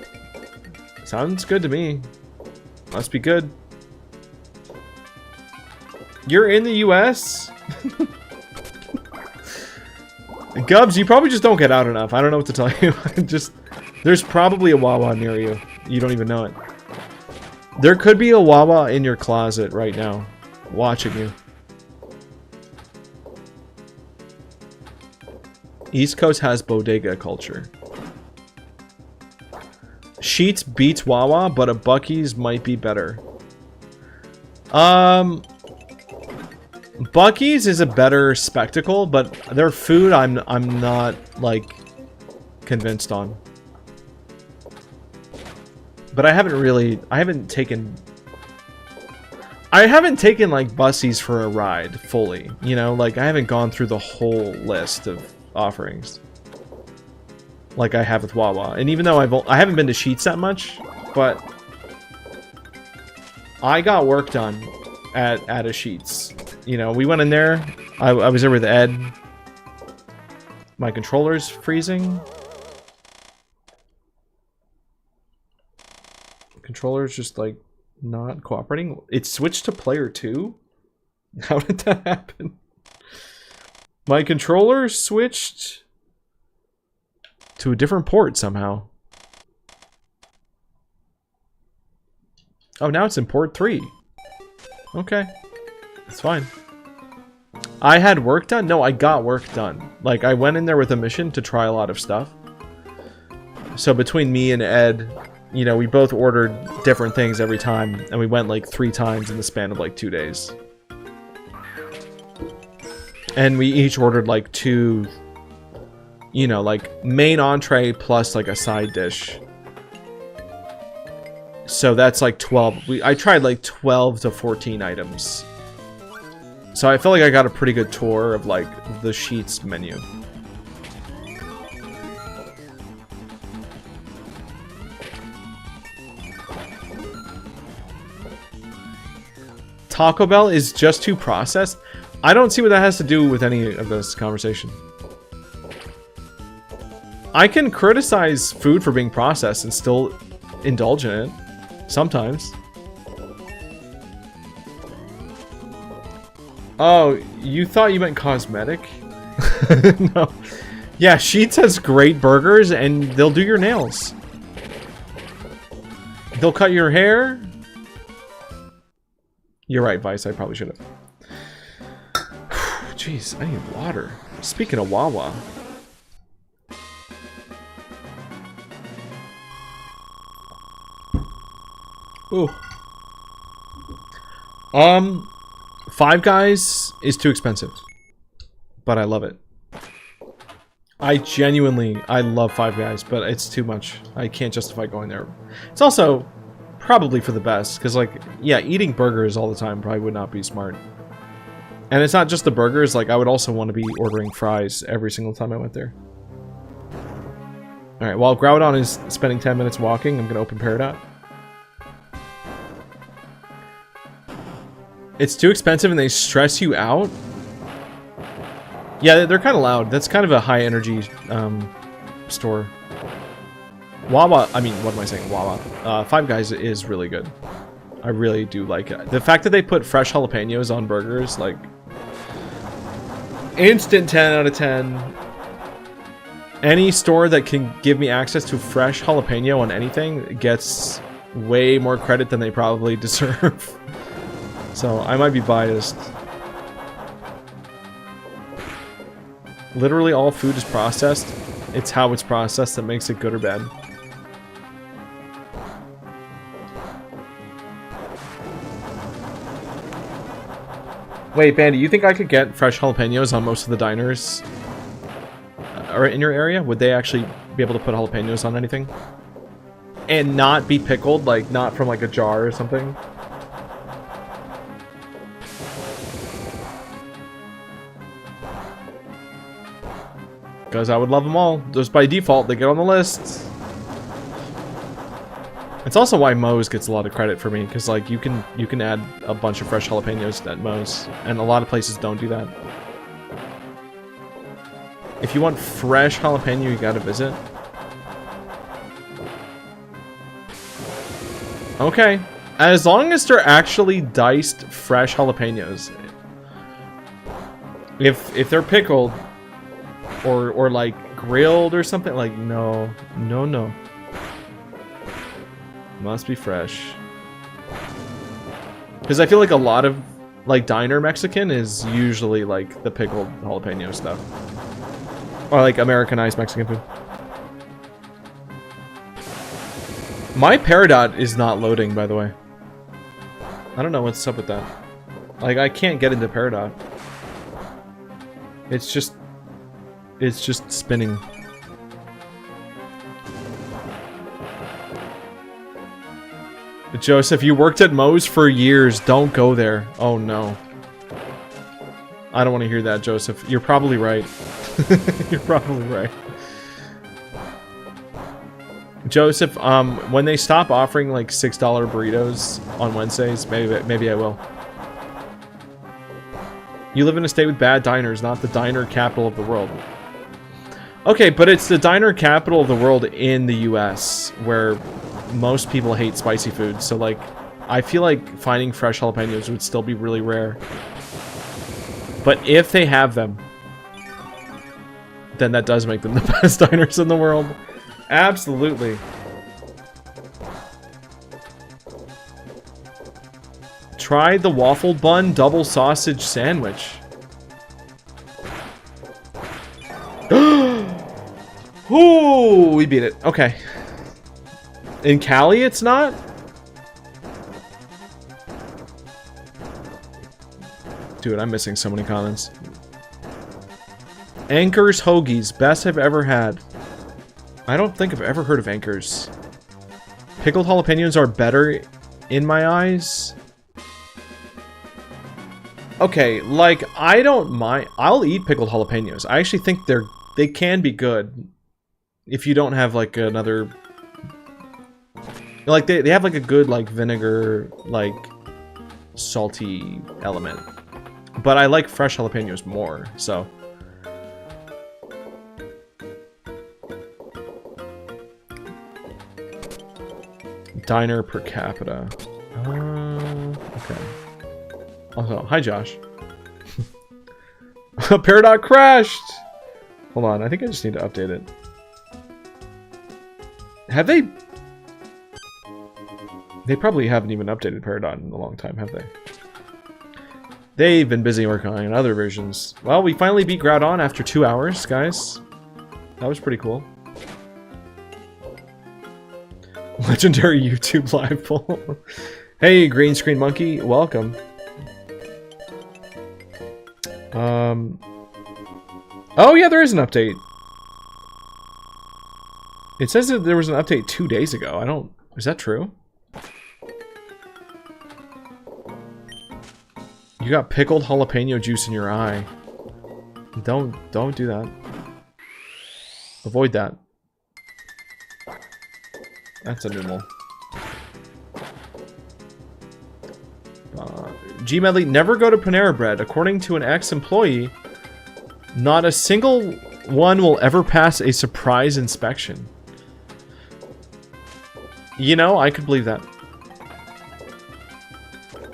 Sounds good to me. Must be good. You're in the US? Gubs, you probably just don't get out enough. I don't know what to tell you. There's probably a Wawa near you. You don't even know it. There could be a Wawa in your closet right now, watching you. East Coast has bodega culture. Sheets beats Wawa, but a Buc-ee's might be better. Buc-ee's is a better spectacle, but their food I'm not like convinced on. But I haven't taken like bussies for a ride fully, you know, like I haven't gone through the whole list of offerings like I have with Wawa. And even though I haven't been to Sheets that much, but I got work done at a Sheets. You know, we went in there. I was there with Ed. My controller's freezing. Controller's just like not cooperating. It switched to player 2? How did that happen? My controller switched to a different port somehow. Oh, now it's in port 3. Okay. It's fine. I had work done? No, I got work done. Like, I went in there with a mission to try a lot of stuff. So between me and Ed, you know, we both ordered different things every time. And we went like 3 times in the span of like 2 days. And we each ordered like 2, you know, like main entree plus like a side dish. So that's like 12. I tried like 12 to 14 items. So I feel like I got a pretty good tour of like the Sheets menu. Taco Bell is just too processed. I don't see what that has to do with any of this conversation. I can criticize food for being processed and still indulge in it. Sometimes. Oh, you thought you meant cosmetic? No. Yeah, Sheetz has great burgers, and they'll do your nails. They'll cut your hair. You're right, Vice. I probably should have. Jeez, I need water. Speaking of Wawa. Ooh. Five Guys is too expensive. But I love it. I love Five Guys, but it's too much. I can't justify going there. It's also probably for the best, because, like, yeah, eating burgers all the time probably would not be smart. And it's not just the burgers, like, I would also want to be ordering fries every single time I went there. Alright, while Groudon is spending 10 minutes walking, I'm going to open Peridot. It's too expensive and they stress you out? Yeah, they're kind of loud. That's kind of a high energy store. Wawa, I mean, what am I saying? Wawa. Five Guys is really good. I really do like it. The fact that they put fresh jalapenos on burgers, like, instant 10 out of 10. Any store that can give me access to fresh jalapeno on anything gets way more credit than they probably deserve. So, I might be biased. Literally all food is processed. It's how it's processed that makes it good or bad. Wait, Bandy, you think I could get fresh jalapenos on most of the diners or in your area? Would they actually be able to put jalapenos on anything? And not be pickled, like, not from, like, a jar or something? Because I would love them all. Just by default, they get on the list. It's also why Moe's gets a lot of credit for me, because, like, you can add a bunch of fresh jalapenos at Moe's, and a lot of places don't do that. If you want fresh jalapeno, you gotta visit. Okay. As long as they're actually diced fresh jalapenos. If they're pickled, or like, grilled or something, like, no. No. Must be fresh. Because I feel like a lot of, like, diner Mexican is usually, like, the pickled jalapeno stuff. Or, like, Americanized Mexican food. My Peridot is not loading, by the way. I don't know what's up with that. Like, I can't get into Peridot. It's just spinning. Joseph, you worked at Moe's for years. Don't go there. Oh, no. I don't want to hear that, Joseph. You're probably right. You're probably right. Joseph, when they stop offering, like, $6 burritos on Wednesdays, maybe I will. You live in a state with bad diners, not the diner capital of the world. Okay, but it's the diner capital of the world in the US, where most people hate spicy food, so, like, I feel like finding fresh jalapenos would still be really rare. But if they have them, then that does make them the best diners in the world. Absolutely. Try the waffle bun double sausage sandwich. Ooh, we beat it. Okay. In Cali, it's not? Dude, I'm missing so many comments. Anchor's Hoagies, best I've ever had. I don't think I've ever heard of Anchor's. Pickled jalapenos are better in my eyes. Okay, like, I don't mind. I'll eat pickled jalapenos. I actually think they can be good if you don't have, like, another... Like, they have, like, a good, like, vinegar, like, salty element. But I like fresh jalapenos more, so... Diner per capita. Okay. Also, hi Josh. Peridot crashed! Hold on, I think I just need to update it. Have they... They probably haven't even updated Peridot in a long time, have they? They've been busy working on other versions. Well, we finally beat Groudon after 2 hours, guys. That was pretty cool. Legendary YouTube live poll. Hey, Green Screen Monkey, welcome. Oh yeah, there is an update. It says that there was an update 2 days ago. I don't... Is that true? You got pickled jalapeno juice in your eye. Don't do that. Avoid that. That's a normal. Gmedley, never go to Panera Bread. According to an ex-employee, not a single one will ever pass a surprise inspection. You know, I could believe that.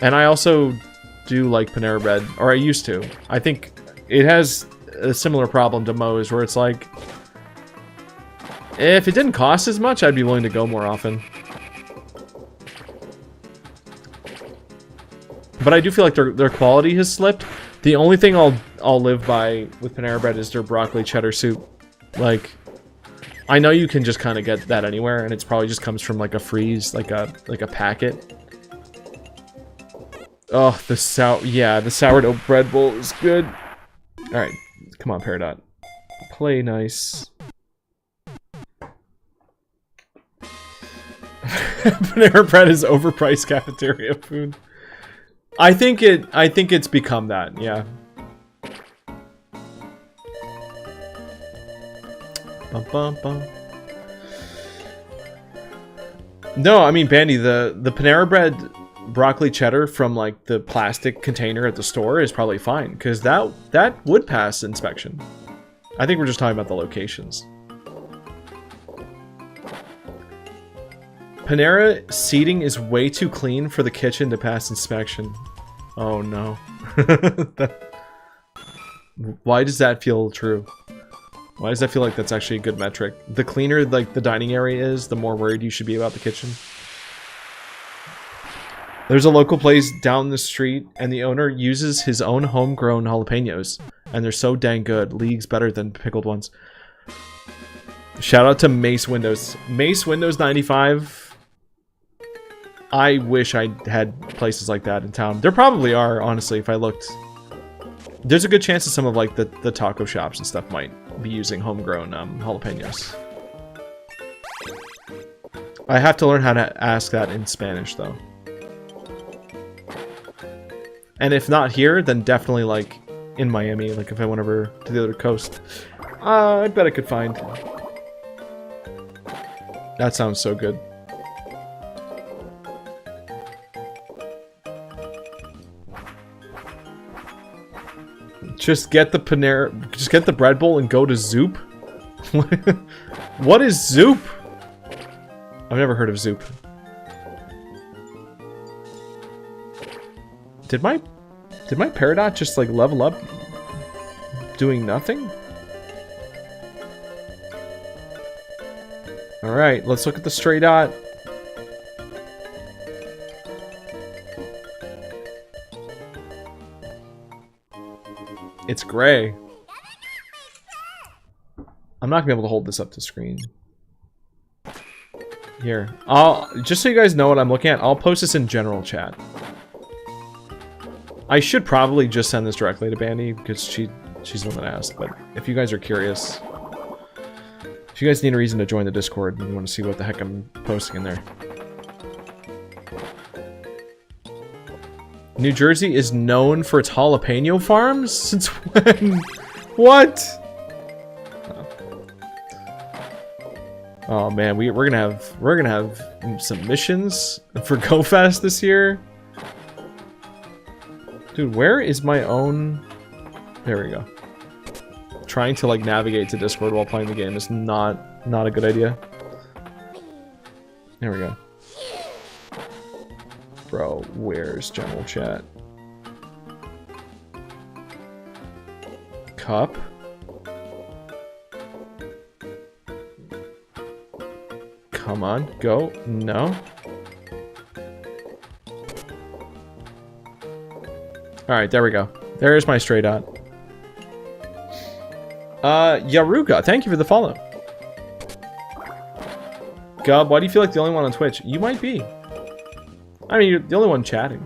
And I also do like Panera Bread, or I used to. I think it has a similar problem to Moe's, where it's like, if it didn't cost as much, I'd be willing to go more often. But I do feel like their quality has slipped. The only thing I'll live by with Panera Bread is their broccoli cheddar soup. Like, I know you can just kind of get that anywhere, and it's probably just comes from like a freeze, like a packet. Oh, the sourdough bread bowl is good. All right, come on, Peridot, play nice. Panera Bread is overpriced cafeteria food. I think it's become that, yeah. Bum, bum, bum. No, I mean, Bandy, the Panera Bread broccoli cheddar from like the plastic container at the store is probably fine, because that would pass inspection. I think we're just talking about the locations. Panera seating is way too clean for the kitchen to pass inspection. Oh no. Why does that feel true? Why does that feel like that's actually a good metric? The cleaner like the dining area is, the more worried you should be about the kitchen. There's a local place down the street, and the owner uses his own homegrown jalapenos, and they're so dang good, leagues better than pickled ones. Shout out to Mace Windows. Mace Windows 95. I wish I had places like that in town. There probably are, honestly, if I looked. There's a good chance that some of like the taco shops and stuff might be using homegrown jalapenos. I have to learn how to ask that in Spanish, though. And if not here, then definitely like in Miami, like if I went over to the other coast. I bet I could find. That sounds so good. Just get the Panera, just get the bread bowl and go to Zoop? What is Zoop? I've never heard of Zoop. Did my Peridot just like level up doing nothing? Alright, let's look at the stray dot. It's gray. I'm not gonna be able to hold this up to screen. Here, just so you guys know what I'm looking at, I'll post this in general chat. I should probably just send this directly to Bandy because she's the one that asked. But if you guys are curious, if you guys need a reason to join the Discord and you want to see what the heck I'm posting in there. New Jersey is known for its jalapeno farms? Since when? What? Oh man, we're gonna have some missions for GoFest this year. Dude, where is my own? There we go. Trying to like navigate to Discord while playing the game is not a good idea. There we go. Bro, where's general chat? Cup? Come on, go. No. Alright, there we go. There's my stray dot. Yaruga, thank you for the follow. Gub, why do you feel like the only one on Twitch? You might be. I mean, you're the only one chatting.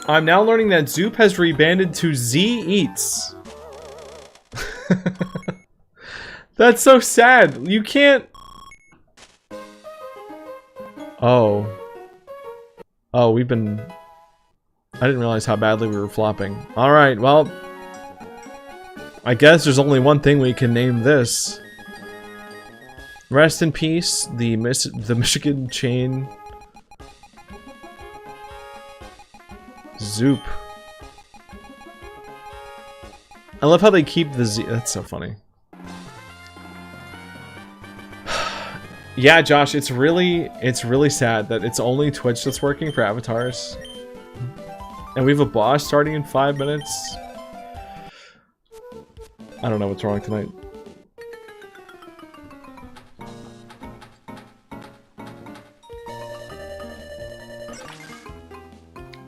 I'm now learning that Zoop has rebanded to Z Eats. That's so sad. You can't... Oh. Oh, we've been... I didn't realize how badly we were flopping. Alright, well... I guess there's only one thing we can name this. Rest in peace, the Michigan chain... Zoop. I love how they keep the Z... That's so funny. Yeah, Josh, it's really sad that it's only Twitch that's working for avatars. And we have a boss starting in 5 minutes. I don't know what's wrong tonight.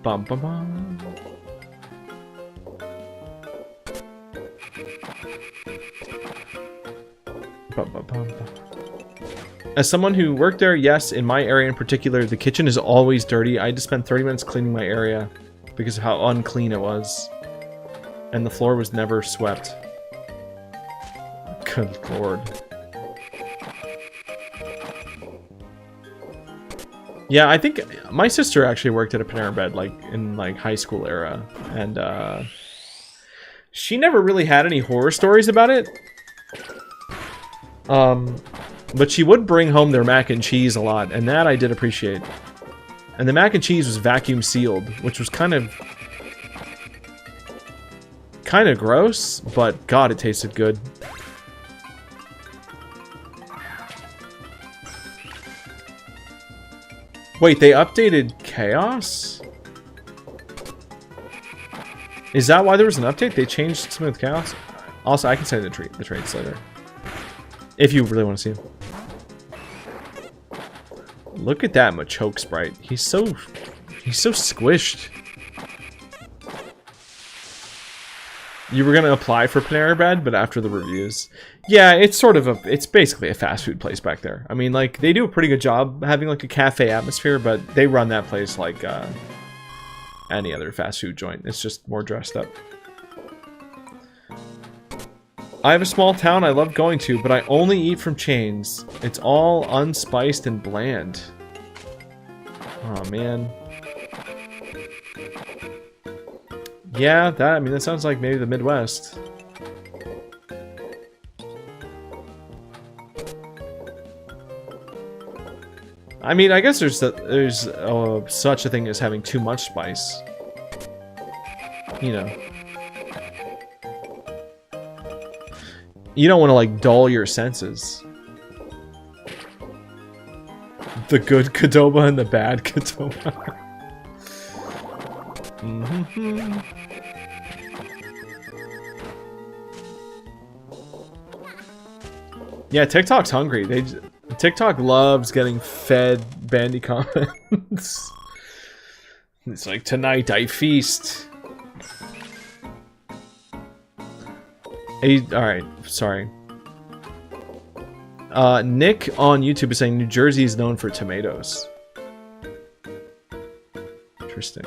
Bum bum bum. Bum bum bum bum. As someone who worked there, yes, in my area in particular, the kitchen is always dirty. I had to spend 30 minutes cleaning my area because of how unclean it was. And the floor was never swept. Good lord. Yeah, I think my sister actually worked at a Panera Bread, like, in, like, high school era. And, she never really had any horror stories about it. But she would bring home their mac and cheese a lot, and that I did appreciate. And the mac and cheese was vacuum sealed, which was kind of gross, but God, it tasted good. Wait, they updated Chaos? Is that why there was an update? They changed Smooth Chaos? Also, I can send the trades later. If you really want to see him. Look at that Machoke sprite. He's so squished. You were gonna apply for Panera Bread, but after the reviews. Yeah, it's basically a fast food place back there. I mean, like, they do a pretty good job having like a cafe atmosphere, but they run that place like any other fast food joint. It's just more dressed up. I have a small town I love going to, but I only eat from chains. It's all unspiced and bland. Oh man. Yeah, that sounds like maybe the Midwest. I mean, I guess there's such a thing as having too much spice. You know. You don't want to, like, dull your senses. The good Qdoba and the bad Qdoba. Mm-hmm. Yeah, TikTok's hungry. TikTok loves getting fed bandy comments. It's like, tonight I feast. Alright, sorry. Nick on YouTube is saying New Jersey is known for tomatoes. Interesting.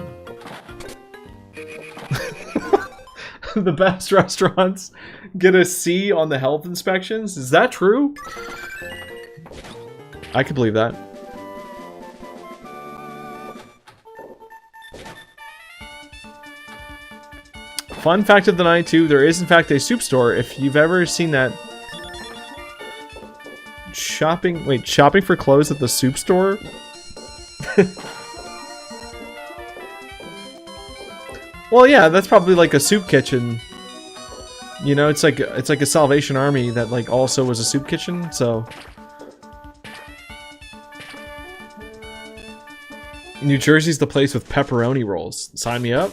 The best restaurants get a C on the health inspections? Is that true? I could believe that. Fun fact of the night, too, there is in fact a soup store. If you've ever seen that... shopping for clothes at the soup store? Well, yeah, that's probably like a soup kitchen. You know, it's like a Salvation Army that, like, also was a soup kitchen, so... New Jersey's the place with pepperoni rolls. Sign me up.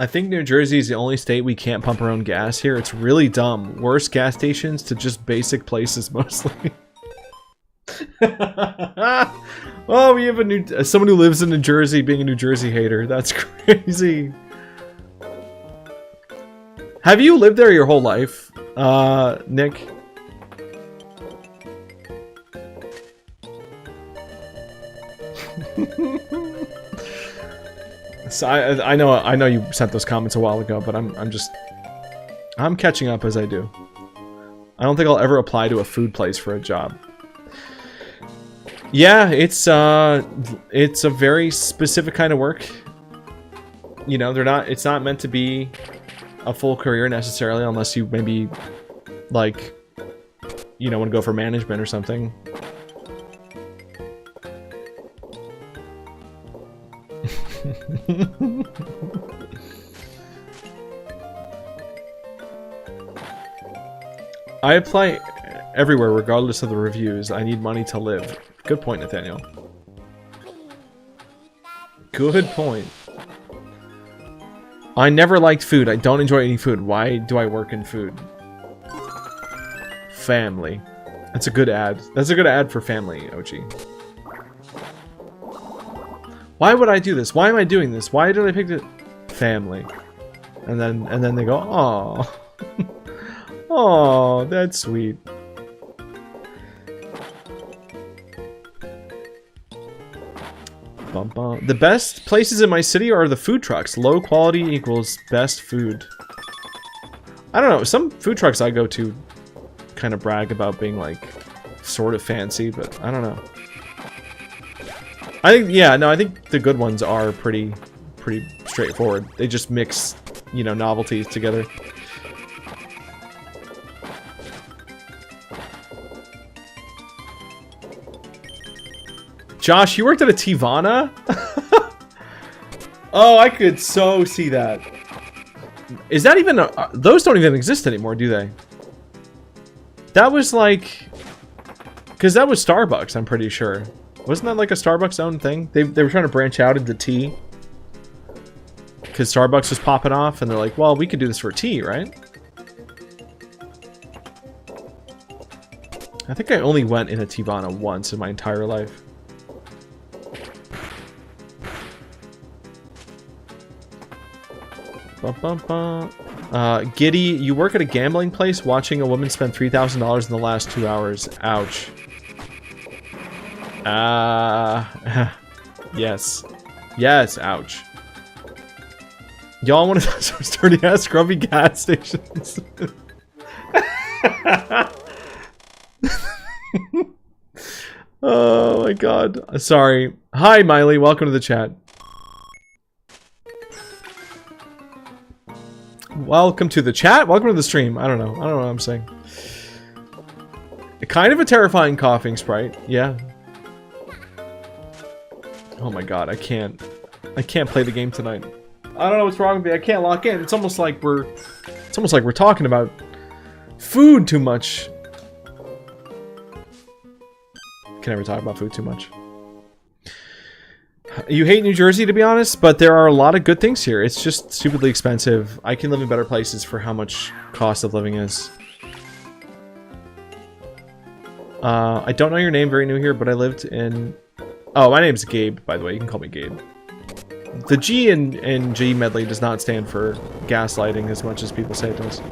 I think New Jersey is the only state we can't pump our own gas here. It's really dumb. Worst gas stations to just basic places mostly. Oh, we have someone who lives in New Jersey being a New Jersey hater. That's crazy. Have you lived there your whole life, Nick? So I know you sent those comments a while ago, but I'm catching up as I do. I don't think I'll ever apply to a food place for a job. Yeah, it's a very specific kind of work. You know, it's not meant to be a full career necessarily, unless you maybe like, you know, want to go for management or something. I apply everywhere regardless of the reviews. I need money to live. Good point, Nathaniel. Good point. I never liked food. I don't enjoy eating food. Why do I work in food? Family. That's a good ad. That's a good ad for family, OG. Why would I do this? Why am I doing this? Why did I pick it? Family. And then they go, "Aw." Oh, that's sweet. Bum, bum. The best places in my city are the food trucks. Low quality equals best food. I don't know. Some food trucks I go to kind of brag about being like sort of fancy, but I don't know. I think, yeah, no, I think the good ones are pretty straightforward. They just mix, you know, novelties together. Josh, you worked at a Tivana? Oh, I could so see that. Is that even those don't even exist anymore, do they? That was like, because that was Starbucks, I'm pretty sure. Wasn't that like a Starbucks own thing? They were trying to branch out into tea. Because Starbucks was popping off, and they're like, well, we could do this for tea, right? I think I only went in a Tivana once in my entire life. Giddy, you work at a gambling place watching a woman spend $3,000 in the last 2 hours. Ouch. Yes. Yes, ouch. Y'all want to those dirty ass scrubby gas stations. Oh my god. Sorry. Hi, Miley. Welcome to the chat. Welcome to the chat. Welcome to the stream. I don't know what I'm saying. Kind of a terrifying coughing sprite. Yeah. Oh my god, I can't play the game tonight. I don't know what's wrong with me. I can't lock in. It's almost like we're talking about food too much. Can never talk about food too much. You hate New Jersey, to be honest, but there are a lot of good things here. It's just stupidly expensive. I can live in better places for how much cost of living is. I don't know your name, very new here, but I lived in... Oh, my name's Gabe, by the way. You can call me Gabe. The G in gmedley does not stand for gaslighting as much as people say it does.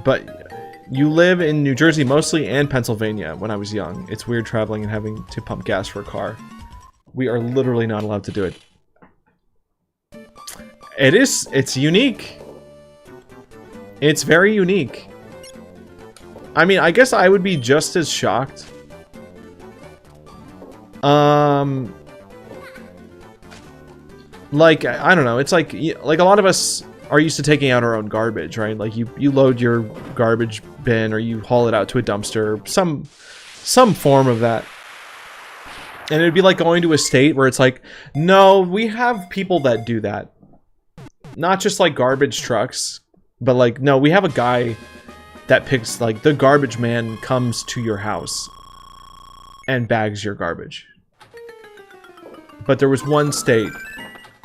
But you live in New Jersey mostly and Pennsylvania when I was young. It's weird traveling and having to pump gas for a car. We are literally not allowed to do it. It's unique. It's very unique. I mean, I guess I would be just as shocked. Like, I don't know. It's like a lot of us are used to taking out our own garbage, right? Like you load your garbage bin or you haul it out to a dumpster, some form of that. And it'd be like going to a state where it's like, no, we have people that do that. Not just like garbage trucks, but like, no, we have a guy that picks, like, the garbage man comes to your house and bags your garbage. But there was one state,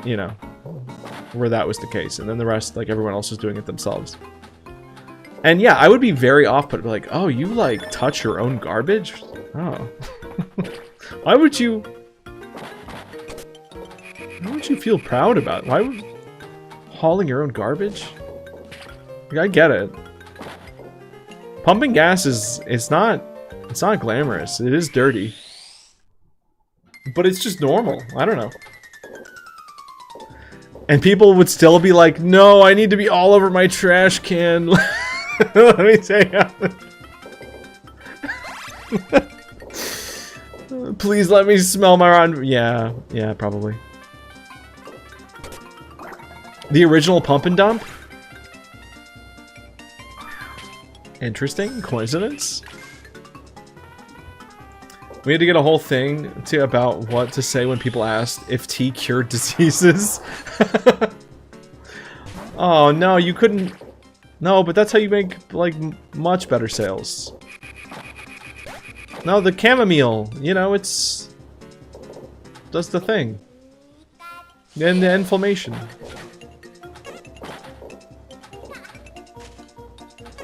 you know, where that was the case. And then the rest, like, everyone else was doing it themselves. And yeah, I would be very off, but like, oh, you like touch your own garbage? Oh. Why would you feel proud about it? Why would hauling your own garbage? Like, I get it. Pumping gas it's not glamorous. It is dirty. But it's just normal. I don't know. And people would still be like, no, I need to be all over my trash can. Let me say please let me smell my own. Yeah, probably. The original pump and dump? Interesting coincidence. We had to get a whole thing about what to say when people asked if tea cured diseases. Oh no, you couldn't. No, but that's how you make like much better sales. No, the chamomile, you know, does the thing. And the inflammation.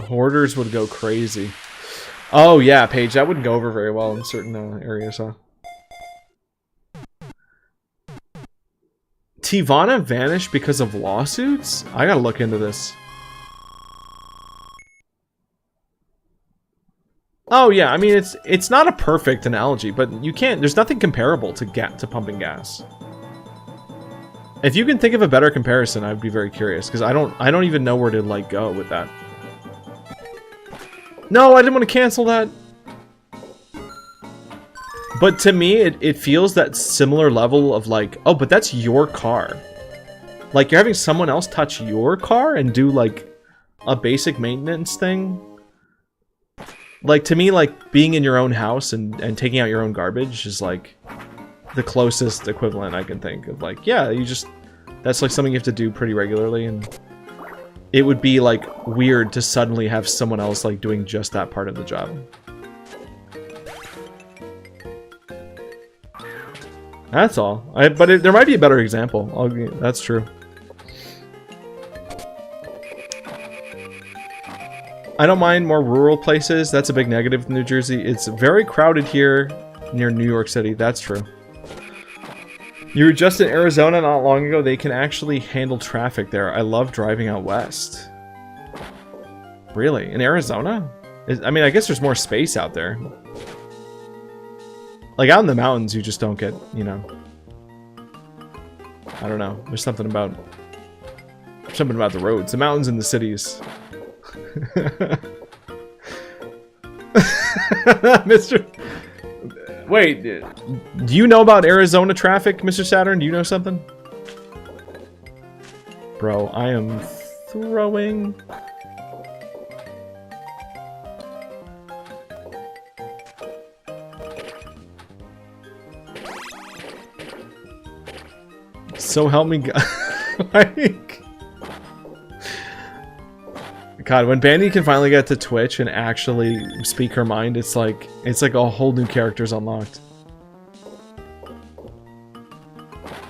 Hoarders would go crazy. Oh yeah, Paige, that wouldn't go over very well in certain areas, huh? Tivana vanished because of lawsuits? I gotta look into this. Oh yeah, I mean it's not a perfect analogy, but you can't. There's nothing comparable to pumping gas. If you can think of a better comparison, I'd be very curious because I don't even know where to like go with that. No, I didn't want to cancel that. But to me, it feels that similar level of like, oh, but that's your car. Like you're having someone else touch your car and do like a basic maintenance thing. Like, to me, like, being in your own house and taking out your own garbage is, like, the closest equivalent I can think of. Like, yeah, that's, like, something you have to do pretty regularly, and it would be, like, weird to suddenly have someone else, like, doing just that part of the job. That's all. But there might be a better example. That's true. I don't mind more rural places. That's a big negative in New Jersey. It's very crowded here near New York City. That's true. You were just in Arizona not long ago. They can actually handle traffic there. I love driving out west. Really? In Arizona? I mean, I guess there's more space out there. Like, out in the mountains, you just don't get, you know... I don't know. There's something about the roads. The mountains and the cities... Mr. Wait, do you know about Arizona traffic, Mr. Saturn? Do you know something? Bro, I am throwing... So help me God. Like... God, when Bandy can finally get to Twitch and actually speak her mind, it's like a whole new character's unlocked.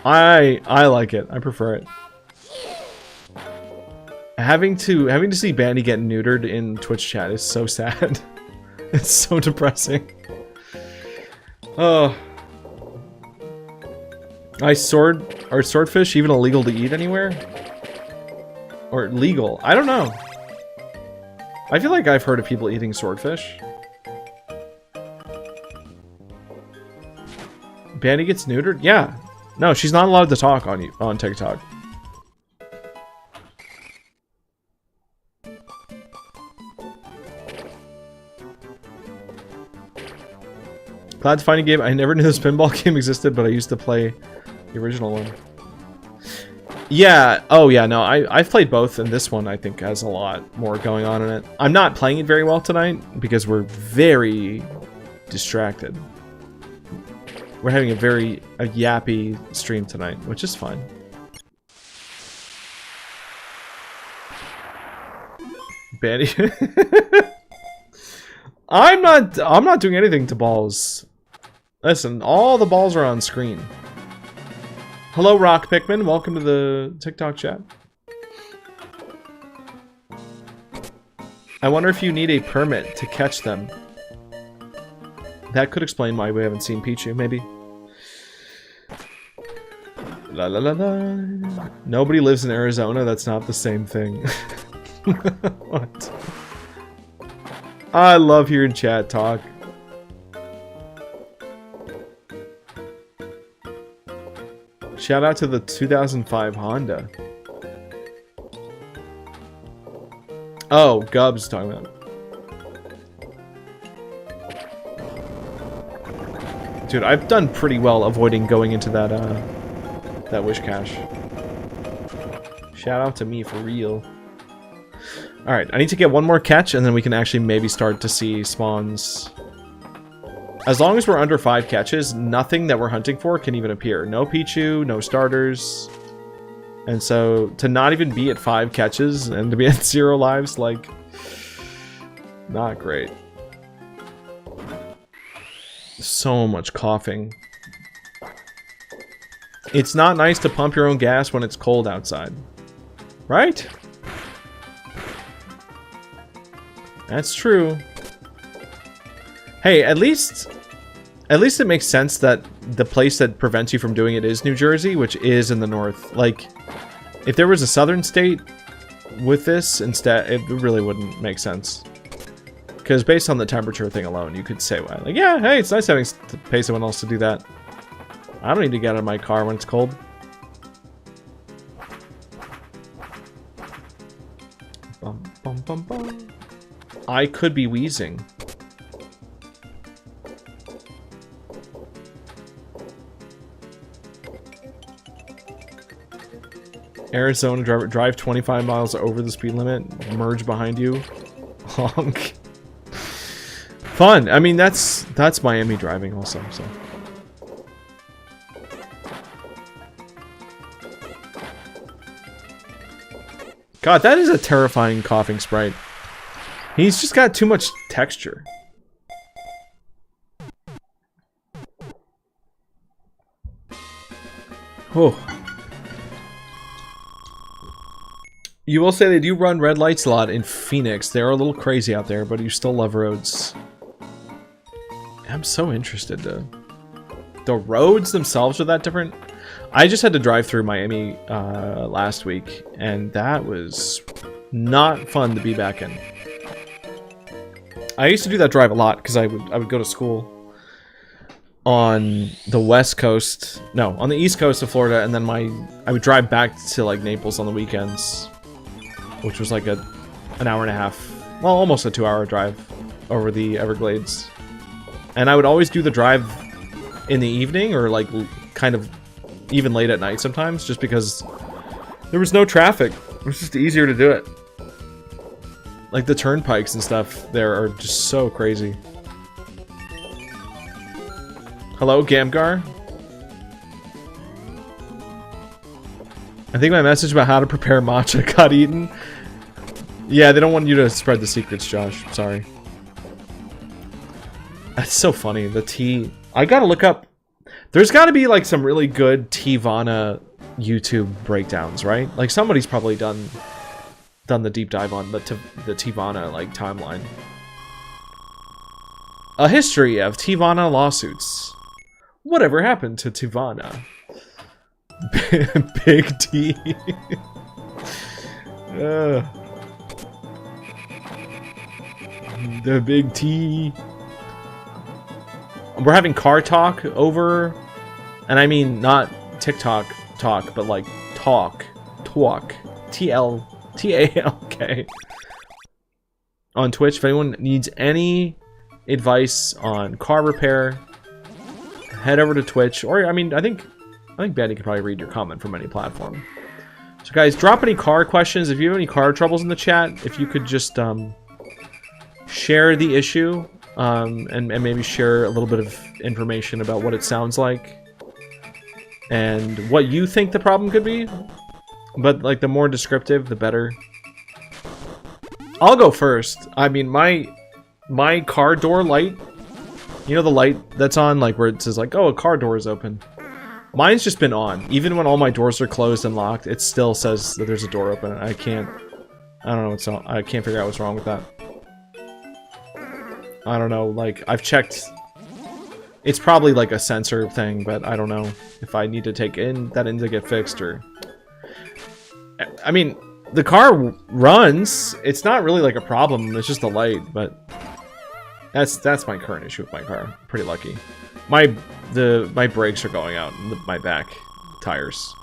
I like it. I prefer it. Having to see Bandy get neutered in Twitch chat is so sad. It's so depressing. Oh. Are swordfish even illegal to eat anywhere? Or legal? I don't know. I feel like I've heard of people eating swordfish. Bandy gets neutered? Yeah. No, she's not allowed to talk on TikTok. Glad to find a game. I never knew this pinball game existed, but I used to play the original one. Yeah, oh yeah, no, I've played both, and this one I think has a lot more going on in it. I'm not playing it very well tonight, because we're very distracted. we're having a very yappy stream tonight, which is fine. Bandy. I'm not doing anything to balls. Listen, all the balls are on screen. Hello, Rock Pikmin. Welcome to the TikTok chat. I wonder if you need a permit to catch them. That could explain why we haven't seen Pichu, maybe. La la la la. Nobody lives in Arizona. That's not the same thing. What? I love hearing chat talk. Shout out to the 2005 Honda. Oh, Gub's talking about. Dude, I've done pretty well avoiding going into that that wish cache. Shout out to me for real. Alright, I need to get one more catch and then we can actually maybe start to see spawns. As long as we're under 5 catches, nothing that we're hunting for can even appear. No Pichu, no starters. And so, to not even be at 5 catches and to be at 0 lives, like, not great. So much coughing. It's not nice to pump your own gas when it's cold outside. Right? That's true. Hey, at least it makes sense that the place that prevents you from doing it is New Jersey, which is in the north. Like, if there was a southern state with this instead, it really wouldn't make sense. Because based on the temperature thing alone, you could say, well, like, yeah, hey, it's nice having to pay someone else to do that. I don't need to get out of my car when it's cold. Bum, bum, bum, bum. I could be wheezing. Arizona driver, drive 25 miles over the speed limit, merge behind you. Honk. Fun. I mean, that's Miami driving also, so. God, that is a terrifying coughing sprite. He's just got too much texture. Oh. You will say they do run red lights a lot in Phoenix. They're a little crazy out there, but you still love roads. I'm so interested to... The roads themselves are that different? I just had to drive through Miami last week, and that was not fun to be back in. I used to do that drive a lot because I would go to school on the west coast, no, on the east coast of Florida, and then I would drive back to like Naples on the weekends, which was like an hour and a half, well, almost a 2-hour drive over the Everglades. And I would always do the drive in the evening or like kind of even late at night sometimes, just because there was no traffic. It was just easier to do it. Like the turnpikes and stuff there are just so crazy. Hello, Gamgar? I think my message about how to prepare matcha got eaten. Yeah, they don't want you to spread the secrets, Josh. Sorry. That's so funny. The tea... I gotta look up... There's gotta be, like, some really good Tivana YouTube breakdowns, right? Like, somebody's probably done the deep dive on the Tivana, like, timeline. A history of Tivana lawsuits. Whatever happened to Tivana? Big T. The big T. We're having car talk over, and I mean not TikTok talk, but like talk, T-A-L-K. On Twitch. If anyone needs any advice on car repair, head over to Twitch, or I mean, I think Betty could probably read your comment from any platform. So guys, drop any car questions. If you have any car troubles in the chat, if you could just share the issue and maybe share a little bit of information about what it sounds like and what you think the problem could be. But like the more descriptive, the better. I'll go first. I mean, my car door light, you know the light that's on, like where it says like, oh, a car door is open. Mine's just been on. Even when all my doors are closed and locked, it still says that there's a door open. I don't know what's wrong. I can't figure out what's wrong with that. I don't know, like, I've checked. It's probably like a sensor thing, but I don't know if I need to take that in to get fixed or... I mean, the car runs. It's not really like a problem. It's just the light, but that's my current issue with my car. I'm pretty lucky. My brakes are going out in my back tires,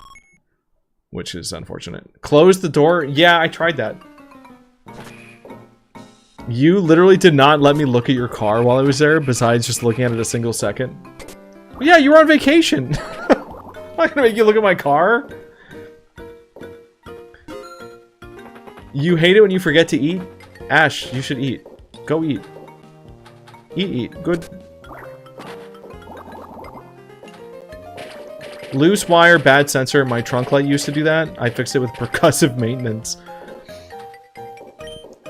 which is unfortunate. Close the door. Yeah, I tried that. You literally did not let me look at your car while I was there, besides just looking at it a single second. Well, yeah, you were on vacation. I'm not gonna make you look at my car. You hate it when you forget to eat? Ash, you should eat. Go eat. Eat. Good. Loose wire, bad sensor. My trunk light used to do that. I fixed it with percussive maintenance.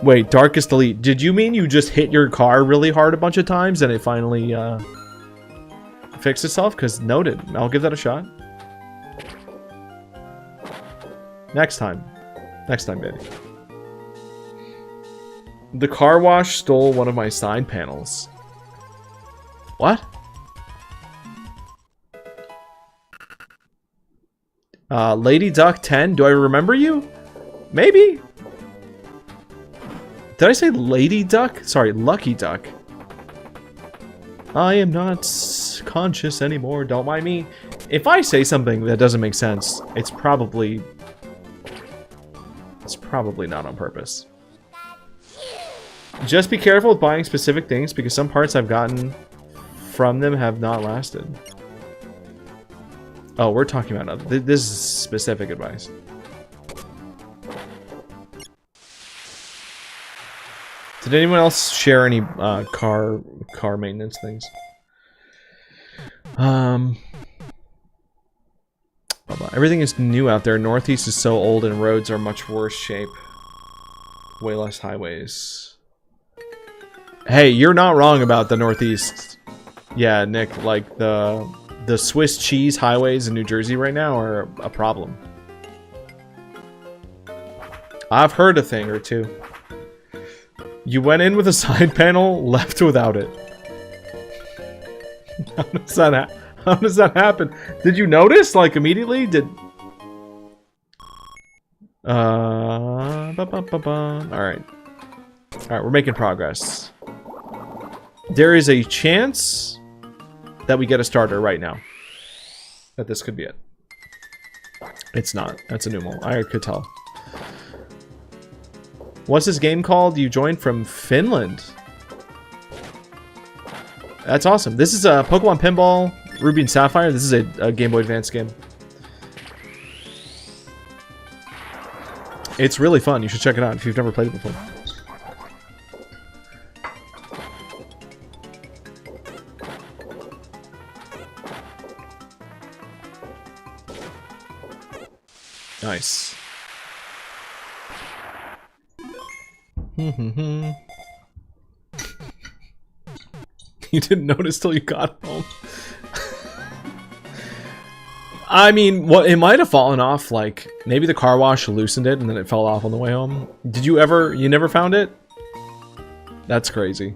Wait, darkest delete. Did you mean you just hit your car really hard a bunch of times and it finally fixed itself? Because noted. I'll give that a shot. Next time. Next time, baby. The car wash stole one of my side panels. What? Lady Duck 10, do I remember you? Maybe? Did I say Lady Duck? Sorry, Lucky Duck. I am not conscious anymore, don't mind me. If I say something that doesn't make sense, it's probably not on purpose. Just be careful with buying specific things because some parts I've gotten from them have not lasted. Oh, we're talking about this is specific advice. Did anyone else share any car maintenance things? Everything is new out there. Northeast is so old and roads are much worse shape. Way less highways. Hey, you're not wrong about the Northeast. Yeah, Nick, like the Swiss cheese highways in New Jersey right now are a problem. I've heard a thing or two. You went in with a side panel, left without it. How does that happen? Did you notice, like, immediately? Alright. Alright, we're making progress. There is a chance that we get a starter right now. That this could be it. It's not. That's a numeral. I could tell. What's this game called? You joined from Finland. That's awesome. This is a Pokemon Pinball Ruby and Sapphire. This is a Game Boy Advance game. It's really fun. You should check it out if you've never played it before. Nice. You didn't notice till you got home. I mean, what it might have fallen off, like maybe the car wash loosened it and then it fell off on the way home. Did you never found it? That's crazy.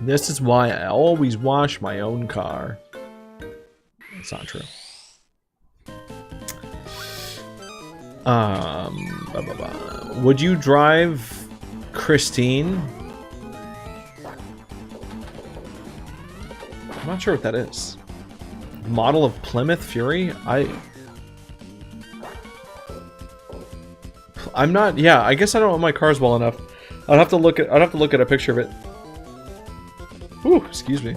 This is why I always wash my own car. That's not true. Would you drive Christine? I'm not sure what that is. Model of Plymouth Fury? I'm not. Yeah, I guess I don't know my cars well enough. I'd have to look at a picture of it. Ooh, excuse me.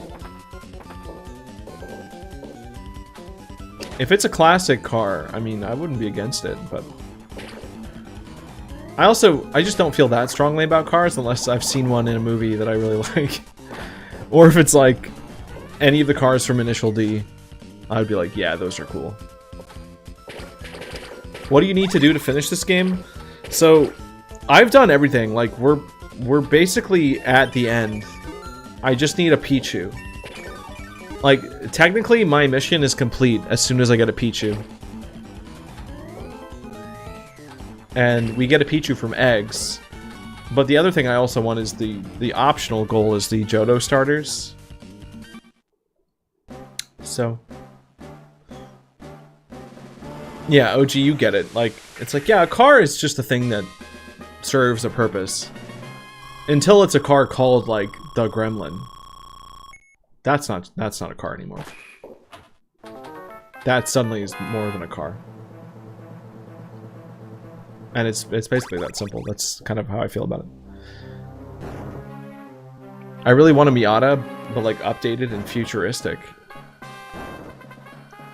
If it's a classic car, I mean, I wouldn't be against it, but I just don't feel that strongly about cars unless I've seen one in a movie that I really like. Or if it's like any of the cars from Initial D, I would be like, yeah, those are cool. What do you need to do to finish this game? So, I've done everything. Like, we're basically at the end. I just need a Pichu. Like, technically, my mission is complete as soon as I get a Pichu. And we get a Pichu from eggs. But the other thing I also want is the optional goal is the Johto starters. So... yeah, OG, you get it. Like, it's like, yeah, a car is just a thing that serves a purpose. Until it's a car called, like, the Gremlin. That's not a car anymore. That suddenly is more than a car. And it's basically that simple. That's kind of how I feel about it. I really want a Miata, but, like, updated and futuristic.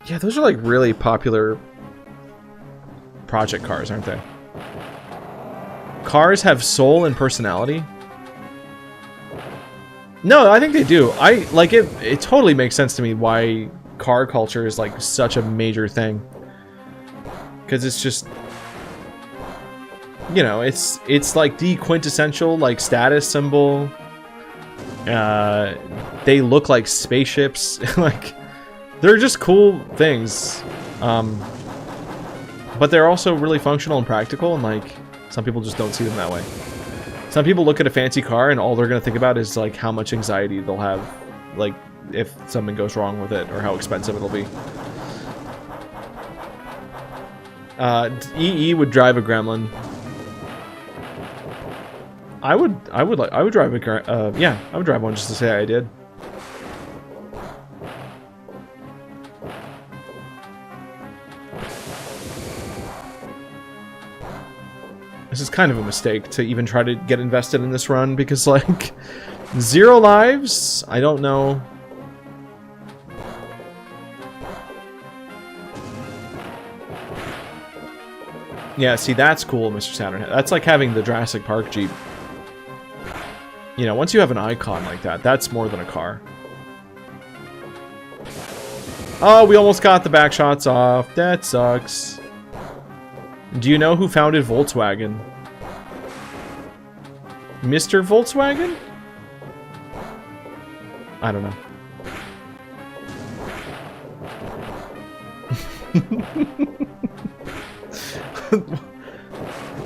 Yeah, those are, like, really popular project cars, aren't they? Cars have soul and personality? No, I think they do. I like it. It totally makes sense to me why car culture is like such a major thing. Because it's just, you know, it's like the quintessential like status symbol. They look like spaceships. Like, they're just cool things. But they're also really functional and practical, and like, some people just don't see them that way. Some people look at a fancy car and all they're gonna think about is like how much anxiety they'll have, like, if something goes wrong with it, or how expensive it'll be. EE would drive a Gremlin. I would drive a yeah, I would drive one just to say I did. This is kind of a mistake to even try to get invested in this run, because, like, 0 lives? I don't know. Yeah, see, that's cool, Mr. Saturnhead. That's like having the Jurassic Park Jeep. You know, once you have an icon like that, that's more than a car. Oh, we almost got the back shots off. That sucks. Do you know who founded Volkswagen? Mr. Volkswagen? I don't know.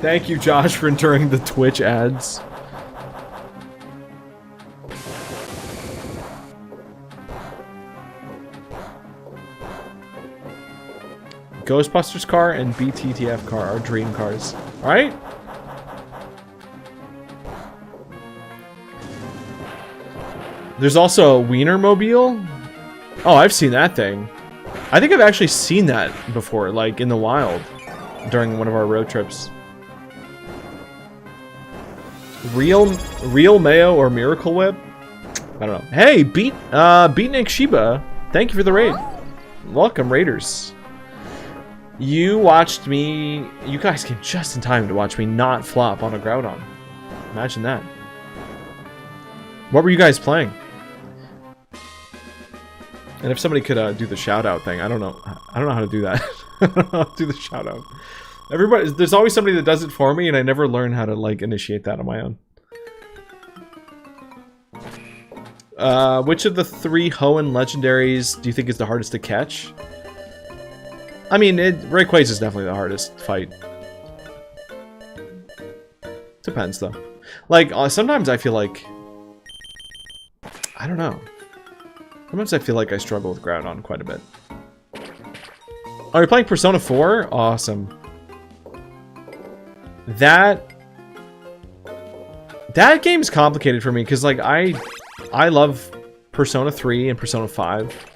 Thank you, Josh, for enduring the Twitch ads. Ghostbusters car and BTTF car are dream cars. Alright? There's also a Wienermobile. Oh, I've seen that thing. I think I've actually seen that before, like in the wild, during one of our road trips. Real Mayo or Miracle Whip? I don't know. Hey, Beatnik Shiba, thank you for the raid. Welcome, Raiders. You watched me... You guys came just in time to watch me not flop on a Groudon. Imagine that. What were you guys playing? And if somebody could do the shout-out thing, I don't know how to do that. I don't know how to do the shout-out. Everybody, there's always somebody that does it for me, and I never learn how to, like, initiate that on my own. Which of the 3 Hoenn legendaries do you think is the hardest to catch? I mean, Rayquaza is definitely the hardest fight. Depends, though. Like, sometimes I feel like... I don't know. Sometimes I feel like I struggle with Groudon quite a bit. Oh, you're playing Persona 4? Awesome. That game's complicated for me, because, like, I love Persona 3 and Persona 5.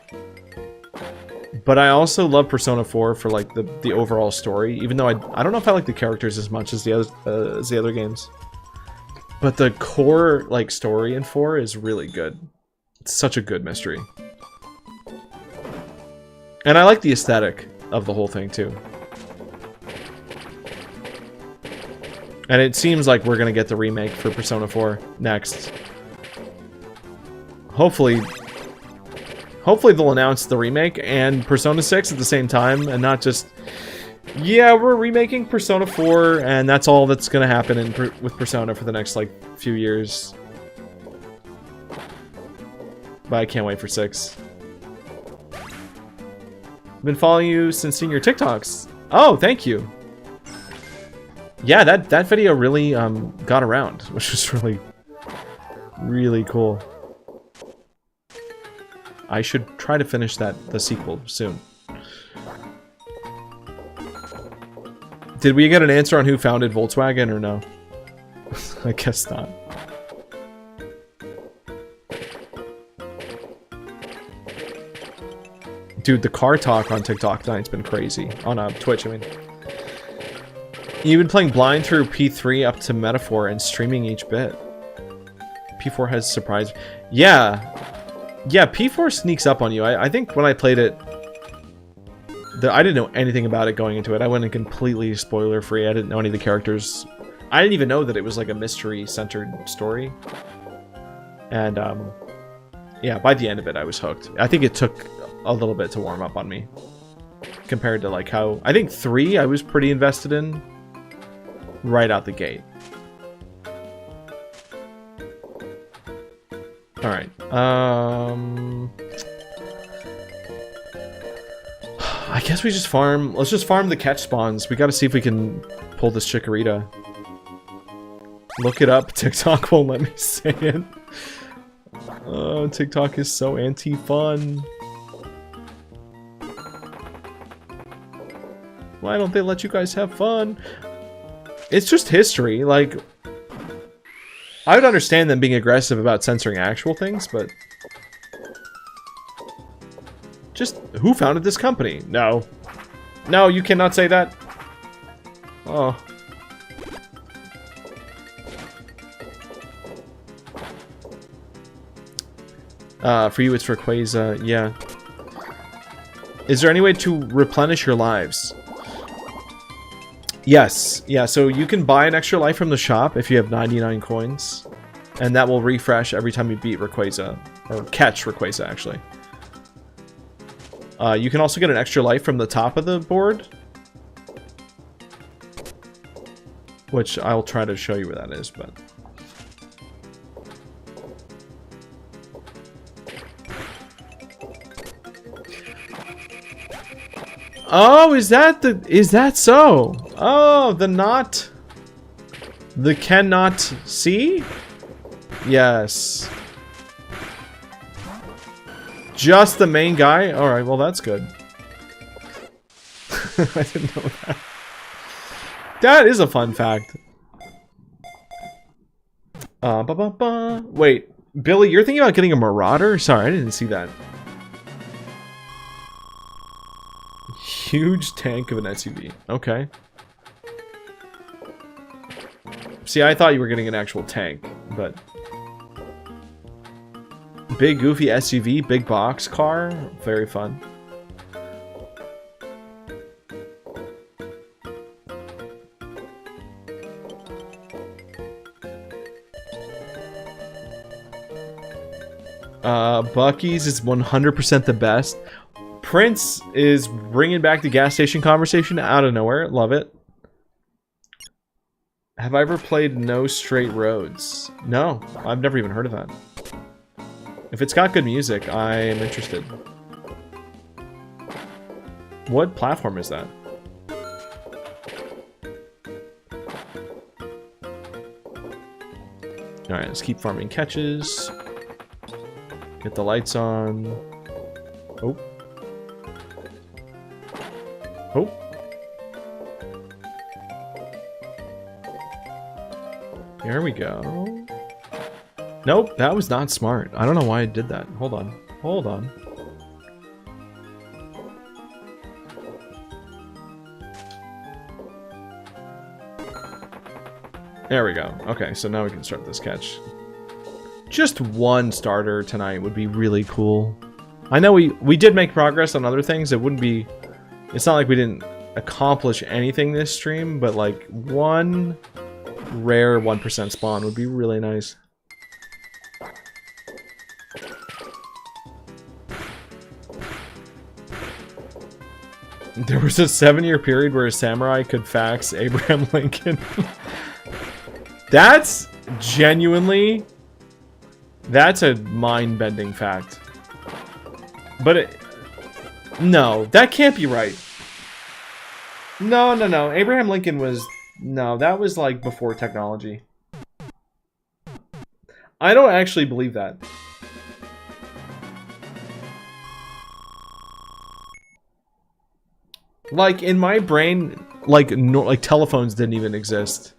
But I also love Persona 4 for, like, the overall story, even though I don't know if I like the characters as much as the other games. But the core, like, story in 4 is really good. It's such a good mystery. And I like the aesthetic of the whole thing, too. And it seems like we're gonna get the remake for Persona 4 next. Hopefully they'll announce the remake and Persona 6 at the same time, and not just, yeah, we're remaking Persona 4, and that's all that's gonna happen with Persona for the next, like, few years. But I can't wait for 6. Been following you since seeing your TikToks. Oh, thank you. Yeah, that video really got around, which was really cool. I should try to finish the sequel soon. Did we get an answer on who founded Volkswagen or no? I guess not. Dude, the car talk on TikTok tonight's been crazy. On Twitch, I mean. You've been playing blind through P3 up to Metaphor and streaming each bit. P4 has surprised. Yeah, P4 sneaks up on you. I think when I played it, I didn't know anything about it going into it. I went in completely spoiler free. I didn't know any of the characters. I didn't even know that it was like a mystery-centered story. And yeah, by the end of it, I was hooked. I think it took a little bit to warm up on me compared to like how I think 3 I was pretty invested in right out the gate. All right. I guess we just farm. Let's just farm the catch spawns. We got to see if we can pull this Chikorita. Look it up. TikTok won't let me say it. Oh, TikTok is so anti-fun. Why don't they let you guys have fun? It's just history. Like, I would understand them being aggressive about censoring actual things, but just who founded this company? No. No, you cannot say that. Oh. For you, it's Rayquaza. Yeah. Is there any way to replenish your lives? Yes. Yeah, so you can buy an extra life from the shop if you have 99 coins. And that will refresh every time you beat Rayquaza. Or catch Rayquaza, actually. You can also get an extra life from the top of the board. Which I'll try to show you where that is, but... Oh, is that so? Oh, the cannot see? Yes. Just the main guy? Alright, well that's good. I didn't know that. That is a fun fact. Wait, Billy, you're thinking about getting a Marauder? Sorry, I didn't see that. Huge tank of an SUV. Okay. See, I thought you were getting an actual tank, but... Big goofy SUV, big box car. Very fun. Bucky's is 100% the best. Prince is bringing back the gas station conversation out of nowhere. Love it. Have I ever played No Straight Roads? No, I've never even heard of that. If it's got good music, I am interested. What platform is that? Alright, let's keep farming catches. Get the lights on. Oh. Oh. Here we go. Nope, that was not smart. I don't know why I did that. Hold on. Hold on. There we go. Okay, so now we can start this catch. Just one starter tonight would be really cool. I know we did make progress on other things. It wouldn't be... It's not like we didn't accomplish anything this stream, but like one rare 1% spawn would be really nice. There was a 7-year period where a samurai could fax Abraham Lincoln. That's genuinely... That's a mind-bending fact. But no, that can't be right. No. Abraham Lincoln was... No, that was like before technology. I don't actually believe that. Like, in my brain, like telephones didn't even exist.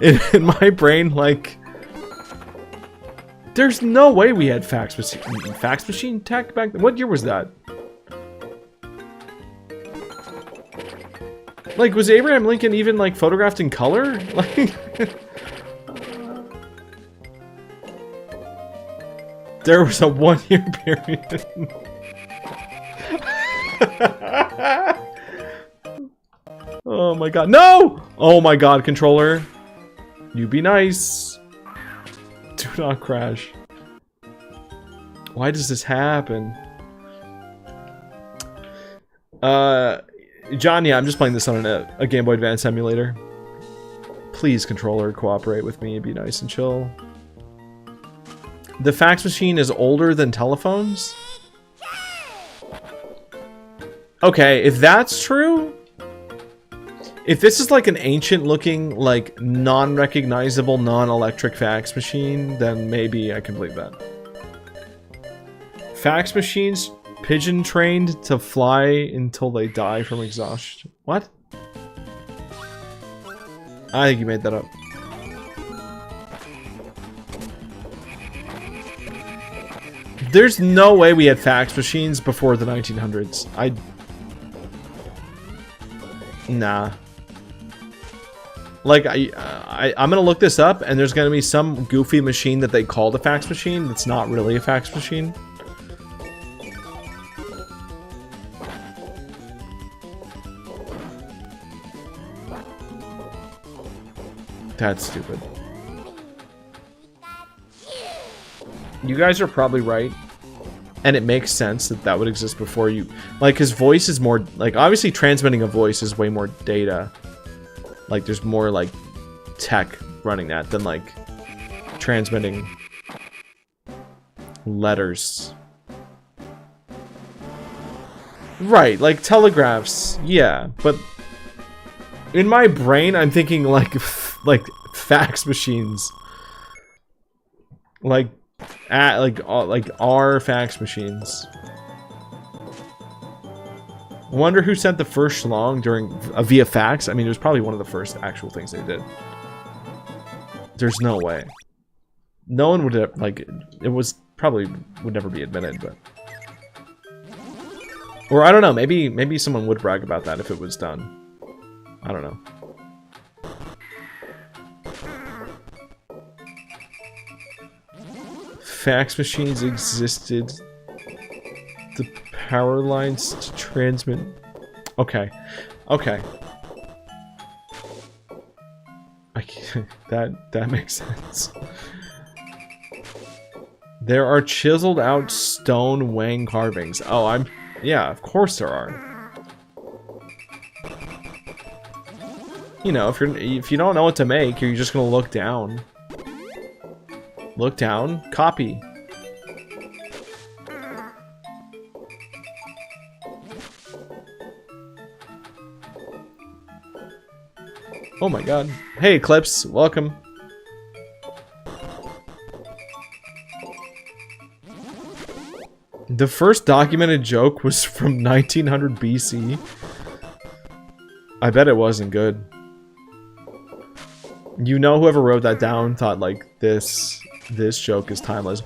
in my brain, like... There's no way we had fax machine tech back then. What year was that? Like, was Abraham Lincoln even, like, photographed in color? Like... There was a 1-year period. Oh my god. No! Oh my god, controller. You be nice. Do not crash. Why does this happen? John, yeah, I'm just playing this on a Game Boy Advance emulator. Please, controller, cooperate with me and be nice and chill. The fax machine is older than telephones? Okay, if that's true... If this is like an ancient looking, like, non-recognizable, non-electric fax machine, then maybe I can believe that. Fax machines pigeon trained to fly until they die from exhaustion. What? I think you made that up. There's no way we had fax machines before the 1900s. Nah. Like, I'm gonna look this up, and there's gonna be some goofy machine that they called a fax machine that's not really a fax machine. That's stupid. You guys are probably right. And it makes sense that that would exist before you... Like, his voice is more... Like, obviously transmitting a voice is way more data. Like, there's more, like, tech running that than, like, transmitting letters. Right, like telegraphs, yeah. But in my brain, I'm thinking, like fax machines. Like our fax machines. I wonder who sent the first schlong during via fax. I mean, it was probably one of the first actual things they did. There's no way. No one would have, like, it was probably would never be admitted, but, or I don't know. Maybe someone would brag about that if it was done. I don't know. Fax machines existed. The power lines to transmit. Okay, okay. That makes sense. There are chiseled out stone wang carvings. Oh, yeah, of course there are. You know, if you don't know what to make, you're just gonna look down. Look down, copy. Oh my god. Hey, Eclipse, welcome. The first documented joke was from 1900 BC. I bet it wasn't good. You know, whoever wrote that down thought, like, this joke is timeless.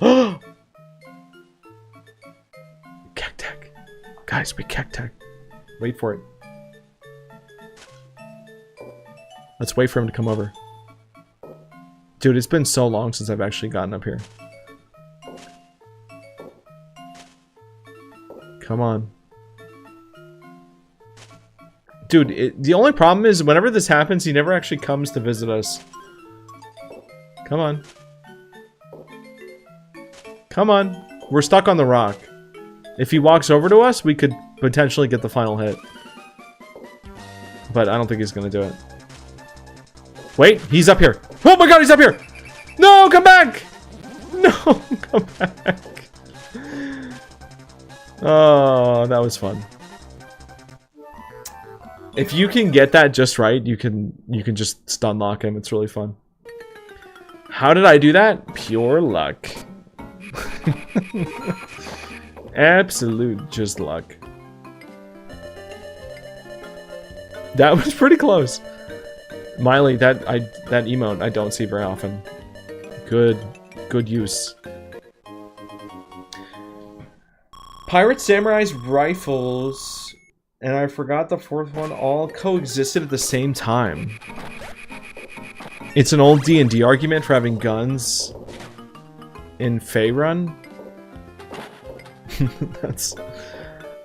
Kek-tech. Guys, we kek-tech. Wait for it. Let's wait for him to come over. Dude, it's been so long since I've actually gotten up here. Come on. Dude, the only problem is whenever this happens, he never actually comes to visit us. Come on. Come on. We're stuck on the rock. If he walks over to us, we could potentially get the final hit. But I don't think he's gonna do it. Wait, he's up here. Oh my god, he's up here! No, come back! No, come back. Oh, that was fun. If you can get that just right, you can just stun lock him. It's really fun. How did I do that? Pure luck. Absolute just luck. That was pretty close. Miley, that emote I don't see very often. Good use. Pirate Samurai's rifles, and I forgot the fourth one, all coexisted at the same time. It's an old D&D argument for having guns in Faerun. That's...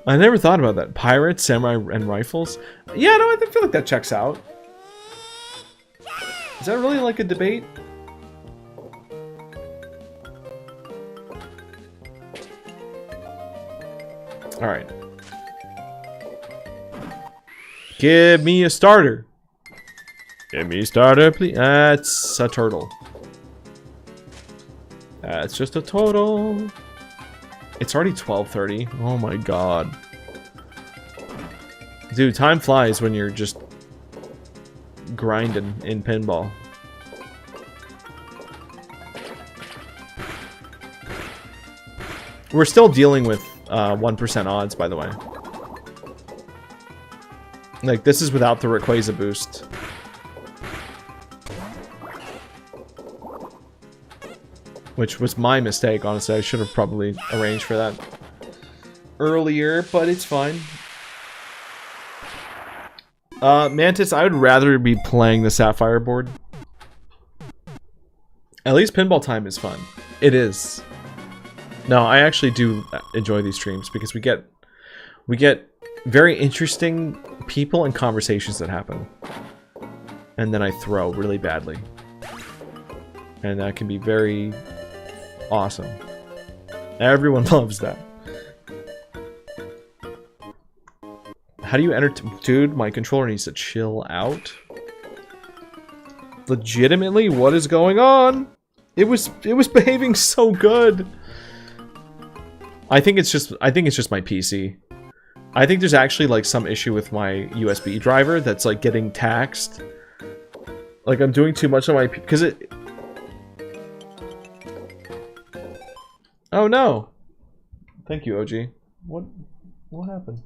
I never thought about that. Pirates, samurai, and rifles? Yeah, no, I feel like that checks out. Is that really like a debate? Alright. Give me a starter. Give me a starter, please. That's a turtle. That's just a turtle. It's already 12:30. Oh my god. Dude, time flies when you're just grinding in pinball. We're still dealing with 1% odds, by the way. Like, this is without the Rayquaza boost. Which was my mistake, honestly. I should have probably arranged for that earlier, but it's fine. Mantis, I would rather be playing the Sapphire board. At least pinball time is fun. It is. No, I actually do enjoy these streams because we get very interesting people and conversations that happen. And then I throw really badly. And that can be very awesome. Everyone loves that. How do you enter? Dude, my controller needs to chill out. Legitimately, what is going on? It was behaving so good. I think it's just my PC. I think there's actually like some issue with my USB driver that's like getting taxed. Like I'm doing too much on my because it. Oh no! Thank you, OG. What happened?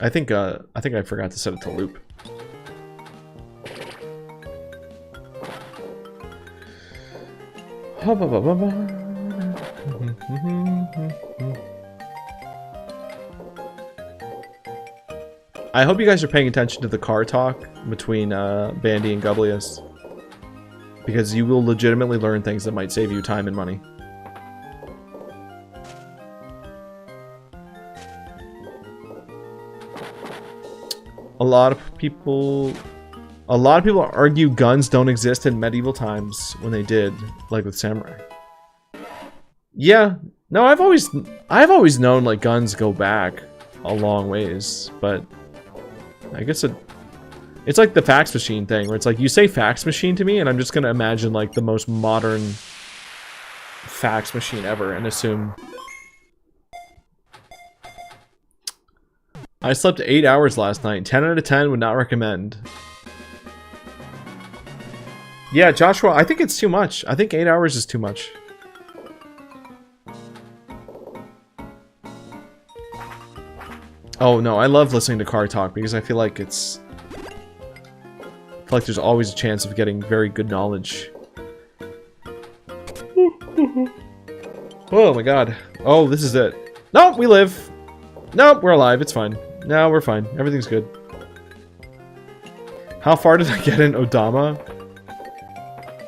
I think I forgot to set it to loop. I hope you guys are paying attention to the car talk between Bandy and Gublius. Because you will legitimately learn things that might save you time and money. A lot of people argue guns don't exist in medieval times when they did, like with samurai. Yeah, no, I've always known like guns go back a long ways, but I guess it's like the fax machine thing, where it's like, you say fax machine to me, and I'm just gonna imagine, like, the most modern fax machine ever, and assume... I slept 8 hours last night. 10 out of 10 would not recommend. Yeah, Joshua, I think it's too much. I think 8 hours is too much. Oh, no, I love listening to car talk, because I feel like it's... I feel like there's always a chance of getting very good knowledge. Oh my god. Oh, this is it. Nope, we live. Nope, we're alive. It's fine. No, we're fine. Everything's good. How far did I get in Odama?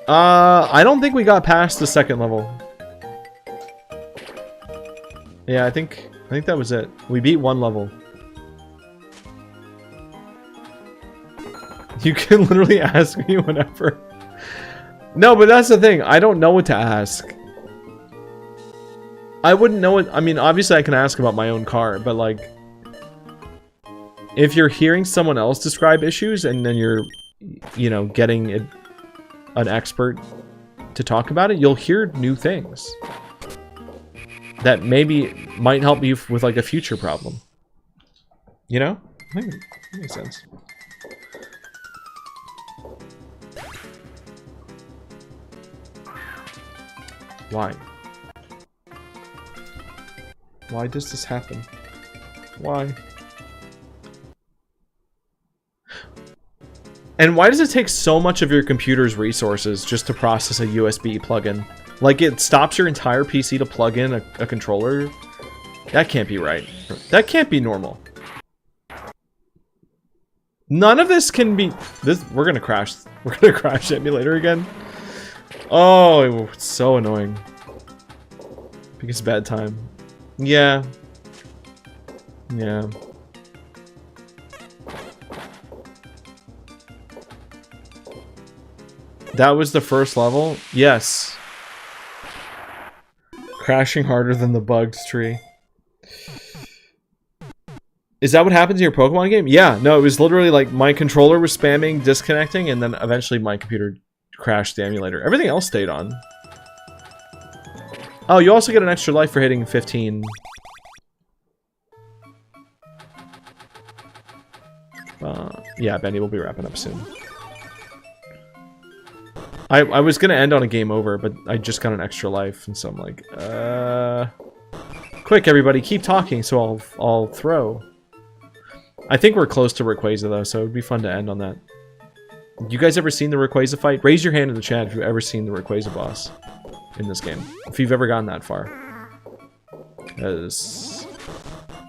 I don't think we got past the second level. Yeah, I think that was it. We beat one level. You can literally ask me whenever. No, but that's the thing. I don't know what to ask. I wouldn't know it. I mean, obviously I can ask about my own car, but like, if you're hearing someone else describe issues and then you're, you know, getting an expert to talk about it, you'll hear new things that maybe might help you with like a future problem. You know? I think that makes sense. Why? Why does this happen? Why? And why does it take so much of your computer's resources just to process a USB plugin? Like, it stops your entire PC to plug in a controller? That can't be right. That can't be normal. None of this can be... We're gonna crash. We're gonna crash the emulator again. Oh, it's so annoying. Because bad time. Yeah. Yeah. That was the first level? Yes. Crashing harder than the bugged tree. Is that what happens in your Pokemon game? Yeah, no, it was literally like my controller was spamming, disconnecting, and then eventually my computer crashed the emulator. Everything else stayed on. Oh, you also get an extra life for hitting 15. Yeah, Benny, we'll be wrapping up soon. I was gonna end on a game over, but I just got an extra life, and so I'm like, quick, everybody, keep talking, so I'll throw. I think we're close to Rayquaza, though, so it would be fun to end on that. You guys ever seen the Rayquaza fight? Raise your hand in the chat if you've ever seen the Rayquaza boss in this game. If you've ever gotten that far. Because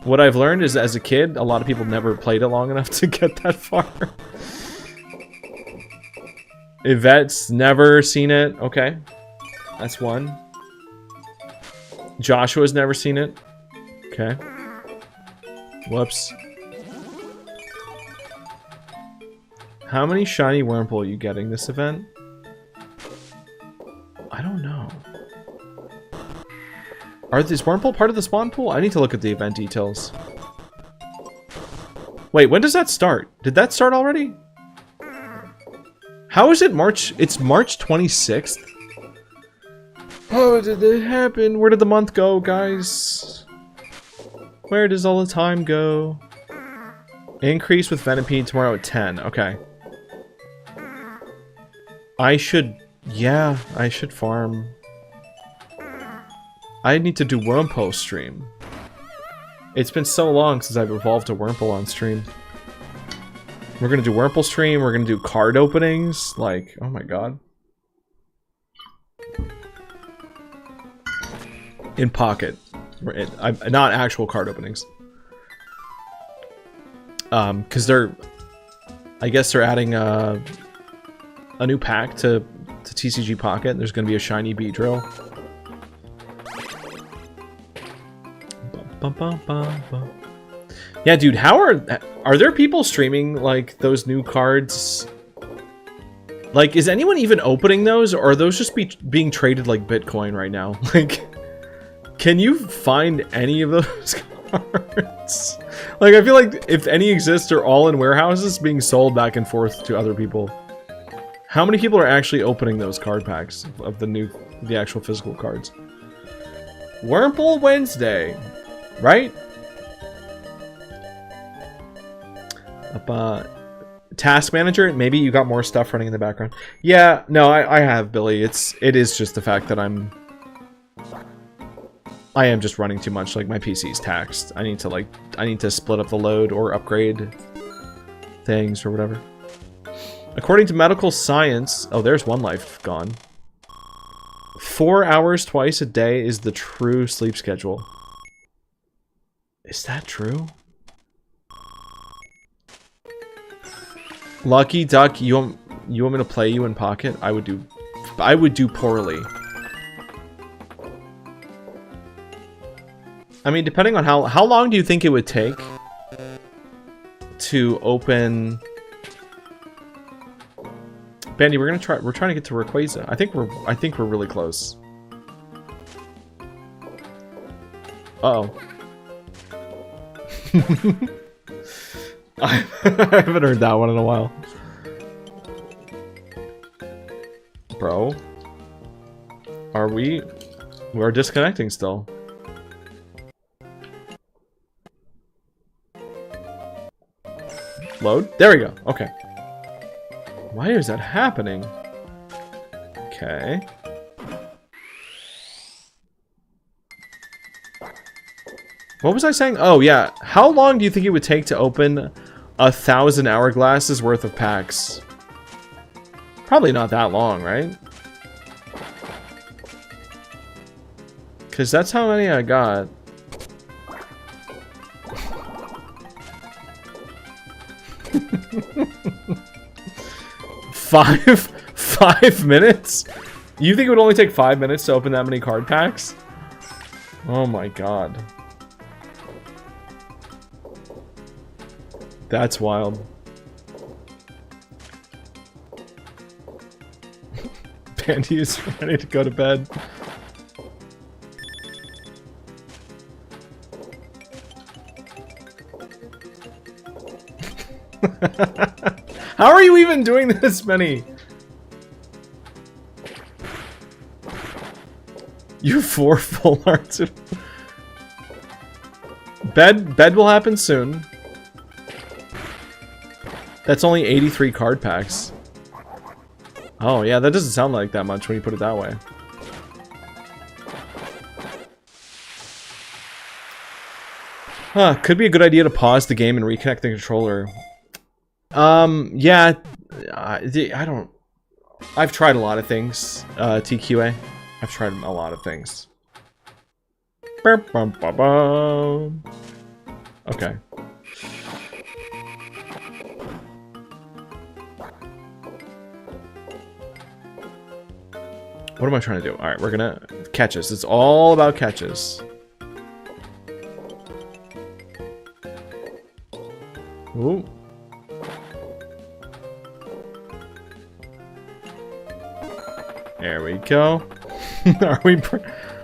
what I've learned is, as a kid, a lot of people never played it long enough to get that far. Yvette's never seen it. Okay. That's one. Joshua's never seen it. Okay. Whoops. How many shiny Wurmple are you getting this event? I don't know. Is Wurmple part of the spawn pool? I need to look at the event details. Wait, when does that start? Did that start already? How is it March? It's March 26th? Oh, did it happen? Where did the month go, guys? Where does all the time go? Increase with Venipede tomorrow at 10. Okay. Yeah, I should farm. I need to do Wurmple stream. It's been so long since I've evolved a Wurmple on stream. We're gonna do Wurmple stream, we're gonna do card openings, like, oh my god. In Pocket. Not actual card openings. Cause I guess they're adding a new pack to TCG Pocket, and there's gonna be a shiny Beedrill. Yeah, dude, how are there people streaming, like, those new cards? Like, is anyone even opening those, or are those just being traded like Bitcoin right now? Like, can you find any of those cards? Like, I feel like if any exist, they're all in warehouses being sold back and forth to other people. How many people are actually opening those card packs of the actual physical cards? Wurmple Wednesday, right? Task Manager, maybe you got more stuff running in the background. Yeah, no, I have, Billy. It is just the fact that I am just running too much. Like, my PC's taxed. I need to split up the load or upgrade things or whatever. According to medical science, oh, there's one life gone. 4 hours twice a day is the true sleep schedule. Is that true? Lucky Duck, you want me to play you in Pocket? I would do poorly. I mean, depending on how long do you think it would take to open Bandy, we're trying to get to Rayquaza. I think we're really close. Uh-oh. I haven't heard that one in a while. Bro. We're disconnecting still. Load? There we go. Okay. Why is that happening? Okay. What was I saying? Oh, yeah. How long do you think it would take to open 1,000 hourglasses worth of packs? Probably not that long, right? Because that's how many I got. Five minutes? You think it would only take 5 minutes to open that many card packs? Oh my god. That's wild. Bandy is ready to go to bed. How are you even doing this many? You 4 full arts. Bed will happen soon. That's only 83 card packs. Oh yeah, that doesn't sound like that much when you put it that way. Huh, could be a good idea to pause the game and reconnect the controller. Yeah, I don't... I've tried a lot of things, TQA. I've tried a lot of things. Okay. What am I trying to do? Alright, we're gonna... Catches. It's all about catches. Ooh. There we go. Are we...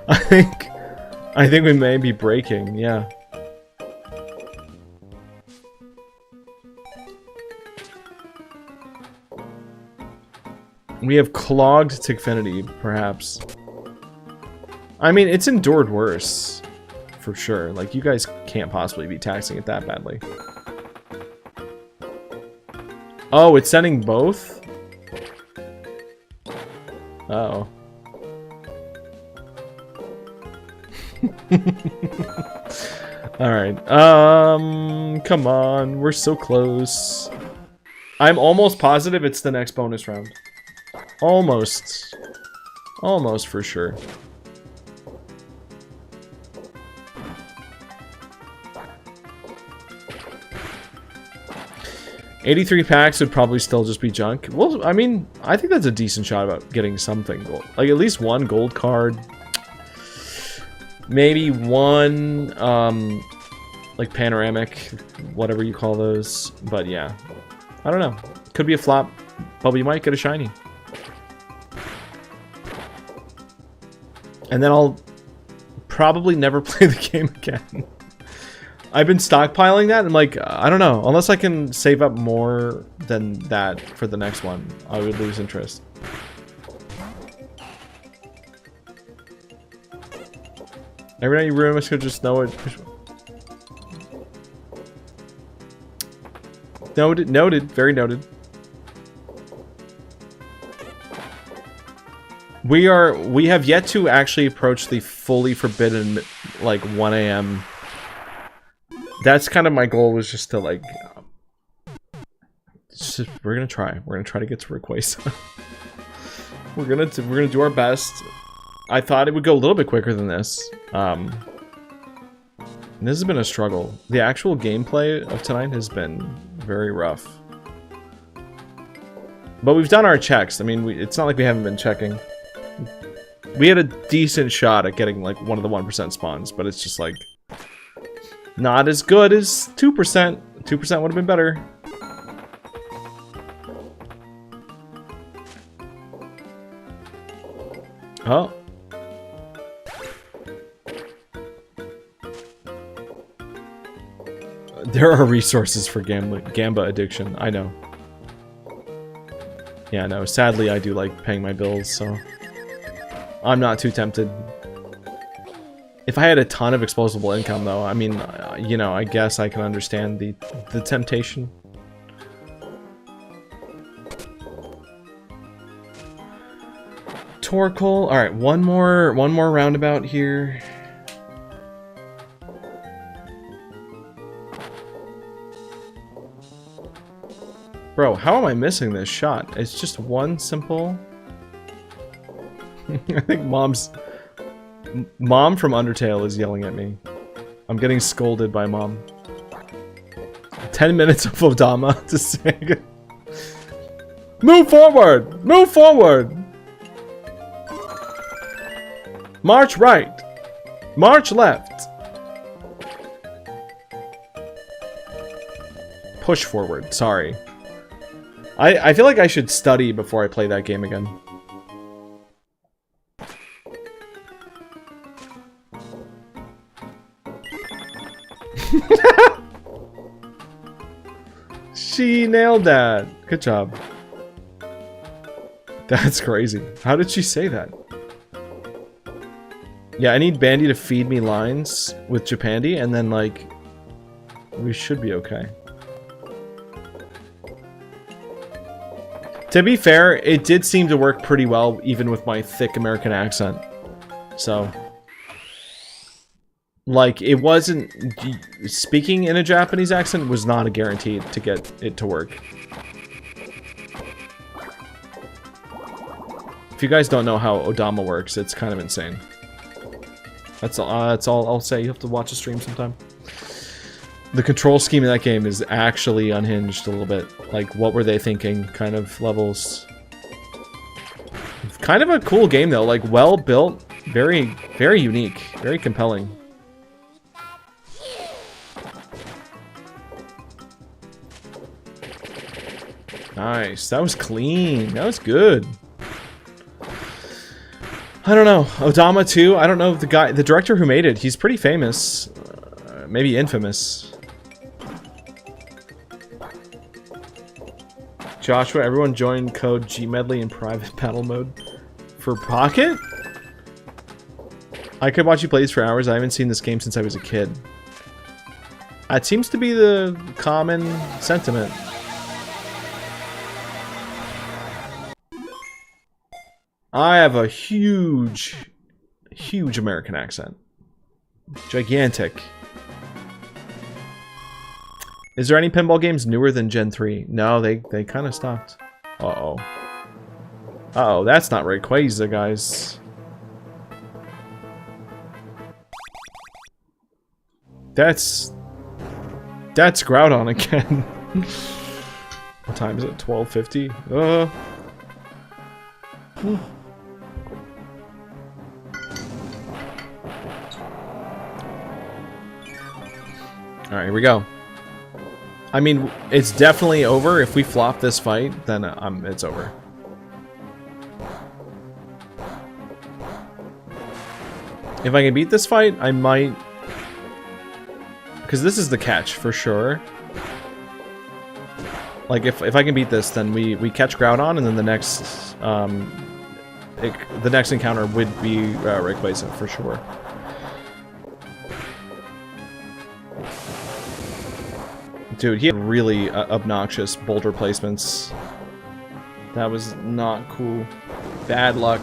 I think we may be breaking, yeah. We have clogged Tickfinity, perhaps. I mean, it's endured worse. For sure. Like, you guys can't possibly be taxing it that badly. Oh, it's sending both? Uh-oh. Alright. Come on. We're so close. I'm almost positive it's the next bonus round. Almost. Almost for sure. $83 packs would probably still just be junk. Well, I mean, I think that's a decent shot about getting something gold. Like, at least one gold card. Maybe one, like, panoramic, whatever you call those. But, yeah. I don't know. Could be a flop, but we might get a shiny. And then I'll probably never play the game again. I've been stockpiling that, and like, I don't know. Unless I can save up more than that for the next one, I would lose interest. Every night you ruin my schedule, just know it. Noted, noted, very noted. We have yet to actually approach the fully forbidden, like, 1 AM. That's kind of my goal, was just to, like, we're gonna try to get to Rayquaza. we're gonna do our best. I thought it would go a little bit quicker than this. This has been a struggle. The actual gameplay of tonight has been very rough. But we've done our checks. I mean, it's not like we haven't been checking. We had a decent shot at getting, like, one of the 1% spawns, but it's just, like, not as good as 2%. 2% would have been better. Oh. There are resources for Gamba addiction. I know. Yeah, no. Sadly, I do like paying my bills, so I'm not too tempted. If I had a ton of disposable income, though, I mean, you know, I guess I can understand the temptation. Torkoal. All right, one more roundabout here. Bro, how am I missing this shot? It's just one simple... I think Mom from Undertale is yelling at me. I'm getting scolded by Mom. 10 minutes of Odama to say... Move forward! Move forward! March right! March left! Push forward, sorry. I feel like I should study before I play that game again. She nailed that. Good job. That's crazy. How did she say that? Yeah, I need Bandy to feed me lines with Japandi, and then, like, we should be okay. To be fair, it did seem to work pretty well, even with my thick American accent. So, like, it wasn't... Speaking in a Japanese accent was not a guarantee to get it to work. If you guys don't know how Odama works, it's kind of insane. That's all I'll say. You have to watch a stream sometime. The control scheme in that game is actually unhinged a little bit. Like, what were they thinking kind of levels. Kind of a cool game, though. Like, well built. Very, very unique. Very compelling. Nice. That was clean. That was good. I don't know. Odama 2, I don't know if the director who made it, he's pretty famous. Maybe infamous. Joshua, everyone join code gmedley in private battle mode for Pocket? I could watch you play this for hours. I haven't seen this game since I was a kid. That seems to be the common sentiment. I have a huge American accent. Gigantic. Is there any pinball games newer than Gen 3? No, they kind of stopped. Uh-oh. Uh-oh, that's not Rayquaza, guys. That's Groudon again. What time is it? 12:50? Alright, here we go. I mean, it's definitely over. If we flop this fight, then it's over. If I can beat this fight, I might... Because this is the catch, for sure. Like, if I can beat this, then we catch Groudon, and then the next encounter would be Rayquaza, for sure. Dude, he had really obnoxious boulder placements. That was not cool. Bad luck.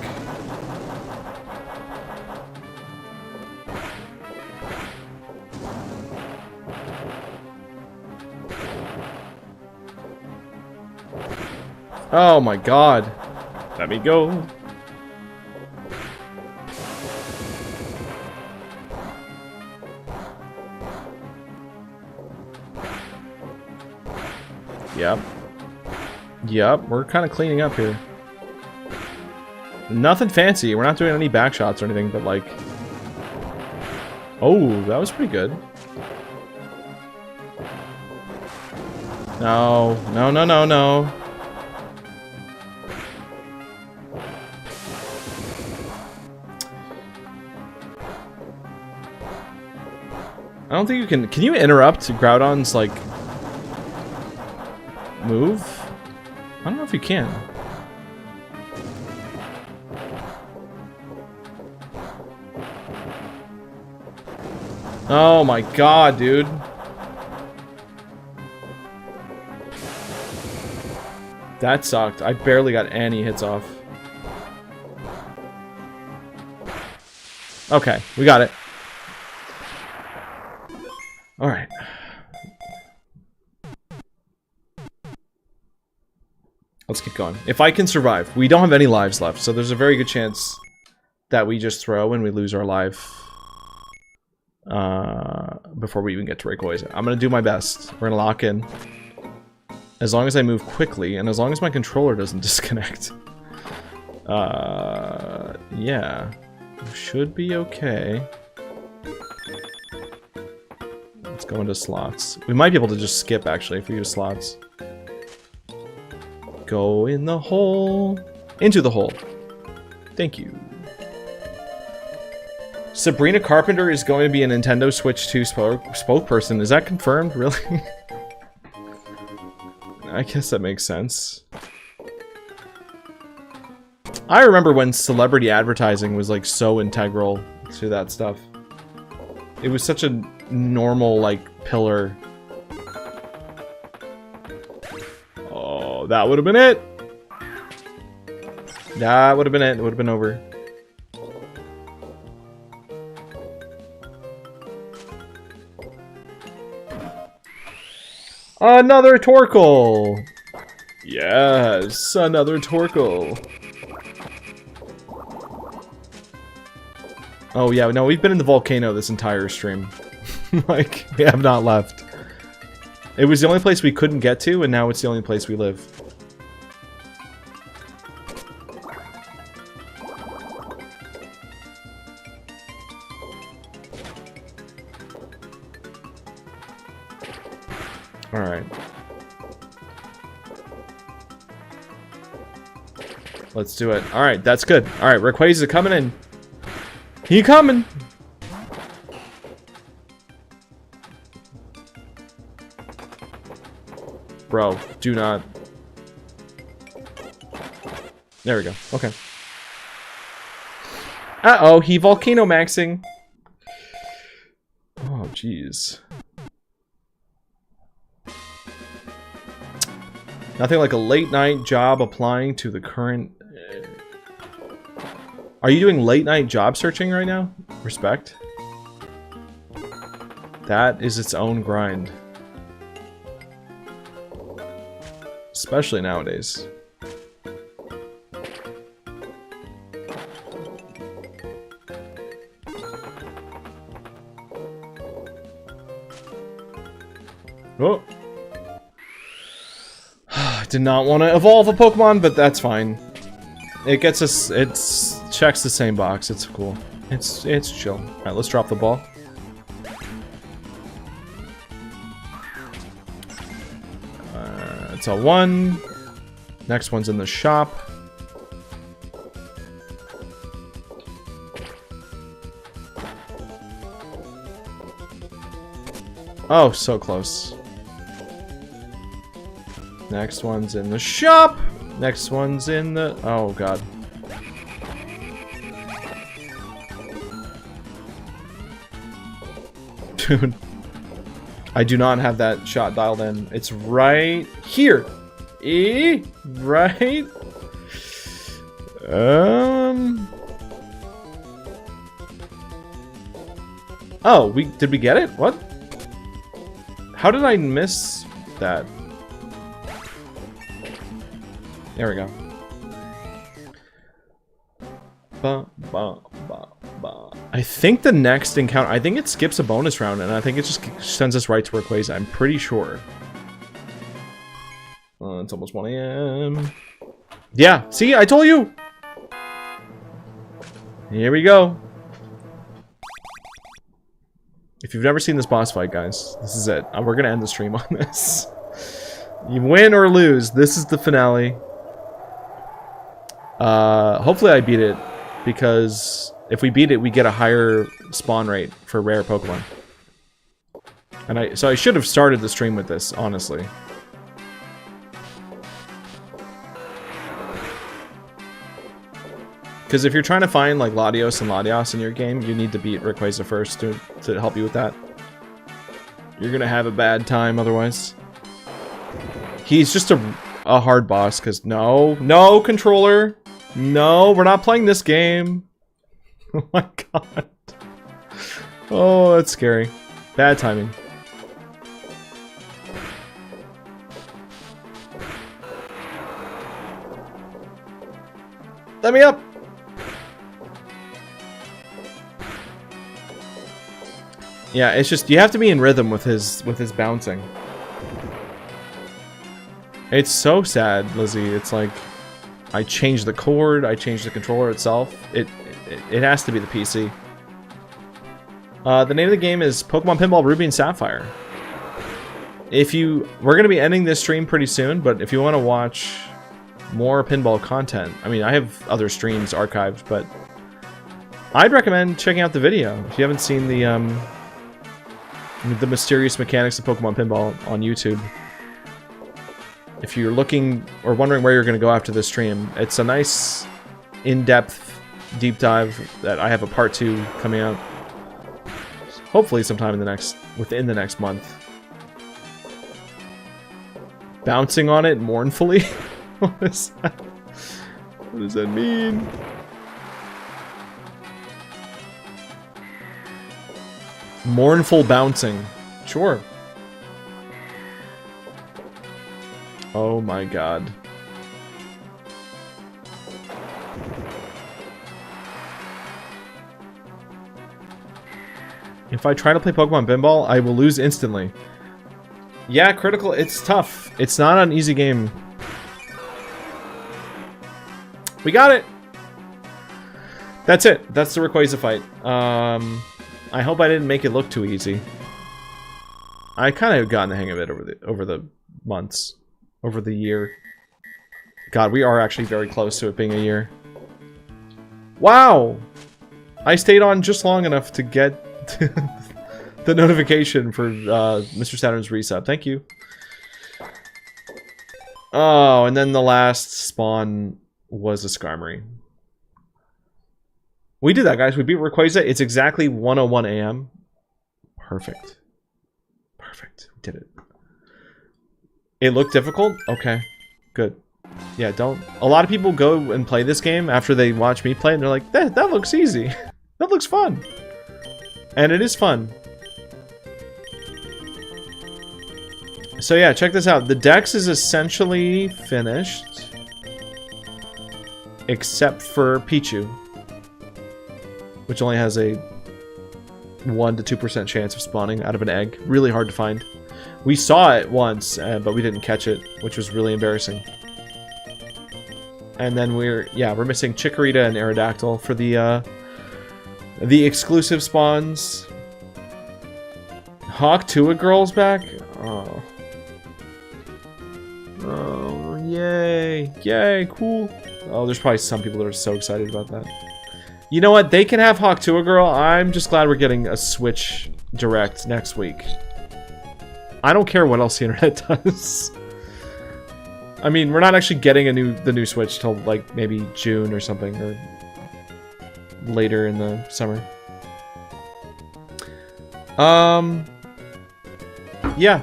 Oh my god. Let me go. Yep, we're kind of cleaning up here. Nothing fancy. We're not doing any back shots or anything, but like... Oh, that was pretty good. No. I don't think you can... Can you interrupt Groudon's, like... move? I don't know if you can. Oh my god, dude. That sucked. I barely got any hits off. Okay, we got it. Alright. Let's keep going. If I can survive. We don't have any lives left, so there's a very good chance that we just throw and we lose our life before we even get to Rayquaza. I'm gonna do my best. We're gonna lock in. As long as I move quickly, and as long as my controller doesn't disconnect. Yeah. Should be okay. Let's go into slots. We might be able to just skip, actually, if we use slots. Go in the hole. Into the hole. Thank you. Sabrina Carpenter is going to be a Nintendo Switch 2 spokesperson. Is that confirmed? Really? I guess that makes sense. I remember when celebrity advertising was like so integral to that stuff. It was such a normal like pillar. Oh, that would have been it. That would have been it. It would have been over. Another Torkoal! Yes, another Torkoal. Oh yeah, no, we've been in the volcano this entire stream. Like, we have not left. It was the only place we couldn't get to, and now it's the only place we live. Alright. Let's do it. Alright, that's good. Alright, Rayquaza coming in. He coming! Bro, do not. There we go. Okay. Uh-oh, he volcano maxing. Oh, jeez. Nothing like a late night job applying to the current... Are you doing late night job searching right now? Respect. That is its own grind. Especially nowadays. Oh. Did not want to evolve a Pokemon, but that's fine. It gets us. It checks the same box. It's cool. It's chill. All right, let's drop the ball. It's a 1. Next one's in the shop. Oh, so close. Next one's in the shop. Next one's in the... Oh, God. Dude. I do not have that shot dialed in. It's right here. Right? Oh, did we get it? What? How did I miss that? There we go. I think the next encounter... I think it skips a bonus round, and I think it just sends us right to Rayquaza. I'm pretty sure. It's almost 1 AM. Yeah, see? I told you! Here we go. If you've never seen this boss fight, guys, this is it. We're gonna end the stream on this. You win or lose. This is the finale. Hopefully I beat it, because if we beat it, we get a higher spawn rate for rare Pokemon. And so I should have started the stream with this, honestly. Because if you're trying to find like Latios and Latios in your game, you need to beat Rayquaza first to help you with that. You're gonna have a bad time otherwise. He's just a hard boss, because no, controller. No, we're not playing this game. Oh my god. Oh, that's scary. Bad timing. Let me up! Yeah, it's just, you have to be in rhythm with his bouncing. It's so sad, Lizzie. It's like, I changed the cord, I changed the controller itself. It has to be the PC. The name of the game is Pokemon Pinball Ruby and Sapphire. We're gonna be ending this stream pretty soon, but if you want to watch more pinball content, I mean, I have other streams archived, but I'd recommend checking out the video if you haven't seen the mysterious mechanics of Pokemon Pinball on YouTube. If you're looking or wondering where you're going to go after this stream, it's a nice in-depth deep dive that I have a part 2 coming out. Hopefully sometime within the next month. Bouncing on it mournfully? What is that? What does that mean? Mournful bouncing. Sure. Oh my god. If I try to play Pokemon Pinball, I will lose instantly. Yeah, critical, it's tough. It's not an easy game. We got it! That's it. That's the Rayquaza fight. I hope I didn't make it look too easy. I kind of gotten the hang of it over the months. Over the year. God, we are actually very close to it being a year. Wow! I stayed on just long enough to get the notification for Mr. Saturn's resub. Thank you. Oh, and then the last spawn was a Skarmory. We did that, guys. We beat Rayquaza. It's exactly 1:01 a.m. Perfect. Perfect. We did it. It looked difficult? Okay. Good. Yeah, don't... A lot of people go and play this game after they watch me play, and they're like, that looks easy. That looks fun. And it is fun. So yeah, check this out. The dex is essentially finished. Except for Pichu. Which only has a 1 to 2% chance of spawning out of an egg. Really hard to find. We saw it once, but we didn't catch it, which was really embarrassing. And then we're missing Chikorita and Aerodactyl for the exclusive spawns. Hawk Tua Girl's back? Oh. Oh, yay. Yay, cool. Oh, there's probably some people that are so excited about that. You know what? They can have Hawk Tua Girl. I'm just glad we're getting a Switch Direct next week. I don't care what else the internet does. I mean, we're not actually getting the new Switch till like maybe June or something, or later in the summer. Yeah.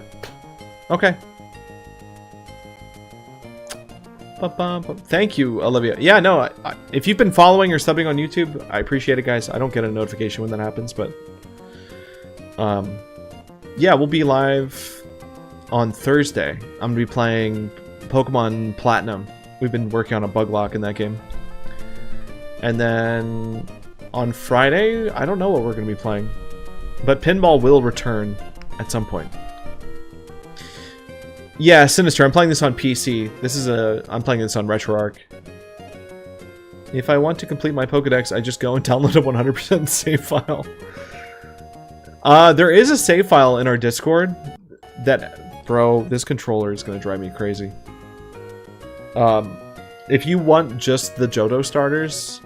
Okay. Thank you, Olivia. Yeah, no, if you've been following or subbing on YouTube, I appreciate it, guys. I don't get a notification when that happens, but yeah, we'll be live on Thursday. I'm gonna be playing Pokemon Platinum. We've been working on a bug lock in that game. And then on Friday, I don't know what we're gonna be playing, but Pinball will return at some point. Yeah, Sinister, I'm playing this on PC. I'm playing this on RetroArch. If I want to complete my Pokedex, I just go and download a 100% save file. There is a save file in our Discord that, bro, this controller is gonna drive me crazy. If you want just the Johto starters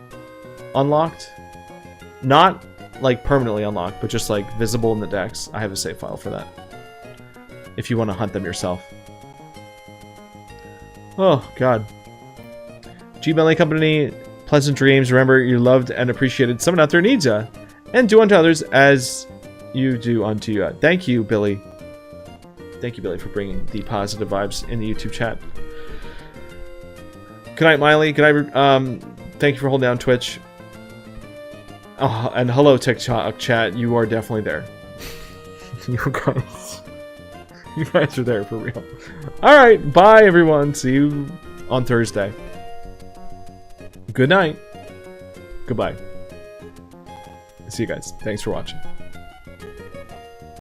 unlocked, not like permanently unlocked, but just like visible in the decks, I have a save file for that. if you want to hunt them yourself. Oh, God. Gmail Company, pleasant dreams. Remember, you're loved and appreciated. Someone out there needs you. And do unto others as you do unto you. Thank you, Billy. Thank you, Billy, for bringing the positive vibes in the YouTube chat. Good night, Miley. Good night. Thank you for holding down Twitch. Oh, and hello, TikTok chat. You are definitely there. You guys are there for real. All right, bye, everyone. See you on Thursday. Good night. Goodbye. See you guys. Thanks for watching.